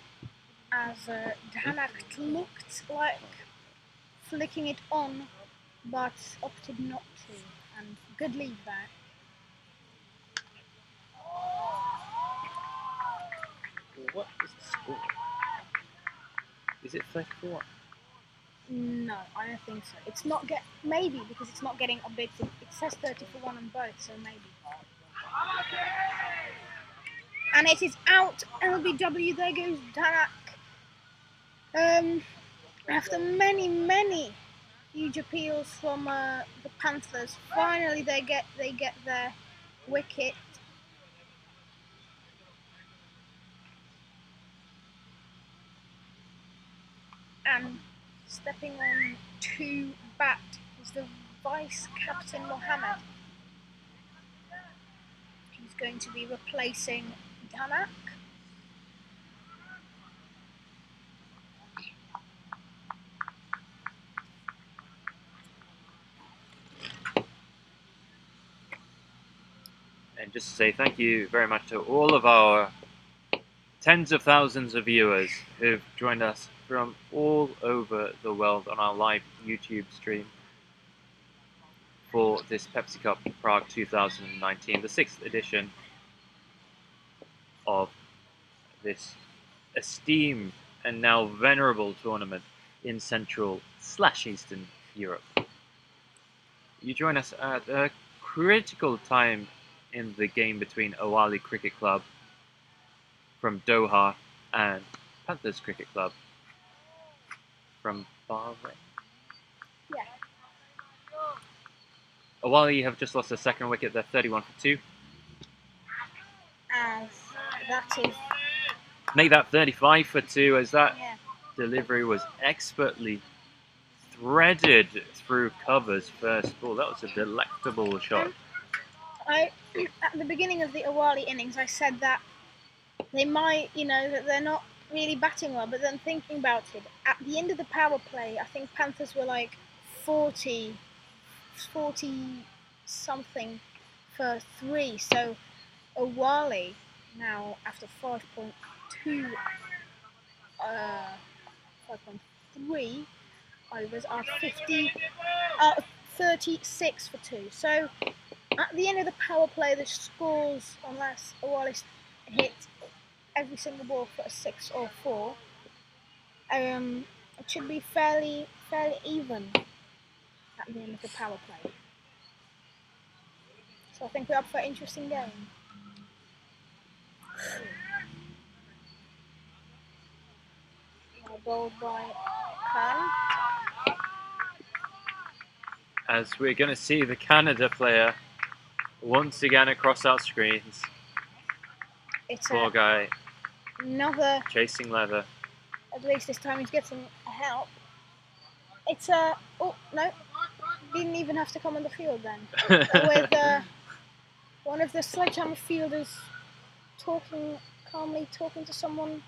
Speaker 2: as Dhanak looked like flicking it on, but opted not to, and good lead back.
Speaker 3: What is the score? Is it 34?
Speaker 2: No, I don't think so. It's not maybe because it's not getting updated. It says 30 for 1 on both, so maybe. And it is out. LBW. There goes Dhanak. After many huge appeals from the Panthers, finally they get their wicket. And stepping on to bat is the vice captain Mohammed. He's going to be replacing Dhanak.
Speaker 3: And just to say thank you very much to all of our tens of thousands of viewers who've joined us from all over the world on our live YouTube stream for for this Pepsi Cup Prague 2019, the 6th edition of this esteemed and now venerable tournament in Central/Eastern Europe. You join us at a critical time in the game between Awali Cricket Club from Doha and Panthers Cricket Club from Bahrain.
Speaker 2: Yeah.
Speaker 3: Awali have just lost their second wicket. They're 31 for 2.
Speaker 2: As that is,
Speaker 3: Make that 35 for 2 as that
Speaker 2: yeah.
Speaker 3: delivery was expertly threaded through covers first ball. That was a delectable shot.
Speaker 2: At the beginning of the Awali innings, I said that they might, that they're not really batting well, but then thinking about it, at the end of the power play, I think Panthers were like 40 something for 3, so Awali now after 5.2 5.3 overs are 36 for 2. So at the end of the power play, the scores, unless Awali hit every single ball for a 6 or 4, it should be fairly even at the end of the power play. So I think we're up for an interesting game. Bowled by Khan.
Speaker 3: As we're going to see the Canada player once again across our screens.
Speaker 2: It's
Speaker 3: Poor guy
Speaker 2: another.
Speaker 3: chasing leather.
Speaker 2: At least this time he's getting help. It's a. Oh no! Didn't even have to come on the field then. With one of the Sledgehammer fielders calmly talking to someone.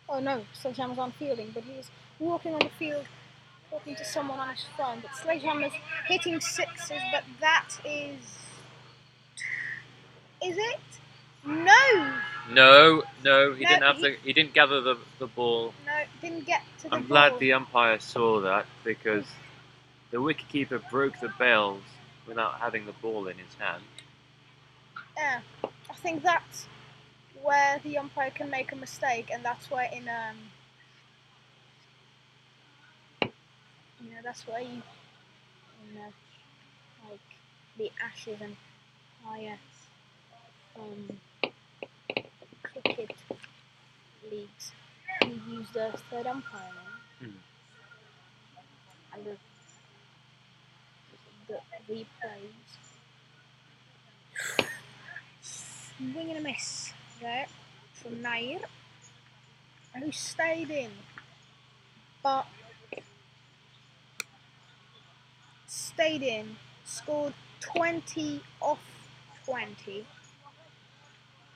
Speaker 2: Oh no, Sledgehammer's on fielding, but he's walking on the field talking to someone on his phone. But Sledgehammer's hitting 6s, but that is. Is it? No!
Speaker 3: No, he didn't have he didn't gather the ball.
Speaker 2: No, didn't get to the ball.
Speaker 3: I'm glad the umpire saw that because the wicketkeeper broke the bails without having the ball in his hand.
Speaker 2: Yeah, I think that's where the umpire can make a mistake, and that's where that's where you like the Ashes and higher cricket leagues, you use the third umpire then. And the replays. Swing and a miss there from Nair, who stayed in, scored 20 off 20.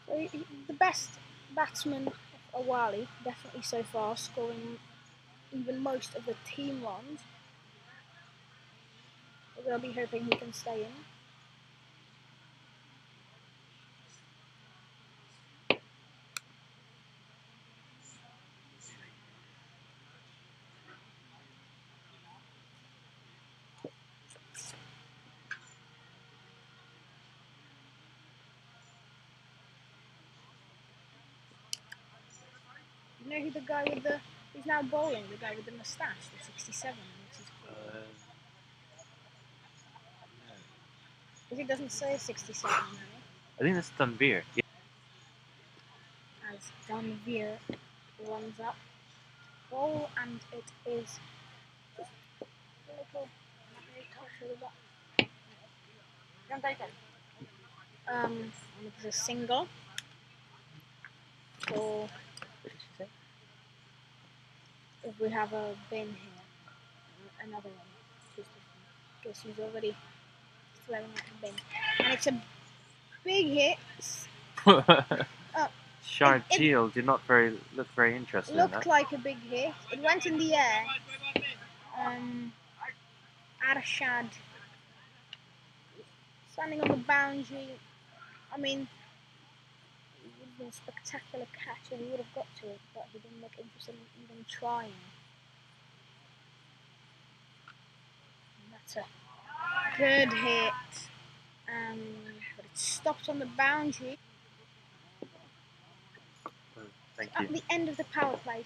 Speaker 2: So the best batsman of Awali, definitely so far, scoring even most of the team runs. We'll be hoping he can stay in. You know who the guy with he's now bowling, the guy with the moustache, the 67, what's his called? Because it doesn't say 67 now.
Speaker 3: I think that's Tanvir. Yeah.
Speaker 2: As Tanvir runs up bowl, and it is just a little touch of the back. And it's a single. So if we have a bin here, another one, just because he's already throwing at the bin, and it's a big hit.
Speaker 3: Sharjeel did not look very interested in that.
Speaker 2: Looked like a big hit. It went in the air. Arshad standing on the boundary. I mean, it would have been a spectacular catch and he would have got to it, but he didn't look interested in even trying. And that's a good hit. But it stopped on the boundary.
Speaker 3: Thank
Speaker 2: At
Speaker 3: you.
Speaker 2: the end of the power play,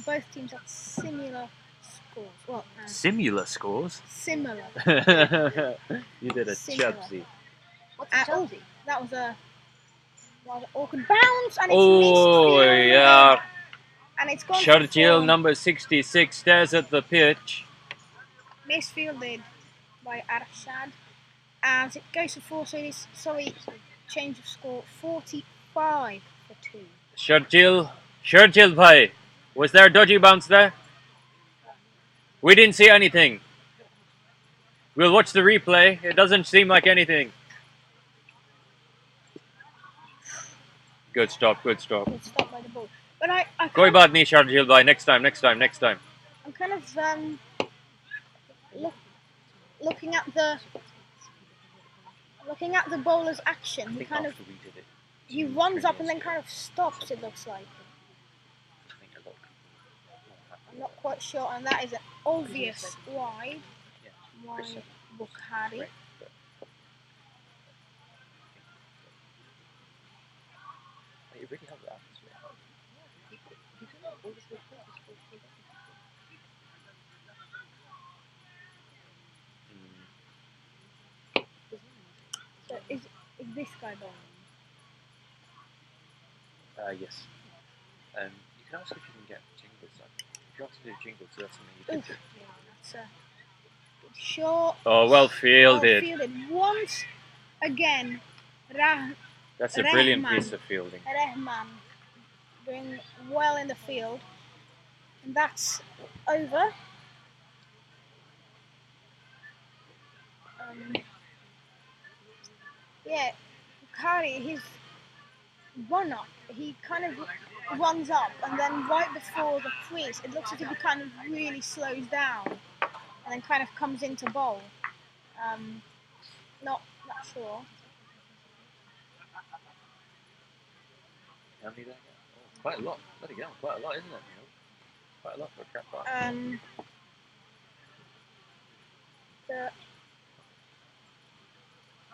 Speaker 2: both teams had similar scores. Well,
Speaker 3: Similar scores?
Speaker 2: similar.
Speaker 3: You did a
Speaker 2: Similar.
Speaker 3: chubsy.
Speaker 5: What's a
Speaker 2: Oh,
Speaker 5: Chelsea?
Speaker 2: that was a rather awkward bounce, and it's
Speaker 3: Oh,
Speaker 2: missed fielded.
Speaker 3: yeah.
Speaker 2: And it's gone for
Speaker 3: Churchill,
Speaker 2: 4.
Speaker 3: number 66, stares at the pitch.
Speaker 2: Misfielded by Arshad. As it goes for 4, so it is, change of score, 45 for 2.
Speaker 3: Churchill bhai, was there a dodgy bounce there? We didn't see anything. We'll watch the replay. It doesn't seem like anything. Good stop, good stop.
Speaker 2: Good stop by the ball. But I
Speaker 3: Koi
Speaker 2: kind of,
Speaker 3: baat nahi, Churchill bhai. Next time.
Speaker 2: I'm kind of looking at the bowler's action. He kind of runs up and then kind of stops. It looks like. I'm not quite sure, and that is an obvious wide. Wide Bukhari.
Speaker 6: You really have the atmosphere.
Speaker 2: So is this guy bowling?
Speaker 3: Yes. You can ask if you can get jingles. If you want to do jingles, that's something you can do.
Speaker 2: Yeah, that's a good shot.
Speaker 3: Oh, well fielded.
Speaker 2: Well fielded. Once again,
Speaker 3: That's a brilliant
Speaker 2: Rahman.
Speaker 3: piece of fielding.
Speaker 2: Rahman doing well in the field. And that's over. Yeah, Bukhari, his run up, he kind of runs up and then right before the crease, it looks as if he kind of really slows down and then kind of comes into bowl. Not sure.
Speaker 3: How many there? Oh, quite a lot. Bloody hell, quite a lot, isn't it? You know? Quite a lot for a crap bar.
Speaker 2: The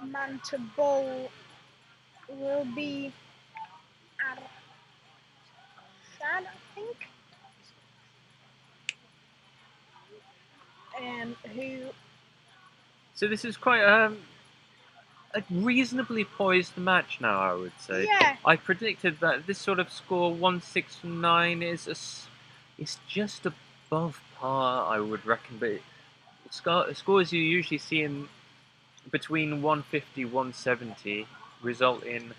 Speaker 2: man to bowl will be Arshad, I think. Who?
Speaker 3: So this is quite a reasonably poised match now, I would say.
Speaker 2: Yeah.
Speaker 3: I predicted that this sort of score 169 is just above par, I would reckon, but scores you usually see in between 150 170 result in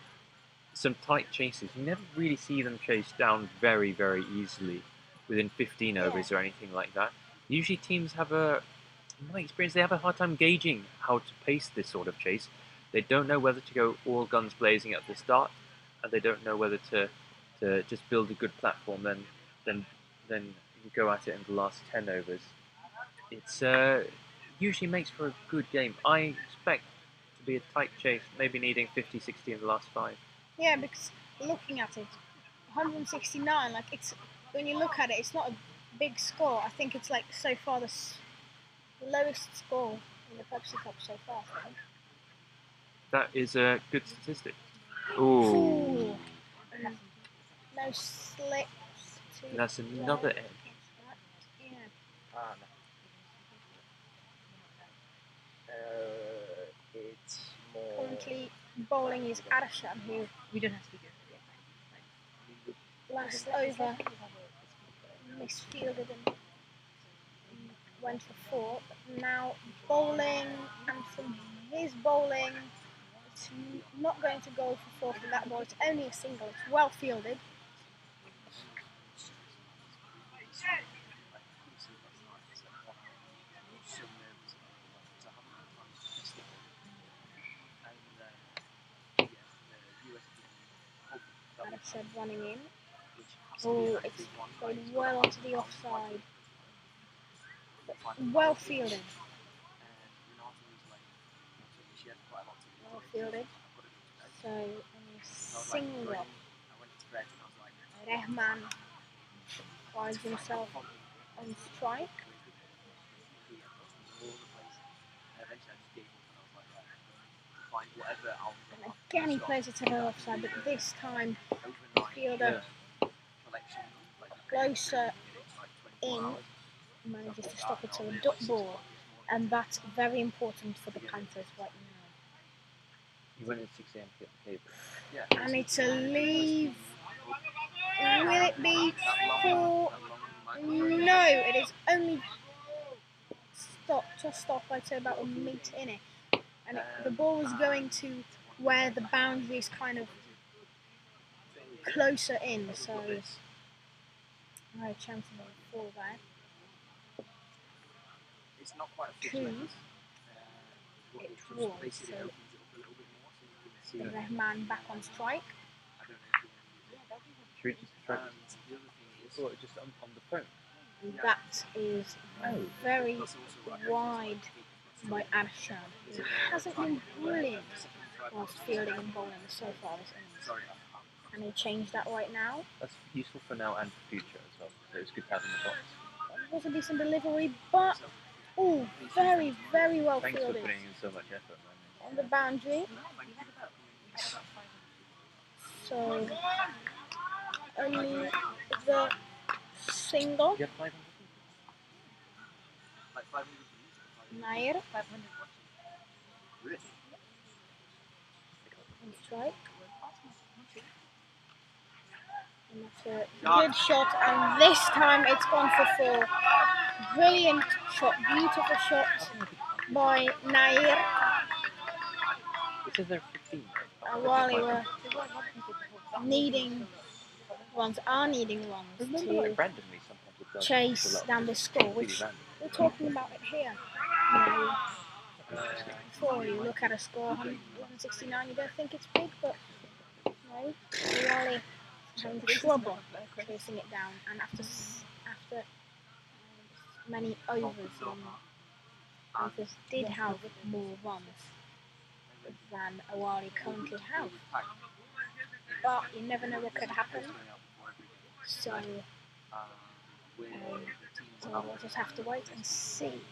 Speaker 3: some tight chases. You never really see them chase down very, very easily within 15 overs or anything like that. Usually teams have in my experience, they have a hard time gauging how to pace this sort of chase. They don't know whether to go all guns blazing at the start, and they don't know whether to just build a good platform, then you go at it in the last 10 overs. It's usually makes for a good game. I expect to be a tight chase, maybe needing 50, 60 in the last 5.
Speaker 2: Yeah, because looking at it, 169, like it's when you look at it, it's not a big score. I think it's like so far the lowest score in the Pepsi Cup so far. I think.
Speaker 3: That is a good statistic. Ooh.
Speaker 2: No slips.
Speaker 3: That's another edge.
Speaker 2: Yeah.
Speaker 8: It's more.
Speaker 2: Currently bowling is Arshad, who
Speaker 5: We don't have to go.
Speaker 2: last over misfielded and went for 4. But now bowling, and from his bowling, it's not going to go for 4 from that ball. It's only a single. It's well fielded. Arshad running in. Oh, it's going well onto the offside. But well fielded. Well fielded. So, single. Rahman finds himself on strike. And again, he plays it to the offside, but this time the fielder closer in manages to stop it to a dot ball, and that's very important for the Panthers right now.
Speaker 3: You went at 6 a.m. to get the cable.
Speaker 2: And it's a leave. Will it be for? No, it is only stop. I'd say about a metre in it, and the ball was going to where the boundary is kind of closer in, so I had a chance of a fall there. Two. It was. So Rahman back on strike.
Speaker 3: Should we just try just on the phone?
Speaker 2: That is very wide by Arshan. He hasn't been brilliant whilst fielding and bowling so far this innings. And he changed that right now.
Speaker 3: That's useful for now and for future as well. So it's good to have in the box.
Speaker 2: It was a decent delivery, but very, very well
Speaker 3: Thanks
Speaker 2: fielded.
Speaker 3: for putting in so much effort, man.
Speaker 2: On the boundary. So only the single.
Speaker 3: You have 500
Speaker 2: Nair. On strike. And that's a good shot, and this time it's gone for 4. Brilliant shot, beautiful shot by Nair.
Speaker 3: It says they're 15.
Speaker 2: Awali were needing runs to
Speaker 3: Randomly, sometimes it does.
Speaker 2: chase down the score, which we're talking about it here. You know, before you look at a score 169, you don't think it's big, but no, Wiley having trouble chasing it down, and after many overs, Panthers did have more runs than Awali currently have. But you never know what could happen. So we'll just have to wait and see.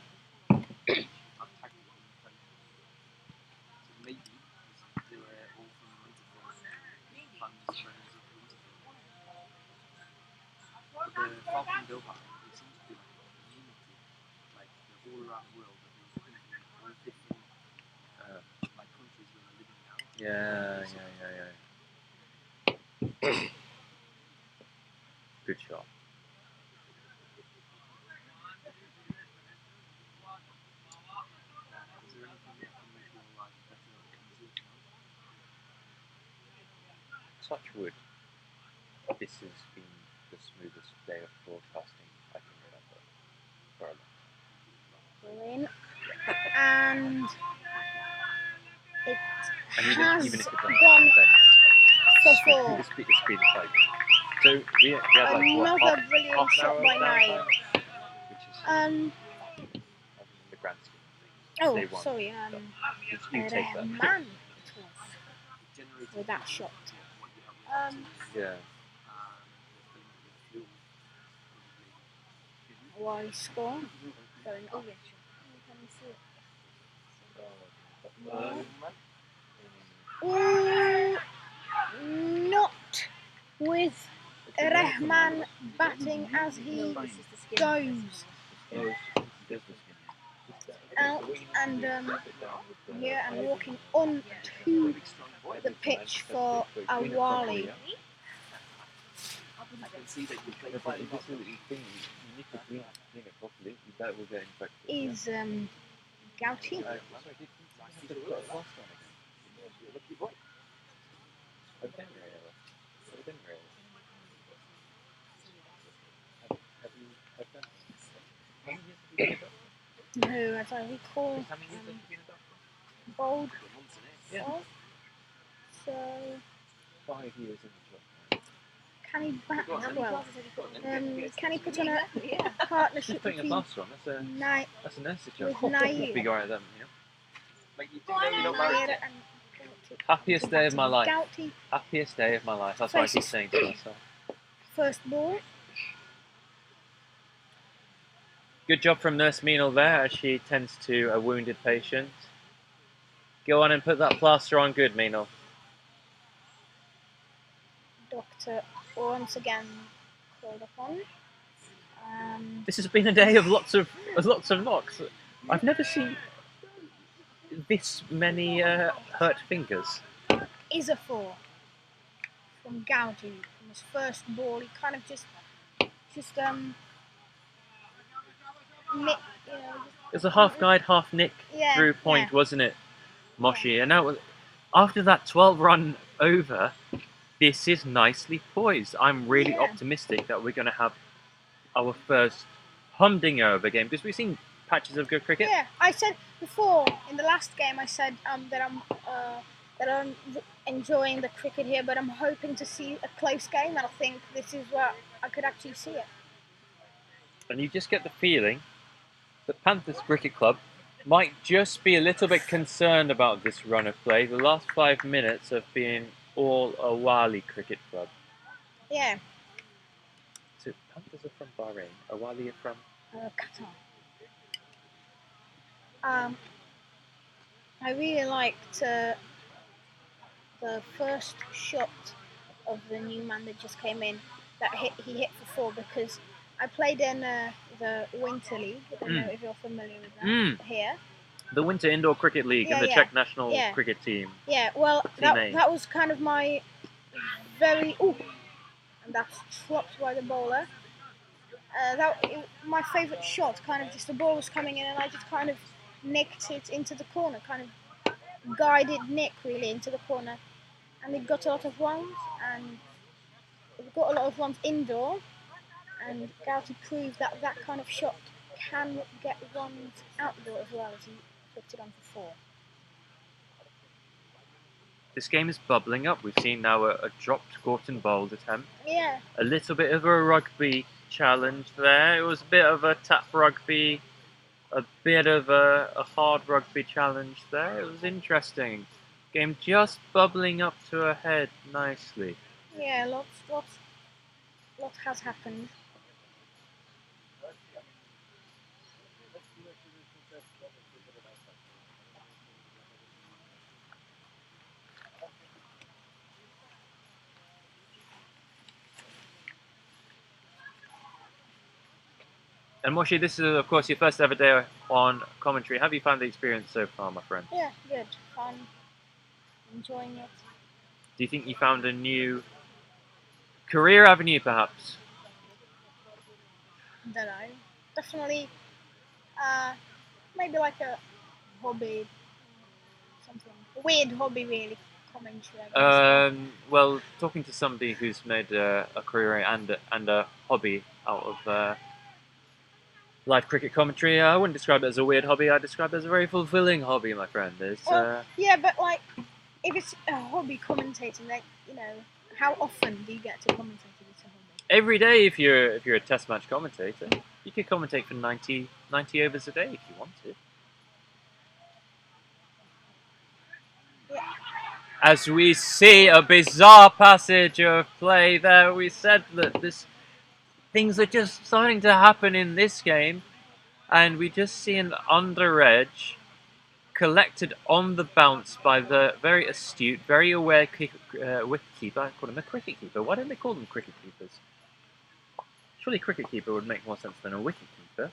Speaker 3: Yeah. Good shot. Touch wood. This has been the smoothest day of broadcasting I can remember for a long time.
Speaker 2: In. And it has
Speaker 3: even if it
Speaker 2: gone for 4.
Speaker 3: The speed is quite good. So we had like
Speaker 2: Another brilliant shot by Nair.
Speaker 3: Which is
Speaker 2: And
Speaker 3: the grand scheme of things. Day one.
Speaker 2: sorry,
Speaker 3: You take that.
Speaker 2: Man with that shot.
Speaker 3: Yeah.
Speaker 2: One score. Going on. Not with Rahman batting as he goes out and here and walking on to the pitch for Awali. Is Gouty. No, as I recall, bold. So
Speaker 3: 5 years in the job.
Speaker 2: can he bat well? Can he put on a partnership
Speaker 3: Putting a
Speaker 2: between
Speaker 3: plaster on, that's a nurse job.
Speaker 2: with Nair?
Speaker 3: Big eye at them, you know.
Speaker 2: Nair and
Speaker 3: Happiest day of my life.
Speaker 2: Gouty.
Speaker 3: Happiest day of my life. That's what I keep saying to myself.
Speaker 2: First ball.
Speaker 3: Good job from Nurse Meenal there as she tends to a wounded patient. Go on and put that plaster on good, Mino.
Speaker 2: Doctor once again called upon.
Speaker 3: This has been a day of lots of knocks. I've never seen this many hurt fingers.
Speaker 2: Is a 4 from Gouty from his first ball. He kind of just nick,
Speaker 3: It was a half guide, half nick
Speaker 2: Yeah,
Speaker 3: through point,
Speaker 2: yeah.
Speaker 3: wasn't it, Moshi? And now, after that 12-run over, this is nicely poised. I'm really
Speaker 2: Yeah.
Speaker 3: optimistic that we're going to have our first humdinger of a game, because we've seen patches of good cricket.
Speaker 2: Yeah, I said before in the last game. I said that I'm enjoying the cricket here, but I'm hoping to see a close game, and I think this is where I could actually see it.
Speaker 3: And you just get the feeling that Panthers Cricket Club might just be a little bit concerned about this run of play. The last 5 minutes have been all Awali Cricket Club.
Speaker 2: Yeah.
Speaker 3: So Panthers are from Bahrain, Awali are from
Speaker 2: Qatar. I really liked the first shot of the new man that just came in. He hit for 4 because I played in the Winter League. I don't know if you're familiar with that here.
Speaker 3: the Winter Indoor Cricket League and the Czech national cricket team.
Speaker 2: Yeah, well, that was kind of my very... Ooh, and that's dropped by the bowler. My favourite shot, kind of just the ball was coming in and I just kind of nicked it into the corner, kind of guided nick really into the corner. And it got a lot of runs, and it got a lot of runs indoor. And Gouty proved that that kind of shot can get runs outdoor as well, as he flipped it on for 4.
Speaker 3: This game is bubbling up. We've seen now a dropped caught and bowled attempt.
Speaker 2: Yeah.
Speaker 3: A little bit of a rugby challenge there. It was a bit of a tap rugby, a bit of a hard rugby challenge there. It was interesting. Game just bubbling up to a head nicely.
Speaker 2: Yeah, lots has happened.
Speaker 3: And Moshi, this is of course your first ever day on commentary. Have you found the experience so far, my friend?
Speaker 2: Yeah, good, fun, enjoying it.
Speaker 3: Do you think you found a new career avenue, perhaps?
Speaker 2: Don't know. Definitely, maybe like a hobby, something a weird hobby, really. Commentary, I guess.
Speaker 3: Well, talking to somebody who's made a career and a hobby out of live cricket commentary, I wouldn't describe it as a weird hobby. I'd describe it as a very fulfilling hobby, my friend.
Speaker 2: Yeah, but like, if it's a hobby commentating, like, how often do you get to commentate if it's a hobby?
Speaker 3: Every day, if you're a test match commentator, you could commentate for 90 overs a day if you want to.
Speaker 2: Yeah.
Speaker 3: As we see a bizarre passage of play there, we said that things are just starting to happen in this game, and we just see an under edge collected on the bounce by the very astute, very aware wicketkeeper. I call him a cricket keeper. Why don't they call them cricket keepers? Surely cricket keeper would make more sense than a wicket keeper.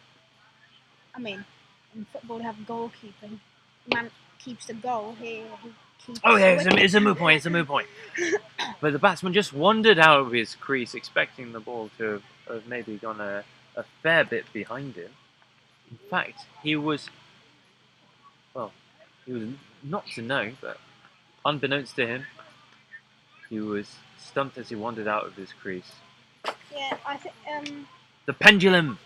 Speaker 2: I mean, in football, you have a goalkeeper. Man keeps the goal here.
Speaker 3: It's a moot point. It's a moot point. But the batsman just wandered out of his crease, expecting the ball to have maybe gone a fair bit behind him. In fact, he was not to know, but unbeknownst to him, he was stumped as he wandered out of his crease.
Speaker 2: Yeah, I think.
Speaker 3: The pendulum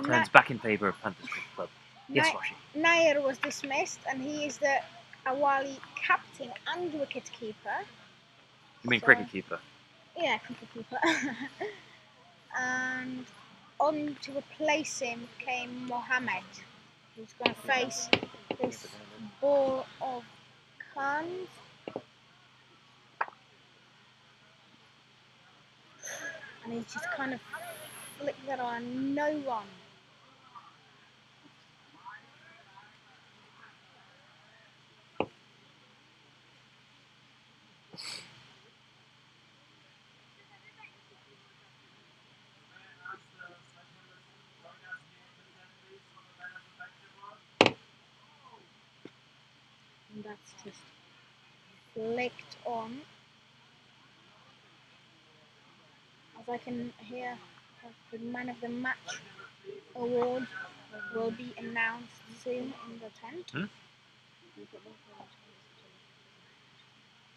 Speaker 3: turns back in favour of Panthers Cricket Club. Yes, Moshi.
Speaker 2: Nair was dismissed, and he is the Awali captain and wicket-keeper.
Speaker 3: You mean cricket keeper?
Speaker 2: Yeah, cricket-keeper. And on to replace him came Mohammed, who's going to face this ball of Khan's. And he's just kind of flicked that on, no run. And that's just flicked on. As I can hear, the man of the match award will be announced soon in the tent.
Speaker 3: Hmm?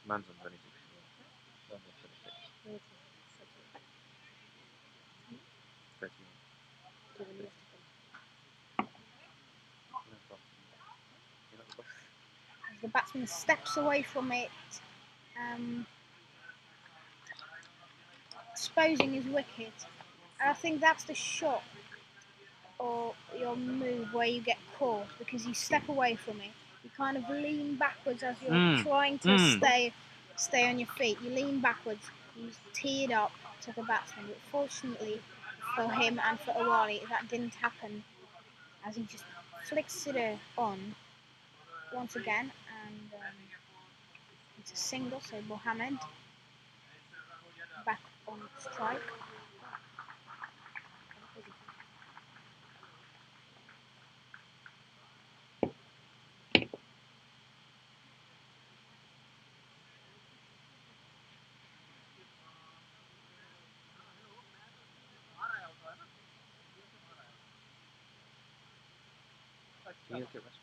Speaker 3: Man's on 26. Man's on 26. 31.
Speaker 2: As the batsman steps away from it, exposing his wicket. And I think that's the shot or your move where you get caught, because you step away from it. You kind of lean backwards as you're trying to stay on your feet. You lean backwards, you tee it up to the batsman. But fortunately for him and for Awali, that didn't happen, as he just flicks it on once again, and it's a single. So Mohammed back on strike.
Speaker 3: Can you look at restaurant?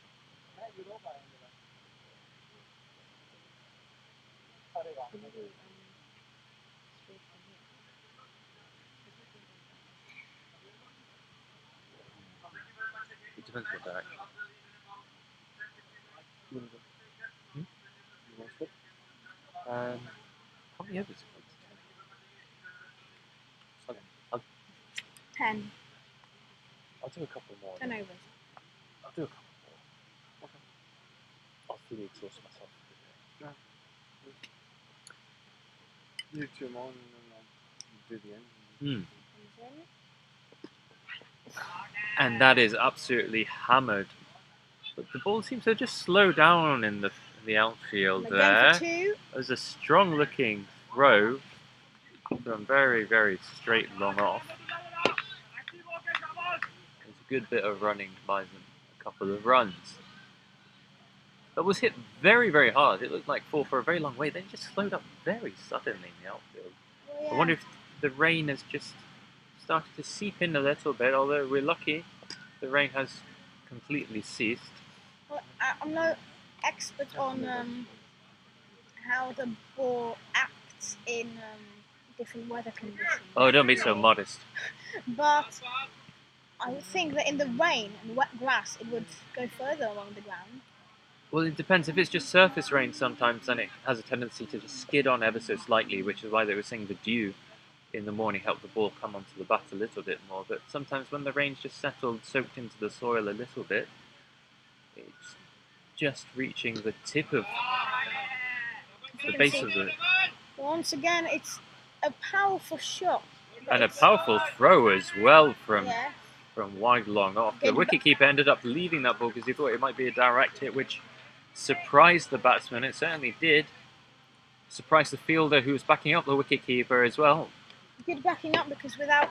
Speaker 3: It depends what direction. You want to go? You want to switch? How many overs?
Speaker 2: 10.
Speaker 3: I'll do a couple more.
Speaker 2: 10 overs.
Speaker 3: I'll do a couple more. Okay. I'll fully exhaust myself.
Speaker 1: You 2 more, and then I'll do the end.
Speaker 3: And that is absolutely hammered. But the ball seems to just slow down in the outfield
Speaker 2: And
Speaker 3: there.
Speaker 2: again for 2.
Speaker 3: There's a strong looking throw from very, very straight long off. There's a good bit of running by them, a couple of runs. That was hit very, very hard. It looked like fall for a very long way. Then it just slowed up very suddenly in the outfield.
Speaker 2: Well, yeah.
Speaker 3: I wonder if the rain has just started to seep in a little bit, although we're lucky the rain has completely ceased.
Speaker 2: Well, I'm no expert on how the ball acts in different weather conditions.
Speaker 3: Oh, don't be so modest.
Speaker 2: But I would think that in the rain and wet grass, it would go further along the ground.
Speaker 3: Well, it depends. If it's just surface rain sometimes, then it has a tendency to just skid on ever so slightly, which is why they were saying the dew in the morning helped the ball come onto the bat a little bit more. But sometimes when the rain's just settled, soaked into the soil a little bit, it's just reaching the tip of the base of the...
Speaker 2: Once again, it's a powerful shot.
Speaker 3: And a powerful throw as well from wide long off. The
Speaker 2: Good
Speaker 3: wicketkeeper ended up leaving that ball because he thought it might be a direct hit, which surprised the batsman. It certainly did. Surprised the fielder who was backing up the wicketkeeper as well.
Speaker 2: Good backing up, because without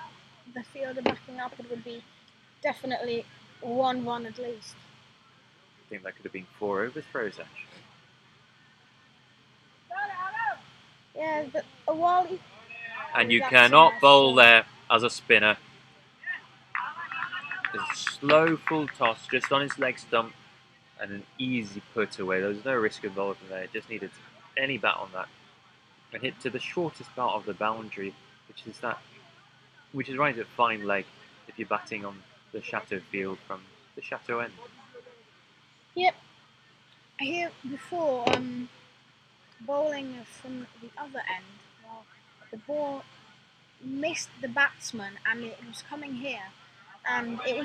Speaker 2: the fielder backing up, it would be definitely 1-1 at least.
Speaker 3: I think that could have been 4 overthrows actually.
Speaker 2: Yeah, but Awali...
Speaker 3: And you cannot bowl there as a spinner. A slow full toss just on his leg stump and an easy put away. There was no risk involved in there. It just needed any bat on that and hit to the shortest part of the boundary, which is right at fine leg if you're batting on the Chateau field from the Chateau end.
Speaker 2: Yep. Here before, bowling from the other end, well, the ball missed the batsman and it was coming here, and it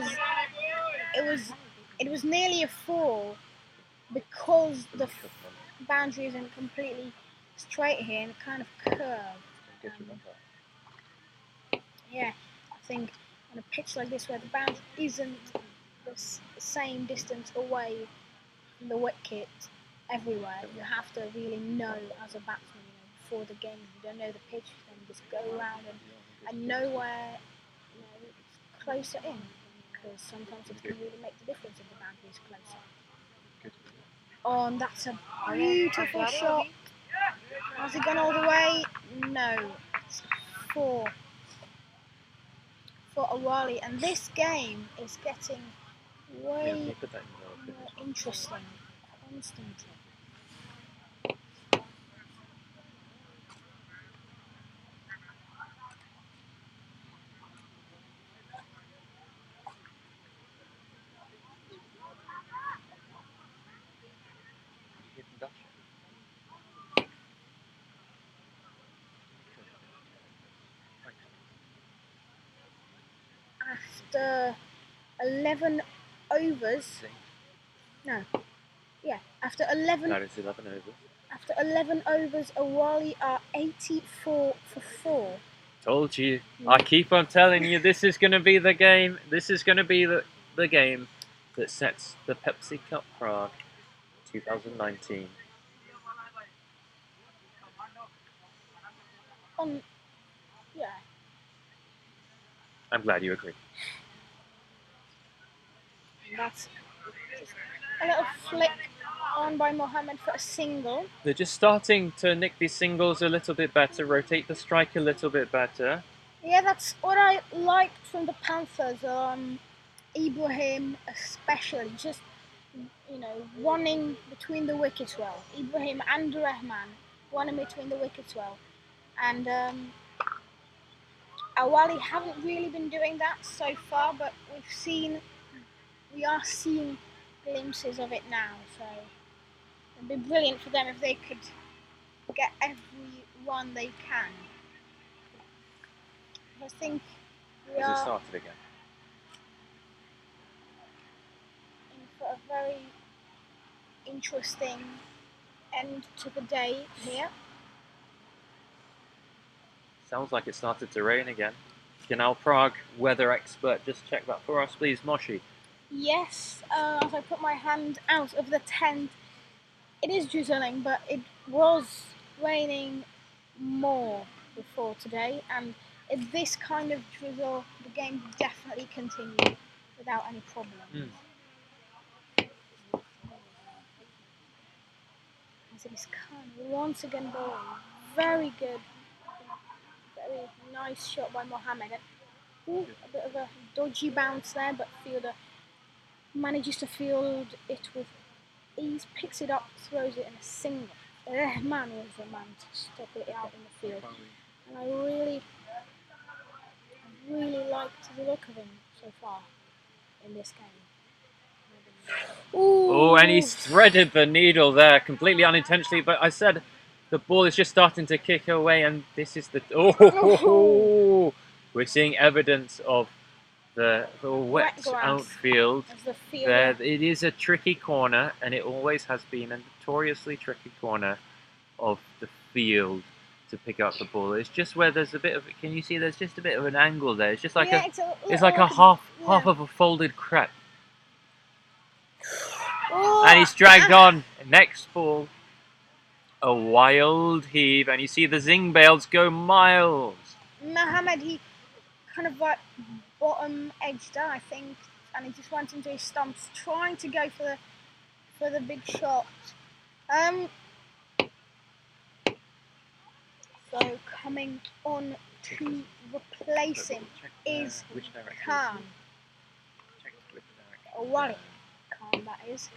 Speaker 2: was nearly a 4 because the boundary isn't completely straight here and it kind of curved. Yeah, I think on a pitch like this where the boundary isn't the same distance away from the wicket everywhere, you have to really know as a batsman, before the game. If you don't know the pitch, then just go around and know where it's closer in, because sometimes it can really make the difference if the boundary is closer. Oh, and that's a beautiful shot. Has it gone all the way? No. It's 4 for Awali, and this game is getting way more interesting constantly. After 11 overs, after 11.
Speaker 3: No, it's 11 overs.
Speaker 2: After 11 overs, Awali are 84 for 4.
Speaker 3: Told you. I keep on telling you, this is going to be the game. This is going to be the game that sets the Pepsi Cup Prague 2019.
Speaker 2: Yeah.
Speaker 3: I'm glad you agree.
Speaker 2: That's just a little flick on by Mohammed for a single.
Speaker 3: They're just starting to nick these singles a little bit better, rotate the strike a little bit better.
Speaker 2: Yeah, that's what I liked from the Panthers. Ibrahim especially, just running between the wickets well. Ibrahim and Rahman running between the wickets well, and Awali haven't really been doing that so far, but we are seeing glimpses of it now. So it'd be brilliant for them if they could get every one they can. I think we
Speaker 3: Has it
Speaker 2: are
Speaker 3: started again?
Speaker 2: in for a very interesting end to the day here.
Speaker 3: Sounds like it started to rain again. Can our Prague weather expert just check that for us, please, Moshi?
Speaker 2: Yes, as I put my hand out of the tent, it is drizzling, but it was raining more before today, and if this kind of drizzle, the game will definitely continue without any problems. As it is Khan once again bowling, very good, very nice shot by Mohammed. Ooh, a bit of a dodgy bounce there, but fielder manages to field it with ease, picks it up, throws it in a single. Rahman was the man to stop it out in the field, and I really liked the look of him so far in this game. Ooh.
Speaker 3: Oh, and he's threaded the needle there completely unintentionally, but I said the ball is just starting to kick away, and this is the... Oh! We're seeing evidence of the wet outfield. There, it is a tricky corner, and it always has been a notoriously tricky corner of the field to pick up the ball. It's just where there's a bit of... Can you see there's just a bit of an angle there? It's just like it's like a half of a folded crepe.
Speaker 2: Oh,
Speaker 3: and he's dragged on. Next ball, a wild heave, and you see the zing bails go miles.
Speaker 2: Mohammed, he kind of like bottom edged out, I think, and he just went into his stumps, trying to go for the big shot. So coming on to replace him is Khan. Awali. Khan, that is.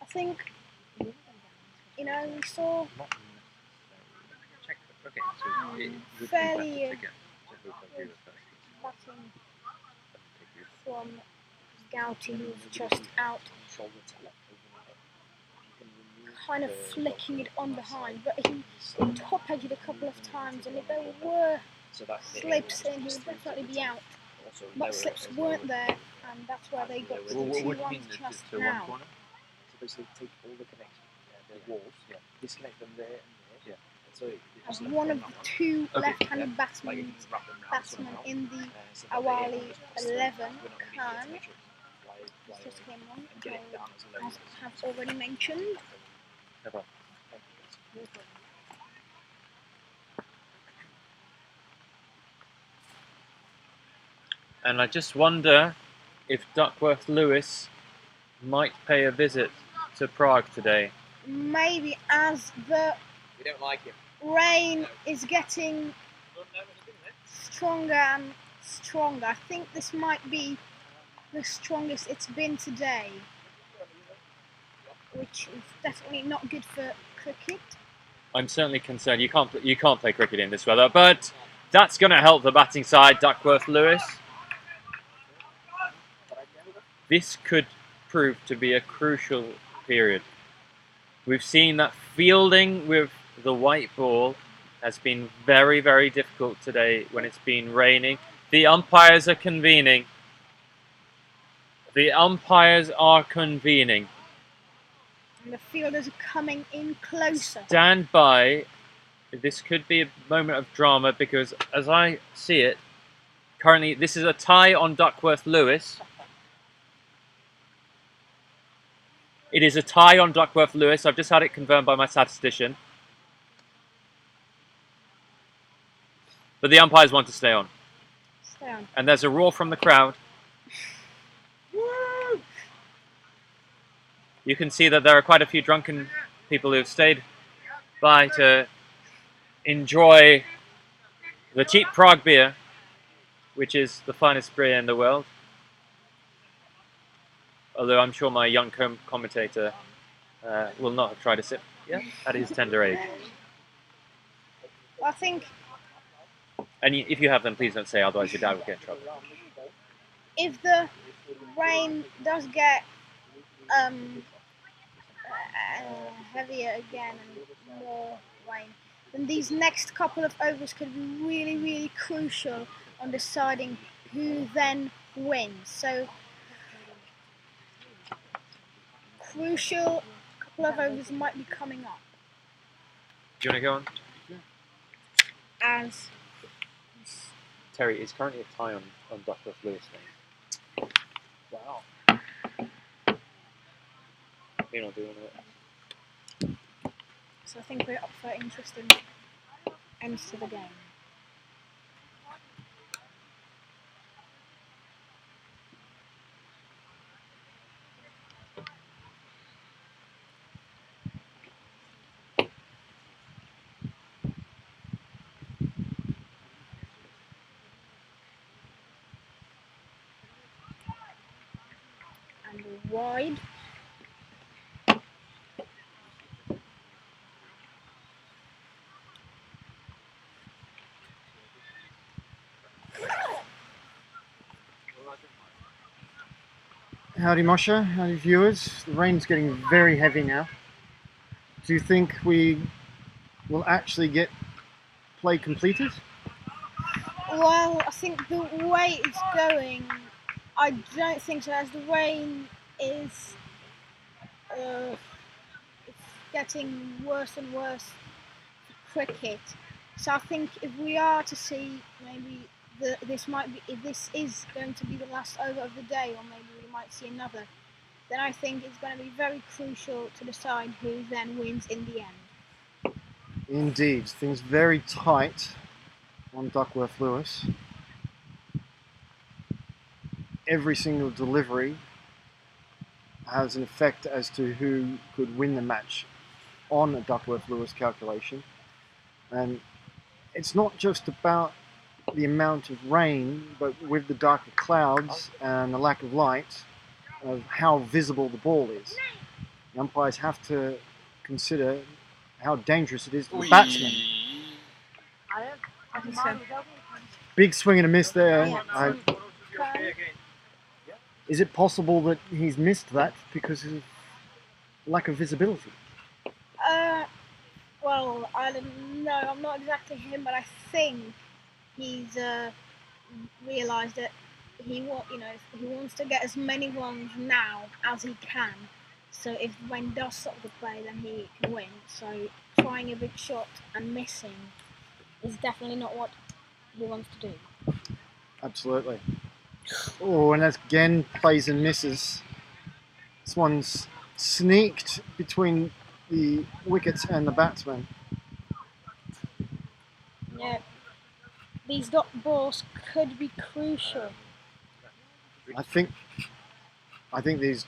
Speaker 2: I think, we saw fairly batting from Gouty, who was just out, kind of flicking it on behind, but he top-edged a couple of times, and if there were slips in, he would definitely be out. But slips weren't there, and that's where they got to the 2-1 just now.
Speaker 8: So basically take all the connections, the walls, disconnect them there and there. So
Speaker 2: as one of the two left-handed batsmen in the Awali 11, Khan It's just him on, as I have already mentioned.
Speaker 3: Never. And I just wonder if Duckworth Lewis might pay a visit to Prague today.
Speaker 2: Maybe as the
Speaker 8: We don't like him.
Speaker 2: rain is getting stronger and stronger. I think this might be the strongest it's been today, which is definitely not good for cricket.
Speaker 3: I'm certainly concerned. You can't play cricket in this weather, but that's going to help the batting side, Duckworth Lewis. This could prove to be a crucial period. We've seen that fielding with the white ball has been very, very difficult today when it's been raining. The umpires are convening. The umpires are convening.
Speaker 2: And the fielders are coming in closer.
Speaker 3: Stand by. This could be a moment of drama because, as I see it, currently this is a tie on Duckworth Lewis. It is a tie on Duckworth Lewis. I've just had it confirmed by my statistician. But the umpires want to stay on.
Speaker 2: Stay on.
Speaker 3: And there's a roar from the crowd.
Speaker 2: Woo!
Speaker 3: You can see that there are quite a few drunken people who have stayed by to enjoy the cheap Prague beer, which is the finest beer in the world. Although I'm sure my young commentator will not have tried a sip at his tender age.
Speaker 2: I think
Speaker 3: And if you have them, please don't say, otherwise your dad will get in trouble.
Speaker 2: if the rain does get heavier again and more rain, then these next couple of overs could be really, really crucial on deciding who then wins. So, crucial couple of overs might be coming up
Speaker 3: Do you want to go on?
Speaker 2: as
Speaker 3: Terry is currently a tie on Duckworth Lewis. Wow. You're not doing it.
Speaker 2: so I think we're up for interesting ends to the game. And wide.
Speaker 1: Howdy Moshe, howdy viewers. The rain's getting very heavy now. Do you think we will actually get play completed?
Speaker 2: Well, I think the way it's going, I don't think so. As the rain is it's getting worse and worse for cricket. So I think if we are to see maybe if this is going to be the last over of the day, or maybe we might see another, then I think it's going to be very crucial to decide who then wins in the end.
Speaker 1: Indeed, things very tight on Duckworth Lewis. Every single delivery has an effect as to who could win the match on a Duckworth Lewis calculation. And it's not just about the amount of rain, but with the darker clouds and the lack of light, of how visible the ball is. The umpires have to consider how dangerous it is to the batsman. Big swing and a miss there. Is it possible that he's missed that because of lack of visibility?
Speaker 2: Well, I don't know. I'm not exactly him, but I think he's realised that he wants to get as many runs now as he can. So if the rain does stop the play, then he can win. So trying a big shot and missing is definitely not what he wants to do.
Speaker 1: Absolutely. Oh, and that's again plays and misses. This one's sneaked between the wickets and the batsman.
Speaker 2: Yeah. These dot balls could be crucial.
Speaker 1: I think these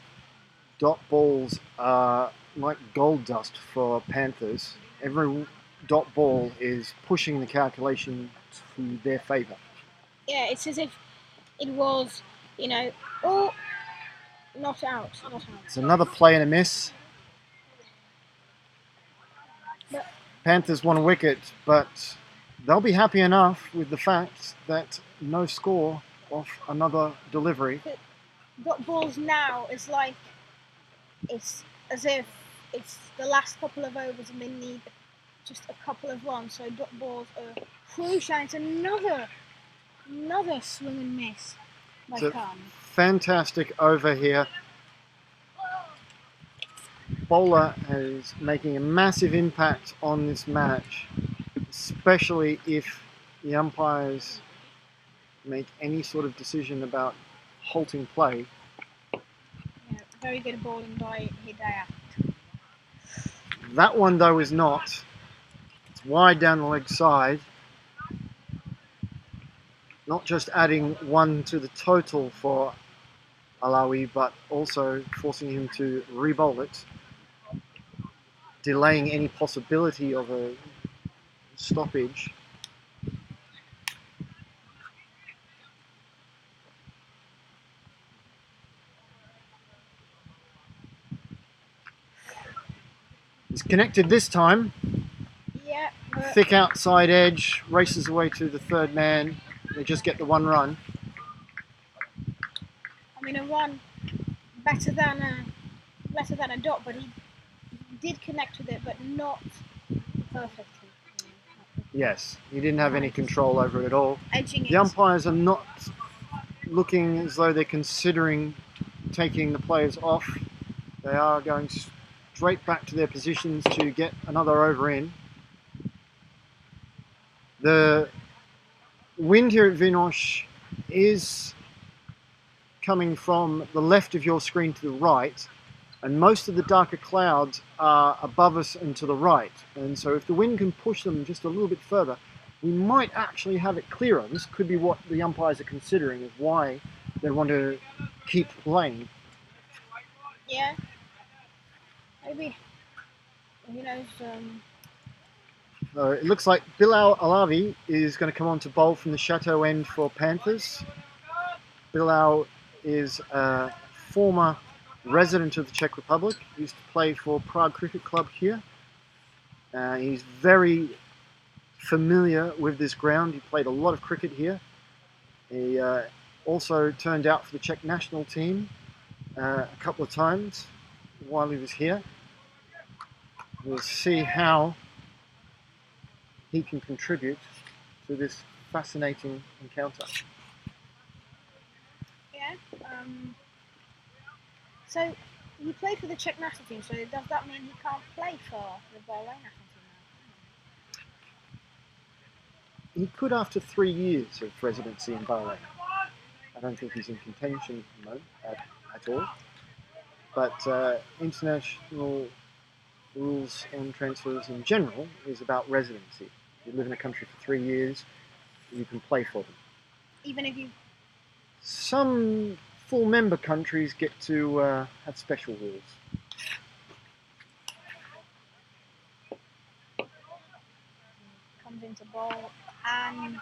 Speaker 1: dot balls are like gold dust for Panthers. Every dot ball is pushing the calculation to their favour.
Speaker 2: Yeah, it's as if it was, oh, not out.
Speaker 1: It's another play and a miss.
Speaker 2: But
Speaker 1: Panthers won a wicket, but they'll be happy enough with the fact that no score off another delivery.
Speaker 2: dot balls now is like it's as if it's the last couple of overs and they need just a couple of runs. So dot balls are crucial. It's another swing and miss by
Speaker 1: So,
Speaker 2: Khan.
Speaker 1: fantastic over here. Bowler is making a massive impact on this match, especially if the umpires make any sort of decision about halting play.
Speaker 2: Yeah, very good bowling by Hidayat.
Speaker 1: That one though is not. It's wide down the leg side. Not just adding one to the total for Awali, but also forcing him to re-bowl it, delaying any possibility of a stoppage. He's connected this time.
Speaker 2: Yeah.
Speaker 1: Thick outside edge, races away to the third man. They just get the one run.
Speaker 2: I mean, a run better than a dot, but he did connect with it, but not perfectly.
Speaker 1: Yes, he didn't have any control over it at all.
Speaker 2: Edging
Speaker 1: The
Speaker 2: it.
Speaker 1: umpires are not looking as though they're considering taking the players off. They are going straight back to their positions to get another over in. The wind here at Vinoř is coming from the left of your screen to the right, and most of the darker clouds are above us and to the right. And so if the wind can push them just a little bit further, we might actually have it clearer. This could be what the umpires are considering as why they want to keep playing.
Speaker 2: Yeah. Maybe. Who knows?
Speaker 1: It looks like Bilal Alavi is going to come on to bowl from the Chateau end for Panthers. Bilal is a former resident of the Czech Republic. He used to play for Prague Cricket Club here. He's very familiar with this ground. He played a lot of cricket here. He also turned out for the Czech national team a couple of times while he was here. We'll see how he can contribute to this fascinating encounter.
Speaker 2: Yeah. So he played for the Czech national team. So does that mean he can't play for the Bahrain national team now?
Speaker 1: He could after 3 years of residency in Bahrain. I don't think he's in contention at the moment at all. But international rules on transfers in general is about residency. If you live in a country for 3 years, you can play for them.
Speaker 2: Even if you...
Speaker 1: Some full member countries get to have special rules.
Speaker 2: Comes into bowl and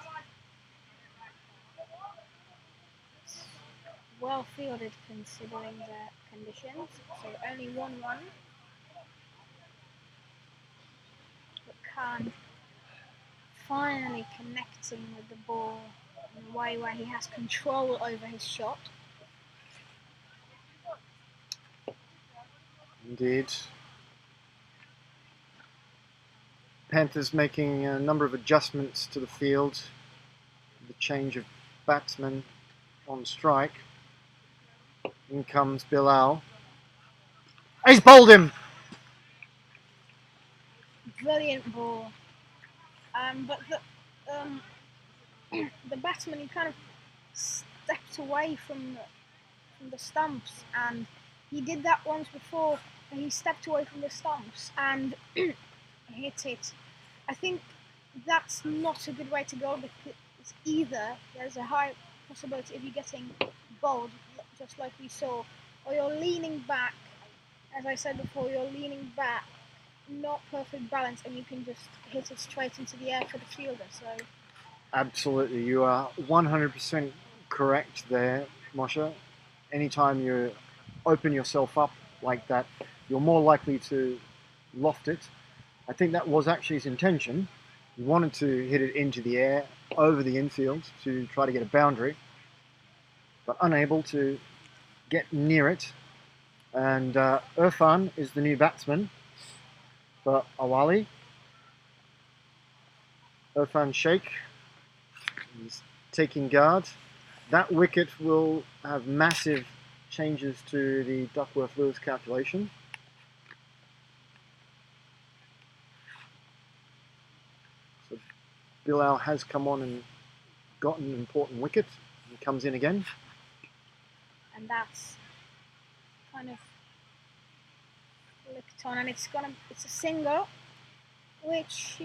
Speaker 2: well fielded considering the conditions. So only 1-1. But Khan finally connecting with the ball in a way where he has control over his shot.
Speaker 1: Indeed. Panthers making a number of adjustments to the field. The change of batsmen on strike. In comes Bilal. He's bowled him!
Speaker 2: Brilliant ball. But the batsman, he kind of stepped stepped away from the stumps, and he did that once before. He stepped away from the stumps and hit it. I think that's not a good way to go, because either there's a high possibility of you getting bowled, just like we saw, or you're leaning back. As I said before, you're leaning back, not perfect balance, and you can just hit it straight into the air for the fielder. So
Speaker 1: Absolutely, you are 100% correct there, Moshe. Anytime you open yourself up like that, you're more likely to loft it. I think that was actually his intention. He wanted to hit it into the air, over the infield, to try to get a boundary, but unable to get near it. And Irfan is the new batsman for Awali. Irfan Sheikh is taking guard. That wicket will have massive changes to the Duckworth-Lewis calculation. So Bilal has come on and got an important wicket. He comes in again.
Speaker 2: and that's kind of flicked on, and it's a single, which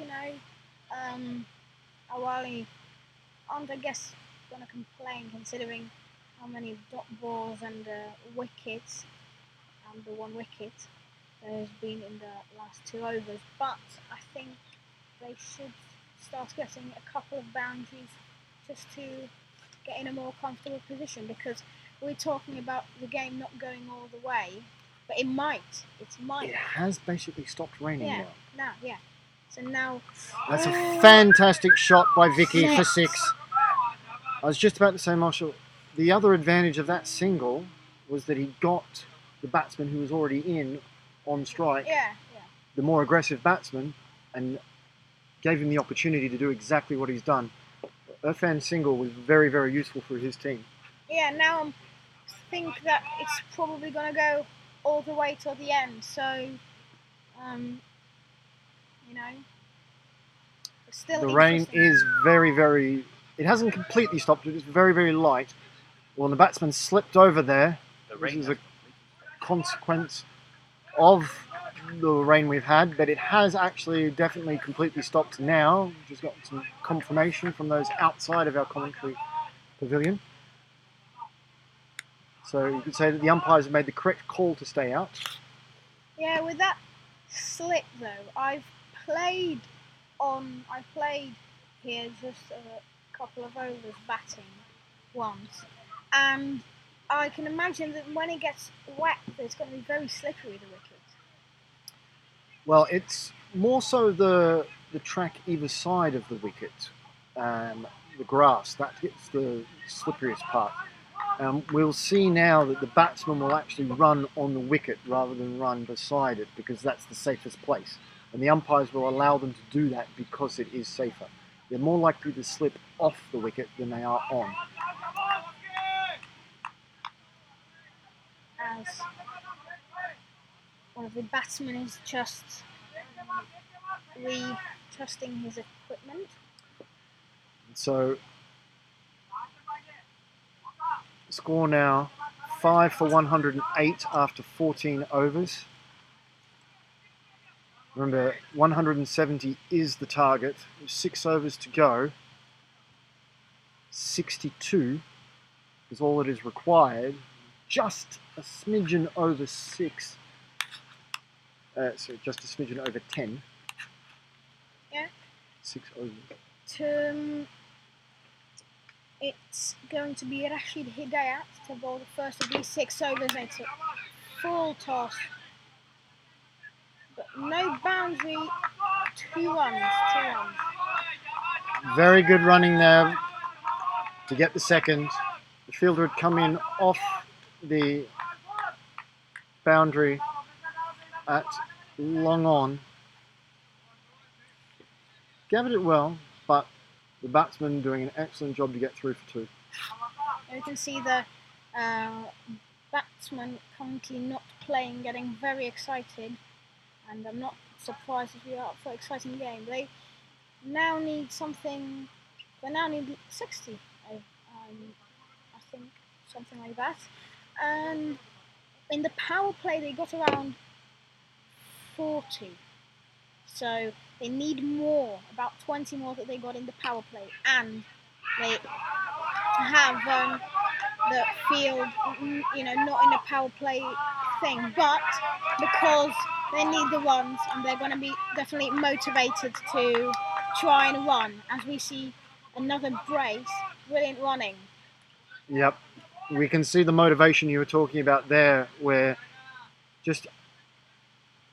Speaker 2: Awali aren't, I guess, gonna complain considering how many dot balls and wickets and the one wicket there has been in the last 2 overs. But I think they should start getting a couple of boundaries just to get in a more comfortable position, because we're talking about the game not going all the way, but it might.
Speaker 1: It has basically stopped raining
Speaker 2: Yeah,
Speaker 1: now.
Speaker 2: yeah. So now
Speaker 1: That's a fantastic shot by Vicky for 6. I was just about to say, Marshall, the other advantage of that single was that he got the batsman who was already in on strike, the more aggressive batsman, and gave him the opportunity to do exactly what he's done. Irfan's single was very, very useful for his team.
Speaker 2: Yeah, now I think that it's probably going to go all the way till the end. So, still
Speaker 1: the rain is very, very... It hasn't completely stopped. It's very, very light. Well, the batsman slipped over there. This is a consequence of the rain we've had, but it has actually definitely completely stopped now. We've just got some confirmation from those outside of our commentary pavilion. So you could say that the umpires have made the correct call to stay out.
Speaker 2: Yeah, with that slip though, I've played here just a couple of overs batting once, and I can imagine that when it gets wet, it's going to be very slippery, the wicket.
Speaker 1: Well, it's more so the track either side of the wicket, the grass, that gets the slipperiest part. We'll see now that the batsman will actually run on the wicket rather than run beside it, because that's the safest place. And the umpires will allow them to do that because it is safer. They're more likely to slip off the wicket than they are on.
Speaker 2: As one of the batsmen is just readjusting his equipment.
Speaker 1: So, score now 5 for 108 after 14 overs. Remember, 170 is the target. 6 overs to go. 62 is all that is required. Just a smidgen over 6. So just a smidgen over 10.
Speaker 2: Yeah.
Speaker 1: 6 overs.
Speaker 2: It's going to be Rashid Hidayat to bowl the first of these 6 overs. It's a full toss. But no boundary, 2 runs.
Speaker 1: Very good running there to get the second. The fielder had come in off the boundary at long on. Gathered it well, but the batsman doing an excellent job to get through for 2.
Speaker 2: You can see the batsman currently not playing, getting very excited, and I'm not surprised if you are up for an exciting game. They now need something. They now need 60, I think. something like that. And in the power play, they got around 40. So they need more, about 20 more that they got in the power play, and they have the field, not in a power play thing, but because they need the runs and they're going to be definitely motivated to try and run, as we see another brace, brilliant running.
Speaker 1: Yep, we can see the motivation you were talking about there, where just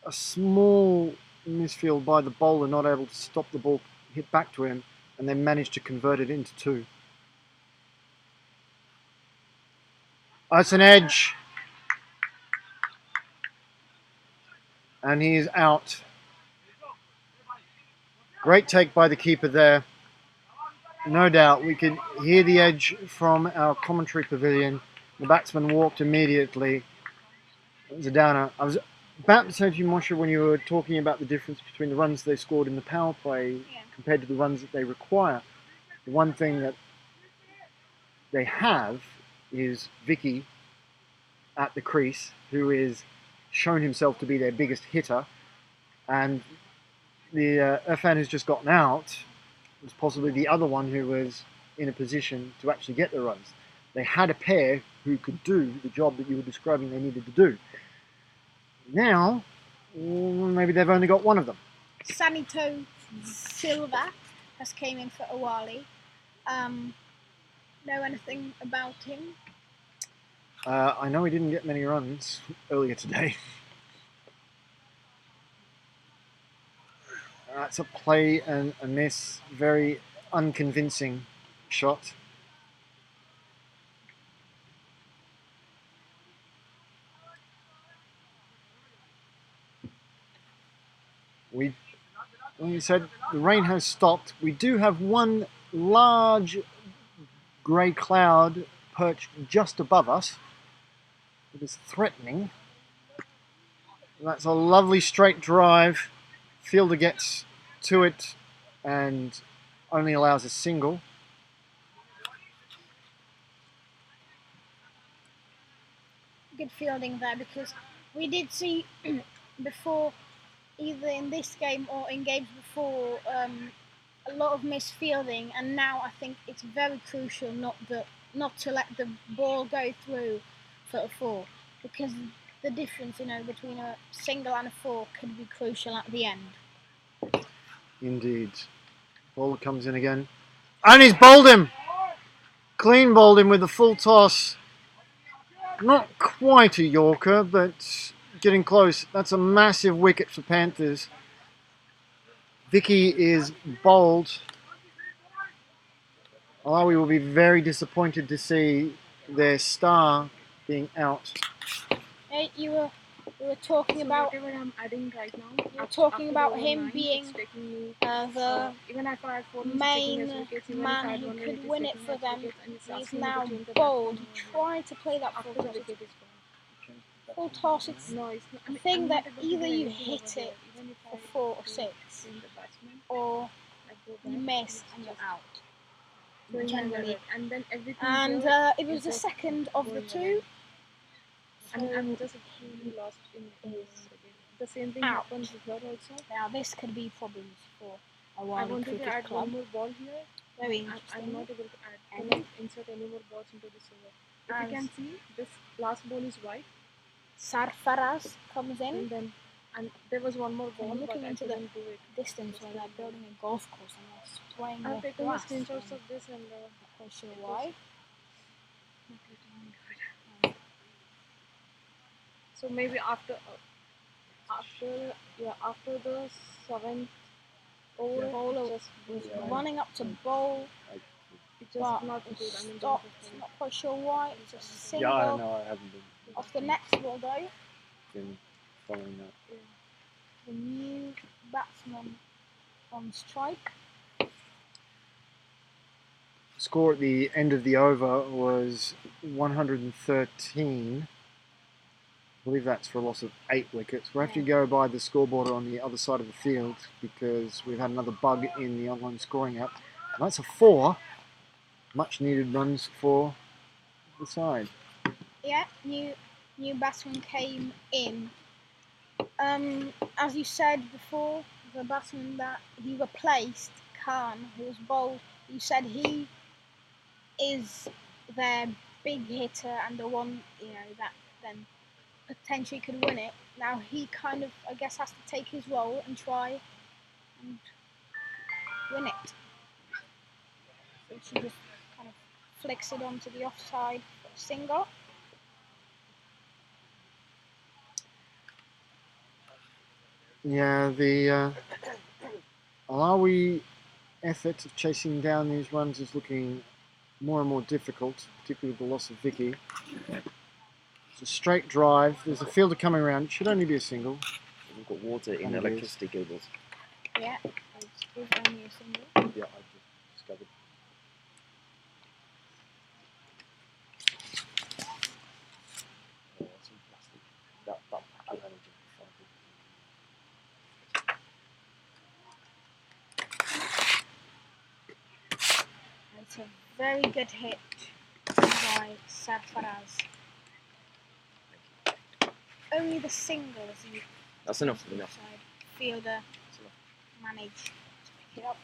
Speaker 1: a small misfield by the bowler, not able to stop the ball hit back to him, and then managed to convert it into 2. That's an edge. And he is out. Great take by the keeper there. No doubt, we could hear the edge from our commentary pavilion. The batsman walked immediately. It was a downer. I was about to say to you, Moshe, when you were talking about the difference between the runs they scored in the power play compared to the runs that they require. The one thing that they have is Vicky at the crease, who is shown himself to be their biggest hitter, and the Irfan who's just gotten out was possibly the other one who was in a position to actually get the runs. They had a pair who could do the job that you were describing they needed to do. Now, maybe they've only got one of them.
Speaker 2: Chateau Silva has came in for Awali. Know anything about him?
Speaker 1: I know he didn't get many runs earlier today. That's a play and a miss. Very unconvincing shot. Like you said, the rain has stopped. We do have one large grey cloud perched just above us. It is threatening. That's a lovely straight drive. Fielder gets to it and only allows a single.
Speaker 2: Good fielding there, because we did see before, either in this game or in games before, a lot of misfielding, and now I think it's very crucial not to let the ball go through for a 4, because the difference, between a single and a 4 could be crucial at the end.
Speaker 1: Indeed. Bowler comes in again. And he's bowled him! Clean bowled him with the full toss. Not quite a Yorker, but getting close. That's a massive wicket for Panthers. Vicky is bowled. Awali will be very disappointed to see their star being out.
Speaker 2: Hey, you were talking about
Speaker 10: whatever I'm adding right now.
Speaker 2: You're talking about him
Speaker 10: 9,
Speaker 2: being
Speaker 10: it's taking me,
Speaker 2: the
Speaker 10: even if I had 4
Speaker 2: main
Speaker 10: wickets,
Speaker 2: man who could win it for them. He's now bowled. He tried to play that full toss.
Speaker 10: wicket is gone.
Speaker 2: Full toss, it's
Speaker 10: No, it's not.
Speaker 2: a thing that
Speaker 10: not able to
Speaker 2: either
Speaker 10: do
Speaker 2: you
Speaker 10: anything
Speaker 2: hit
Speaker 10: over there.
Speaker 2: it
Speaker 10: Even if
Speaker 2: for
Speaker 10: I
Speaker 2: 4 or 6,
Speaker 10: in the batsman,
Speaker 2: or
Speaker 10: I go back,
Speaker 2: you miss and you're out.
Speaker 10: going
Speaker 2: Generally.
Speaker 10: over it. And then everything
Speaker 2: And
Speaker 10: here
Speaker 2: it was
Speaker 10: is
Speaker 2: the
Speaker 10: just
Speaker 2: second of the
Speaker 10: going
Speaker 2: 2.
Speaker 10: away.
Speaker 2: So
Speaker 10: I'm just really lost in this. The same thing
Speaker 2: Out.
Speaker 10: happens here also.
Speaker 2: now this could be problems for
Speaker 10: I
Speaker 2: Awali
Speaker 10: wanted to
Speaker 2: Cricket
Speaker 10: add
Speaker 2: Club.
Speaker 10: one more ball here.
Speaker 2: Very
Speaker 10: I'm
Speaker 2: interesting.
Speaker 10: not able to add.
Speaker 2: And-
Speaker 10: Cannot insert any more balls into this over. If you can see, this last ball is white,
Speaker 2: Sarfaraz comes in.
Speaker 10: and there was one more ball,
Speaker 2: I'm
Speaker 10: but
Speaker 2: looking
Speaker 10: I
Speaker 2: into the
Speaker 10: couldn't do it.
Speaker 2: distance where they're building a golf course and they're spraying
Speaker 10: I've
Speaker 2: the
Speaker 10: taken the
Speaker 2: grass.
Speaker 10: screenshots of this and
Speaker 2: Not quite sure why.
Speaker 10: so maybe after the 7th over,
Speaker 2: The bowler
Speaker 10: it just
Speaker 2: was
Speaker 1: Yeah.
Speaker 2: running up to bowl,
Speaker 10: it just
Speaker 2: but
Speaker 10: not
Speaker 2: it
Speaker 10: good. I mean,
Speaker 2: stopped. Not quite sure why. It's a single
Speaker 1: I haven't
Speaker 2: off the next ball though.
Speaker 1: been following that.
Speaker 2: The new batsman on strike.
Speaker 1: Score at the end of the over was 113. I believe that's for a loss of 8 wickets. We'll have to go by the scoreboard on the other side of the field because we've had another bug in the online scoring app. And that's a 4. Much needed runs for the side.
Speaker 2: Yeah, new batsman came in. As you said before, the batsman that he replaced, Khan, who was bowled, you said he is their big hitter and the one, that then potentially could win it. Now he kind of, I guess, has to take his role and try and win it. So she just kind of flicks it onto the offside for a single.
Speaker 1: Yeah, the Awali effort of chasing down these runs is looking more and more difficult, particularly with the loss of Vicky. It's a straight drive. There's a fielder coming around. It should only be a single.
Speaker 8: We've got water in
Speaker 1: And it
Speaker 8: electricity cables.
Speaker 2: Yeah, it's only a single.
Speaker 1: Yeah, I just discovered.
Speaker 8: Some plastic. That packet energy.
Speaker 2: It's a very good hit by Sarfaraz. Only the single as the
Speaker 8: That's enough.
Speaker 2: offside fielder managed to pick it up.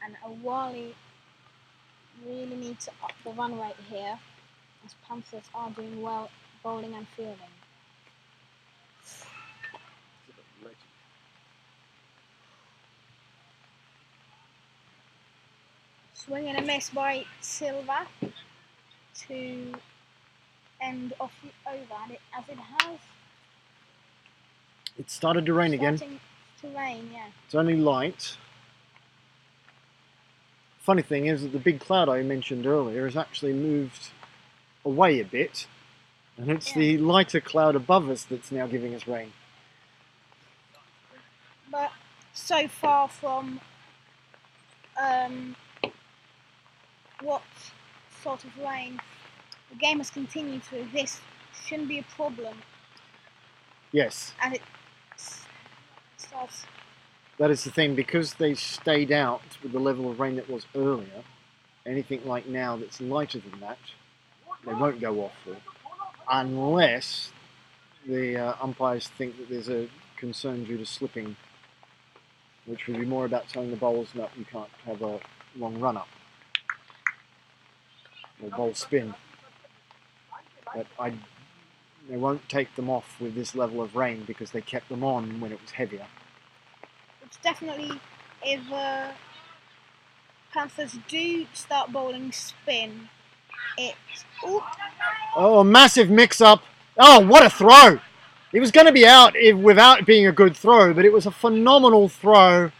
Speaker 2: And Awali really needs to up the run rate here, as Panthers are doing well bowling and fielding. Swing and a miss by Silva to end off the over, and as it has
Speaker 1: It started to rain again.
Speaker 2: starting to rain, yeah.
Speaker 1: It's only light. Funny thing is that the big cloud I mentioned earlier has actually moved away a bit, and it's the lighter cloud above us that's now giving us rain.
Speaker 2: But so far from what sort of rain, the game has continued, so this shouldn't be a problem.
Speaker 1: Yes,
Speaker 2: And it starts.
Speaker 1: that is the thing, because they stayed out with the level of rain that was earlier. Anything like now that's lighter than that, they won't go off for, unless the umpires think that there's a concern due to slipping, which would be more about telling the bowlers, no, you can't have a long run up or bowl spin. But they won't take them off with this level of rain because they kept them on when it was heavier.
Speaker 2: It's definitely, if Panthers do start bowling spin, it's.
Speaker 1: Oh, a massive mix-up. Oh, what a throw. He was going to be out without it being a good throw, but it was a phenomenal throw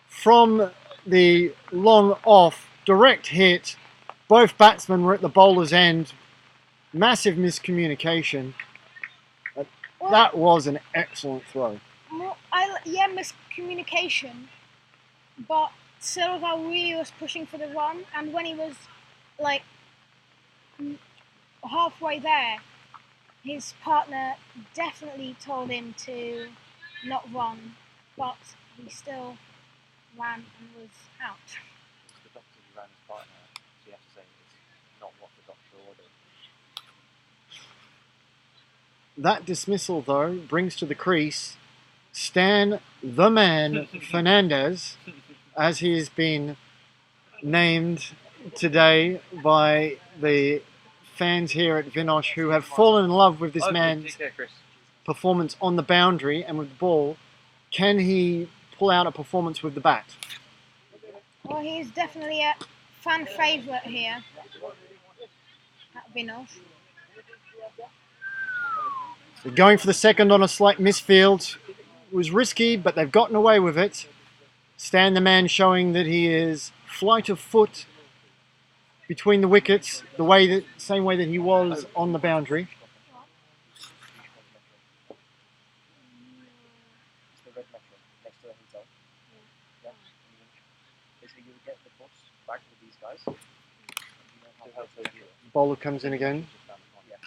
Speaker 1: from the long off. Direct hit. Both batsmen were at the bowler's end. Massive miscommunication. That was an excellent throw.
Speaker 2: Miscommunication, but Silva really was pushing for the run, and when he was like halfway there, his partner definitely told him to not run, but he still ran and was out.
Speaker 6: The doctor who ran his partner, so you have to say it's not what the doctor ordered.
Speaker 1: That dismissal, though, brings to the crease Stan the Man Fernandez, as he has been named today by the fans here at Vinoř, who have fallen in love with this man's performance on the boundary and with the ball. Can he pull out a performance with the bat?
Speaker 2: Well, he is definitely a fan favourite here at Vinoř.
Speaker 1: They're going for the second on a slight misfield. It was risky, but they've gotten away with it. Stan the Man showing that he is flight of foot between the wickets, same way that he was on the boundary.
Speaker 6: The red metro next to the hotel. Yeah. Basically, you get the bus back with these guys. You know how to do it.
Speaker 1: Bowler comes in again.
Speaker 6: Yeah.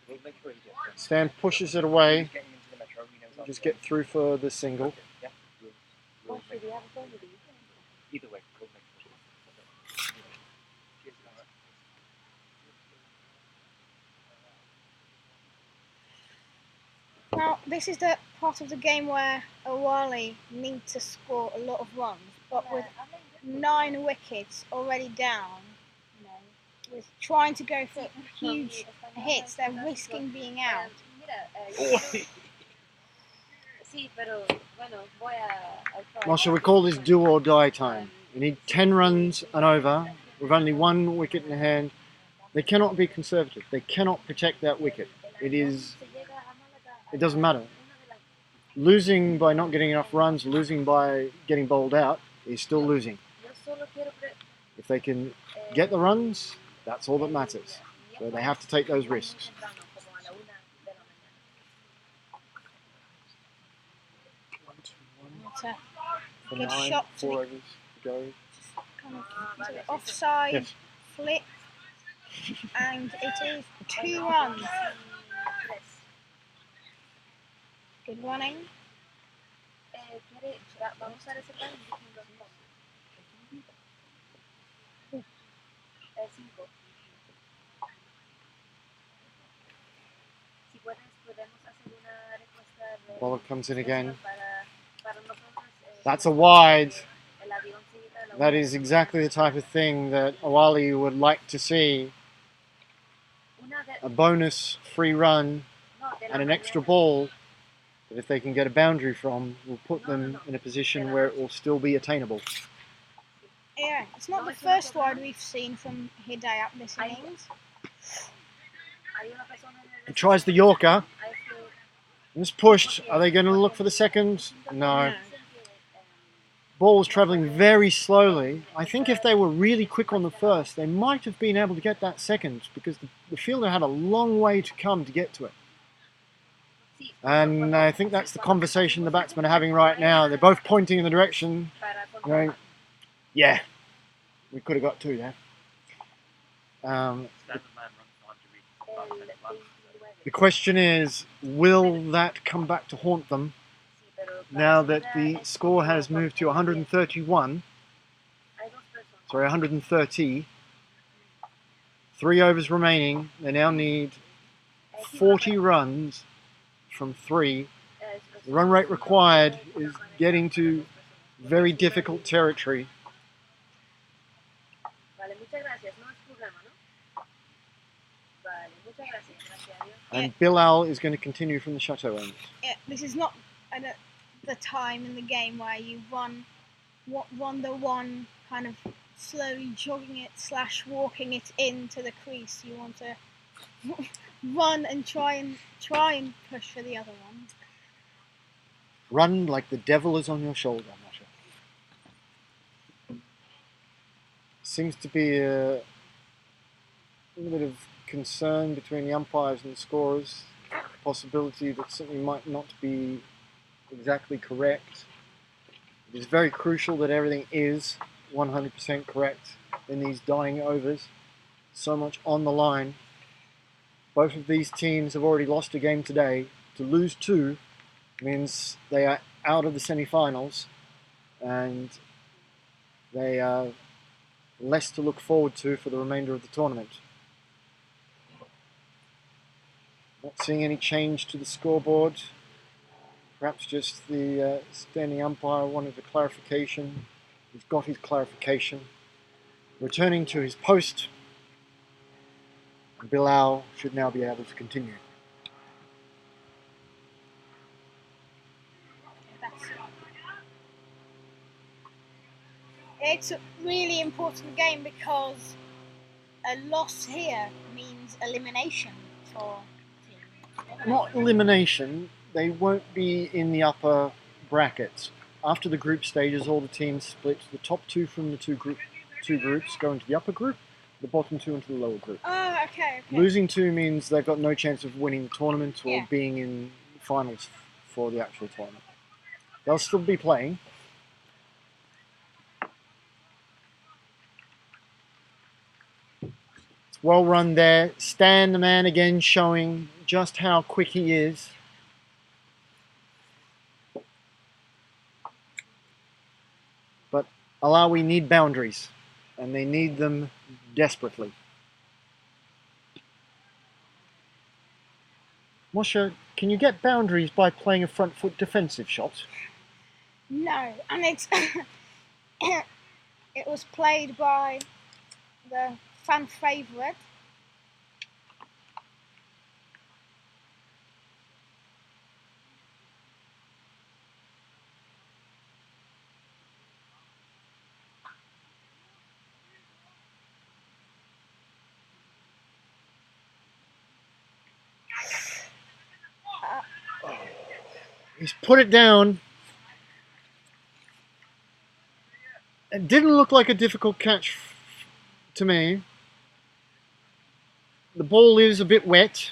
Speaker 6: We'll make sure he gets.
Speaker 1: Stan pushes it away.
Speaker 6: Getting into the metro, he knows how
Speaker 1: Just
Speaker 6: to
Speaker 1: get through for the single.
Speaker 6: Yeah. We'll make either way. We'll make sure.
Speaker 2: Now, this is the part of the game where Awali need to score a lot of runs, but with 9 wickets already down, you know, with trying to go for huge hits, they're risking being out.
Speaker 1: Well, shall we call this do or die time? We need 10 runs and over, with only 1 wicket in hand. They cannot be conservative. They cannot protect that wicket. It doesn't matter. Losing by not getting enough runs, losing by getting bowled out, is still losing. If they can get the runs, that's all that matters. So they have to take those risks.
Speaker 2: It's a good shot to
Speaker 1: 4
Speaker 2: the,
Speaker 1: overs to go.
Speaker 2: kind of to the offside
Speaker 1: Yes.
Speaker 2: flip, and it is 2 runs. Good running.
Speaker 1: Bowler comes in again. That's a wide. That is exactly the type of thing that Awali would like to see. A bonus free run and an extra ball that if they can get a boundary from will put them in a position where it will still be attainable.
Speaker 2: Yeah, it's not the first wide we've seen from Hidayat this innings.
Speaker 1: He tries the Yorker. It's pushed. Are they going to look for the second? No. Ball was travelling very slowly. I think if they were really quick on the first, they might have been able to get that second because the fielder had a long way to come to get to it. And I think that's the conversation the batsmen are having right now. They're both pointing in the direction, going, yeah, we could have got 2 there. The question is, will that come back to haunt them now that the score has moved to 130? 3 overs remaining. They now need 40 runs from 3. The run rate required is getting to very difficult territory. And Bilal is going to continue from the Chateau end.
Speaker 2: Yeah, this is not the time in the game where you run the one kind of slowly jogging it / walking it into the crease. You want to run and try and push for the other one.
Speaker 1: Run like the devil is on your shoulder, Masha. Seems to be a little bit of concern between the umpires and the scorers. Possibility that something might not be exactly correct. It is very crucial that everything is 100% correct in these dying overs. So much on the line. Both of these teams have already lost a game today. To lose 2 means they are out of the semi-finals and they are less to look forward to for the remainder of the tournament. Not seeing any change to the scoreboard. Perhaps just the standing umpire wanted a clarification. He's got his clarification. Returning to his post. And Bilal should now be able to continue.
Speaker 2: It's a really important game because a loss here means elimination for teams.
Speaker 1: Not elimination, they won't be in the upper brackets. After the group stages, all the teams split. The top 2 from the two groups go into the upper group, the bottom 2 into the lower group.
Speaker 2: Oh, okay.
Speaker 1: Losing 2 means they've got no chance of winning the tournament or
Speaker 2: Yeah.
Speaker 1: being in the finals for the actual tournament. They'll still be playing. It's well run there. Stan, the man, again showing just how quick he is. But Alawi need boundaries, and they need them desperately. Moshe, can you get boundaries by playing a front foot defensive shot?
Speaker 2: No, and it's it was played by the fan favourite.
Speaker 1: He's put it down. It didn't look like a difficult catch to me. The ball is a bit wet.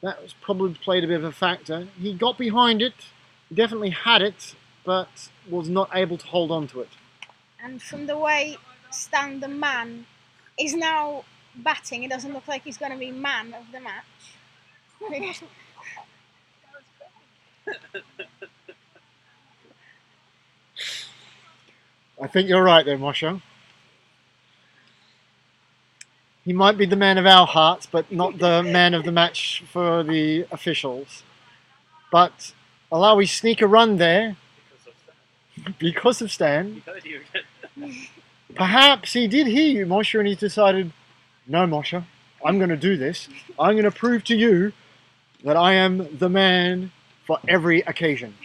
Speaker 1: That was probably played a bit of a factor. He got behind it, definitely had it, but was not able to hold on to it.
Speaker 2: And from the way Stan the man is now batting, it doesn't look like he's going to be man of the match.
Speaker 1: I think you're right there, Moshe. He might be the man of our hearts, but not the man of the match for the officials. But Alawi sneak a run there because of Stan. Perhaps he did hear you, Moshe, and he decided, no, Moshe, I'm going to do this. I'm going to prove to you that I am the man for every occasion.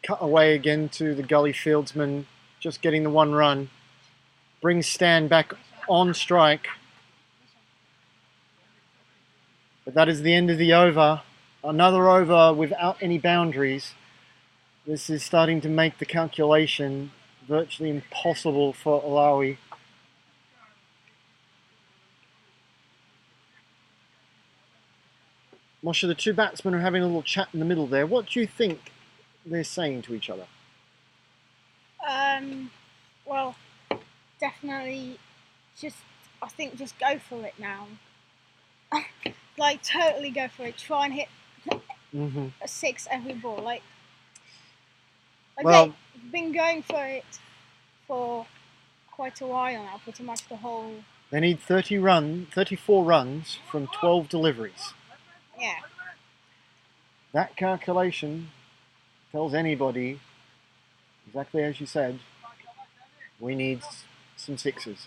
Speaker 1: Cut away again to the gully fieldsman, just getting the one run. Brings Stan back on strike. But that is the end of the over. Another over without any boundaries. This is starting to make the calculation virtually impossible for Alawi. Moshe, the two batsmen are having a little chat in the middle there. What do you think they're saying to each other?
Speaker 2: Well, definitely I think just go for it now. Like, totally go for it. Try and hit a six every ball. Like
Speaker 1: Well,
Speaker 2: they've been going for it for quite a while now, pretty much the whole...
Speaker 1: They need 34 runs from 12 deliveries.
Speaker 2: Yeah.
Speaker 1: That calculation tells anybody, exactly as you said, we need some sixes.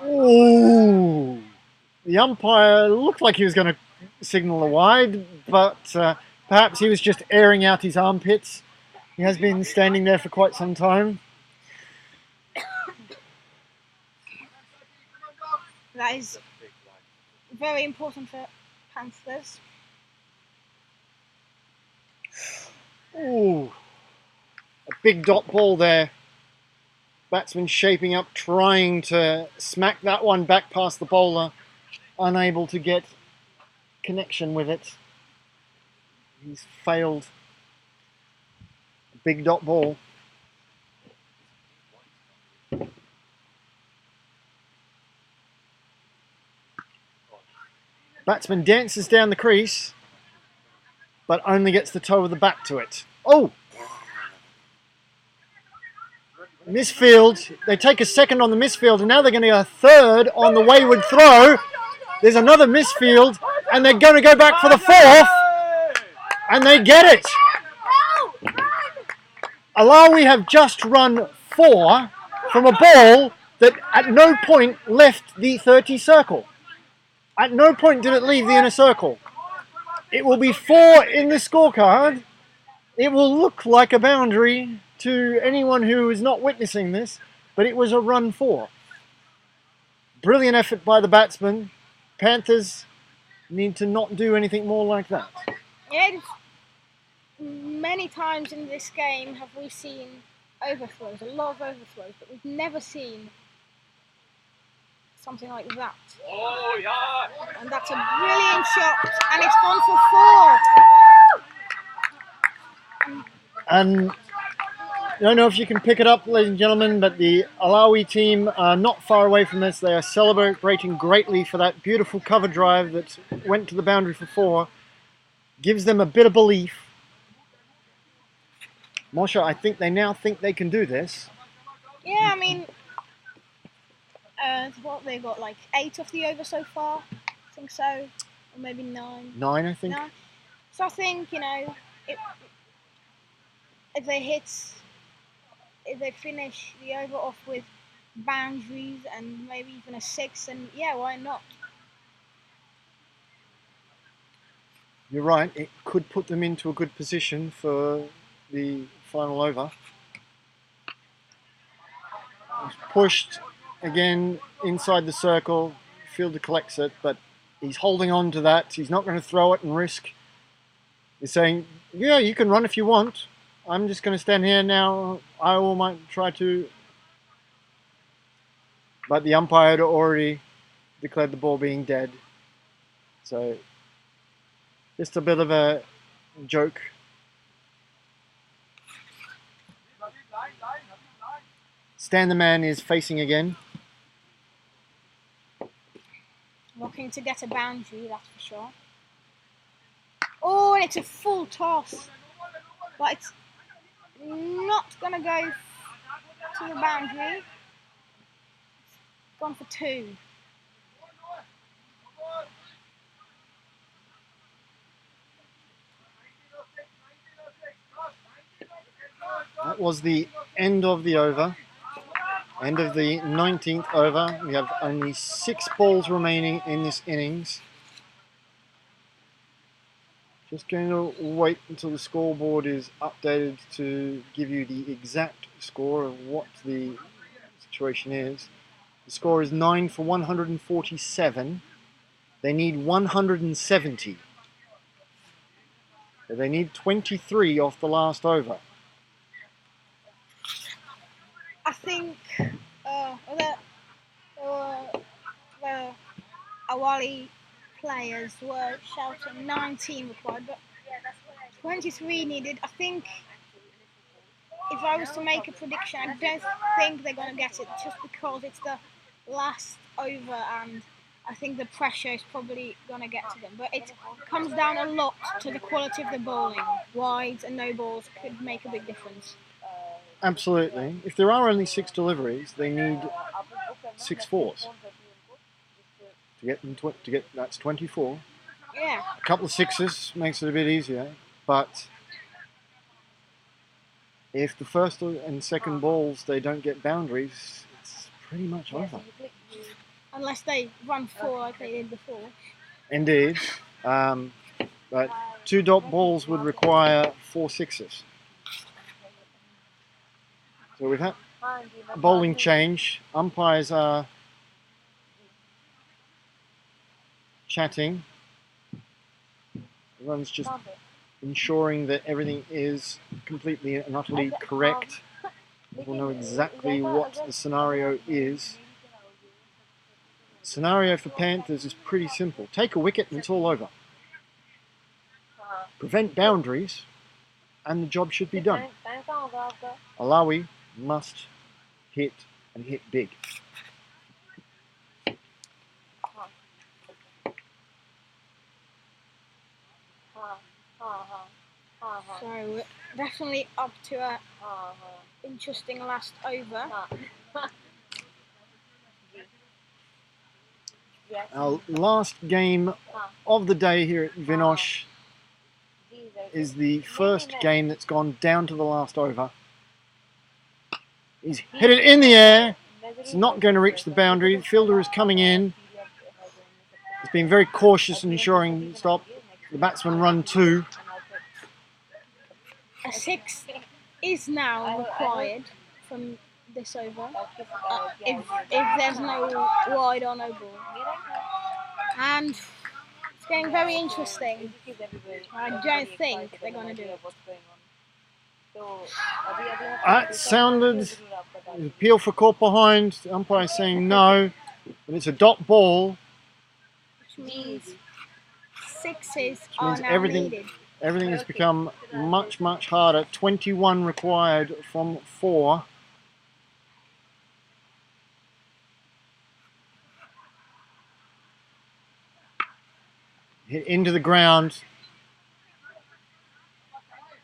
Speaker 1: Ooh. The umpire looked like he was going to signal a wide, but perhaps he was just airing out his armpits. He has been standing there for quite some time.
Speaker 2: That is very important for Panthers.
Speaker 1: Ooh. A big dot ball there. Batsman shaping up, trying to smack that one back past the bowler. Unable to get connection with it. He's failed. A big dot ball. Batsman dances down the crease, but only gets the toe of the bat to it. Oh! Misfield. They take a second on the misfield, and now they're going to go a third on the wayward throw. There's another misfield, and they're going to go back for the fourth, and they get it. Alawi have just run 4 from a ball that at no point left the 30 circle. At no point did it leave the inner circle. It will be 4 in the scorecard. It will look like a boundary to anyone who is not witnessing this, but it was a run 4. Brilliant effort by the batsman. Panthers need to not do anything more like that.
Speaker 2: Yeah, many times in this game have we seen overthrows, a lot of overthrows, but we've never seen something like that.
Speaker 3: Oh, yeah!
Speaker 2: And that's a brilliant shot, and it's gone for 4.
Speaker 1: And I don't know if you can pick it up, ladies and gentlemen, but the Awali team are not far away from this. They are celebrating greatly for that beautiful cover drive that went to the boundary for 4. Gives them a bit of belief. Moshe, I think they now think they can do this.
Speaker 2: Yeah, I mean, what they got, like 8 of the over so far? I think so, or maybe 9.
Speaker 1: 9, I think.
Speaker 2: 9. So I think, you know, if they finish the over off with boundaries and maybe even a 6, and yeah, why not?
Speaker 1: You're right, it could put them into a good position for the final over. He's pushed again inside the circle. Fielder collects it, but he's holding on to that. He's not going to throw it and risk. He's saying, yeah, you can run if you want. I'm just going to stand here now. I might try to. But the umpire had already declared the ball being dead. So just a bit of a joke. Stan the man is facing again.
Speaker 2: Looking to get a boundary, that's for sure. Oh, and it's a full toss. But it's not going to go to the boundary. It's gone for 2.
Speaker 1: That was the end of the over. End of the 19th over. We have only 6 balls remaining in this innings. Just going to wait until the scoreboard is updated to give you the exact score of what the situation is. The score is 9 for 147. They need 170. So they need 23 off the last over.
Speaker 2: I think the Awali players were shouting 19 required, but 23 needed. I think if I was to make a prediction, I don't think they're going to get it just because it's the last over and I think the pressure is probably going to get to them. But it comes down a lot to the quality of the bowling. Wides and no balls could make a big difference.
Speaker 1: Absolutely. If there are only 6 deliveries, they need 6 fours to get them that's 24.
Speaker 2: Yeah.
Speaker 1: A couple of 6s makes it a bit easier, but if the first and second balls they don't get boundaries, it's pretty much over.
Speaker 2: Unless they run 4 like they did before.
Speaker 1: Indeed, but 2 dot balls would require 4 6s. So we've had a bowling change. Umpires are chatting. Everyone's just ensuring that everything is completely and utterly correct. We'll know exactly what the scenario is. The scenario for Panthers is pretty simple. Take a wicket and it's all over. Prevent boundaries and the job should be done. Awali must hit and hit big.
Speaker 2: So we're definitely up to a interesting last over.
Speaker 1: Our last game of the day here at Vinoř is the first game that's gone down to the last over. He's hit it in the air. It's not going to reach the boundary. The fielder is coming in. He's been very cautious in ensuring stop. The batsman run 2.
Speaker 2: A 6 is now required from this over if there's no wide or no ball. And it's getting very interesting. I don't think they're going to do it.
Speaker 1: That sounded an appeal for caught behind. The umpire saying no, but it's a dot ball.
Speaker 2: Which means 6s are now
Speaker 1: everything,
Speaker 2: needed.
Speaker 1: Everything has become much, much harder. 21 required from 4. Hit into the ground.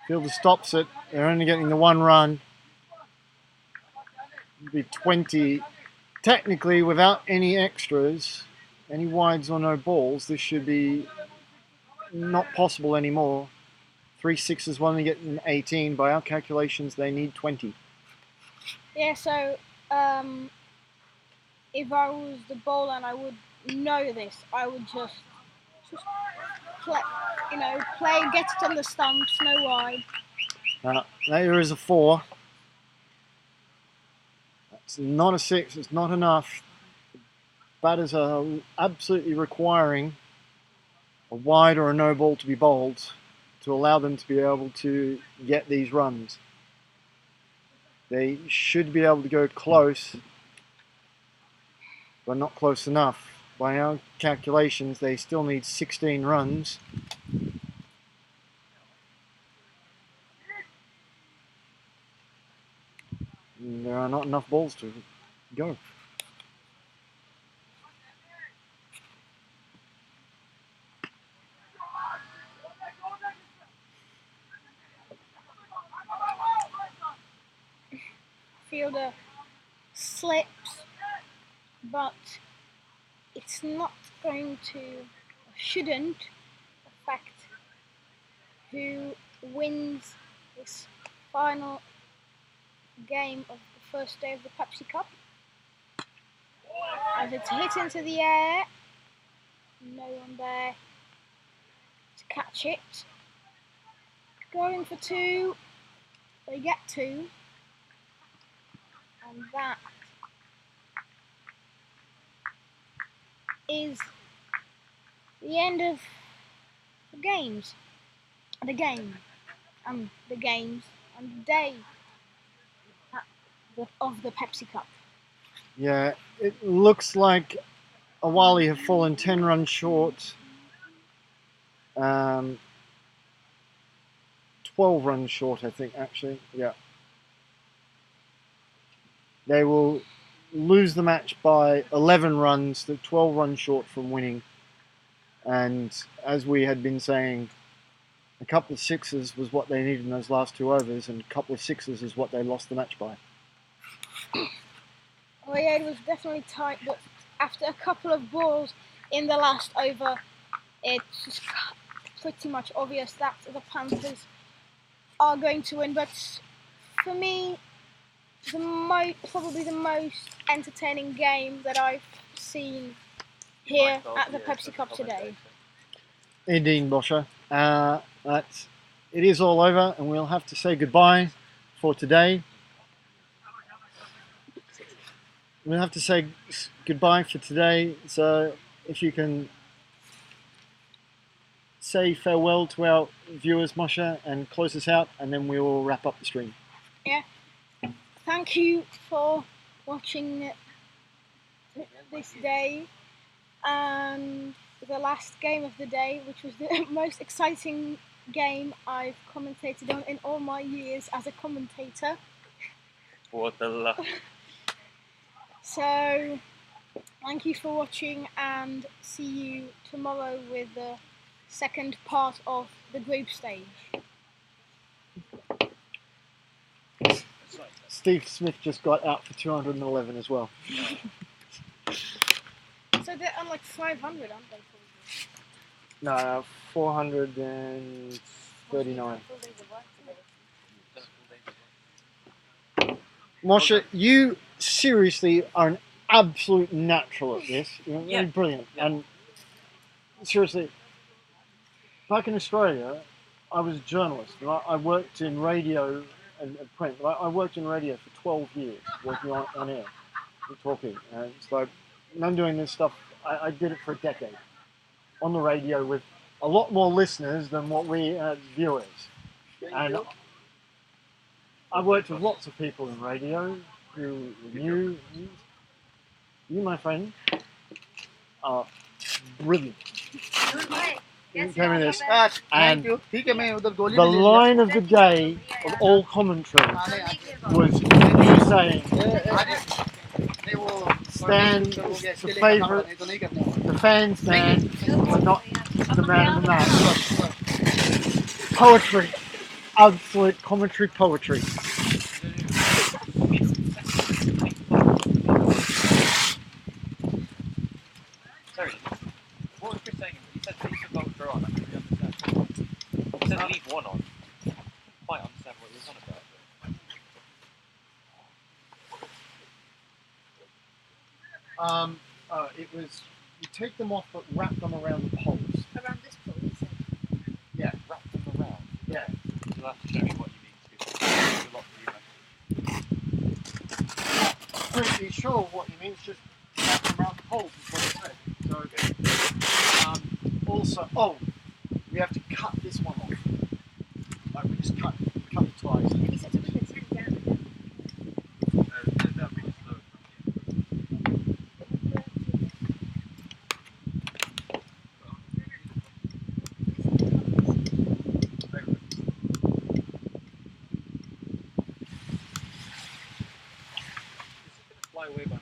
Speaker 1: Fielder stops it. They're only getting the 1 run. It'll be 20. Technically, without any extras, any wides or no balls, this should be not possible anymore. 3 sixes will only get an 18. By our calculations, they need 20.
Speaker 2: Yeah, so if I was the bowler and I would know this, I would just play, get it on the stumps, no wide.
Speaker 1: There is a 4. That's not a 6. It's not enough. Batters are absolutely requiring a wide or a no ball to be bowled to allow them to be able to get these runs. They should be able to go close, but not close enough. By our calculations, they still need 16 runs. And there are not enough balls to go.
Speaker 2: Fielder slips, but it's not going to, or shouldn't, affect who wins this final game of the first day of the Pepsi Cup. As it's hit into the air, no one there to catch it. Going for 2, they get 2. And that is the end of the games. The game. And the games. And the day of the Pepsi Cup.
Speaker 1: Yeah, it looks like Awali have fallen 10 runs short. 12 runs short, I think, actually. Yeah. They will lose the match by 11 runs. They're 12 runs short from winning. And as we had been saying, a couple of sixes was what they needed in those last 2 overs, and a couple of sixes is what they lost the match by.
Speaker 2: Oh yeah, it was definitely tight, but after a couple of balls in the last over, it's just pretty much obvious that the Panthers are going to win. But for me, probably the most entertaining game that I've seen here at the Pepsi Cup today.
Speaker 1: Indeed, Boscha. It is all over, and we'll have to say goodbye for today. We'll have to say goodbye for today. So if you can say farewell to our viewers, Moshe, and close us out, and then we will wrap up the stream.
Speaker 2: Yeah. Thank you for watching this day and the last game of the day, which was the most exciting game I've commentated on in all my years as a commentator.
Speaker 3: What the luck.
Speaker 2: So, thank you for watching, and see you tomorrow with the second part of the group stage.
Speaker 1: Steve Smith just got out for 211 as well.
Speaker 2: So they're on like 500, aren't they?
Speaker 1: No, 439. Moshe, you seriously are an absolute natural at this. You're really brilliant. Yeah. And seriously, back in Australia, I was a journalist. I worked in radio and print. I worked in radio for 12 years, working on air, talking. And it's like, when I'm doing this stuff, I did it for a decade. On the radio with a lot more listeners than what we had viewers. And I worked with lots of people in radio who knew you, my friend, are brilliant. He came in this.
Speaker 4: Thank
Speaker 1: And
Speaker 4: you. ठीक है मैं उधर गोली
Speaker 1: the
Speaker 4: भी ले लिया।
Speaker 1: line of the day of all commentary was you saying
Speaker 4: नहीं वो
Speaker 1: stand the favourite,
Speaker 4: नहीं तो नहीं करना।
Speaker 1: the fan stand, but not the man of the match. Poetry, absolute commentary poetry.
Speaker 3: Sorry, what was Chris saying? He said leave the vote on. I couldn't really understand. He said leave one on. I couldn't quite understand what he was on about.
Speaker 1: It was you take them off but wrap them around the poles.
Speaker 5: Around this pole, you said.
Speaker 1: Yeah.
Speaker 3: Wrap them around.
Speaker 1: Yeah.
Speaker 3: You'll have to show me what you mean. It's a lot for you,
Speaker 1: Pretty sure what he means, just wrap them around the poles is what he said. So also, we have to cut this one off. Like we just cut the ties.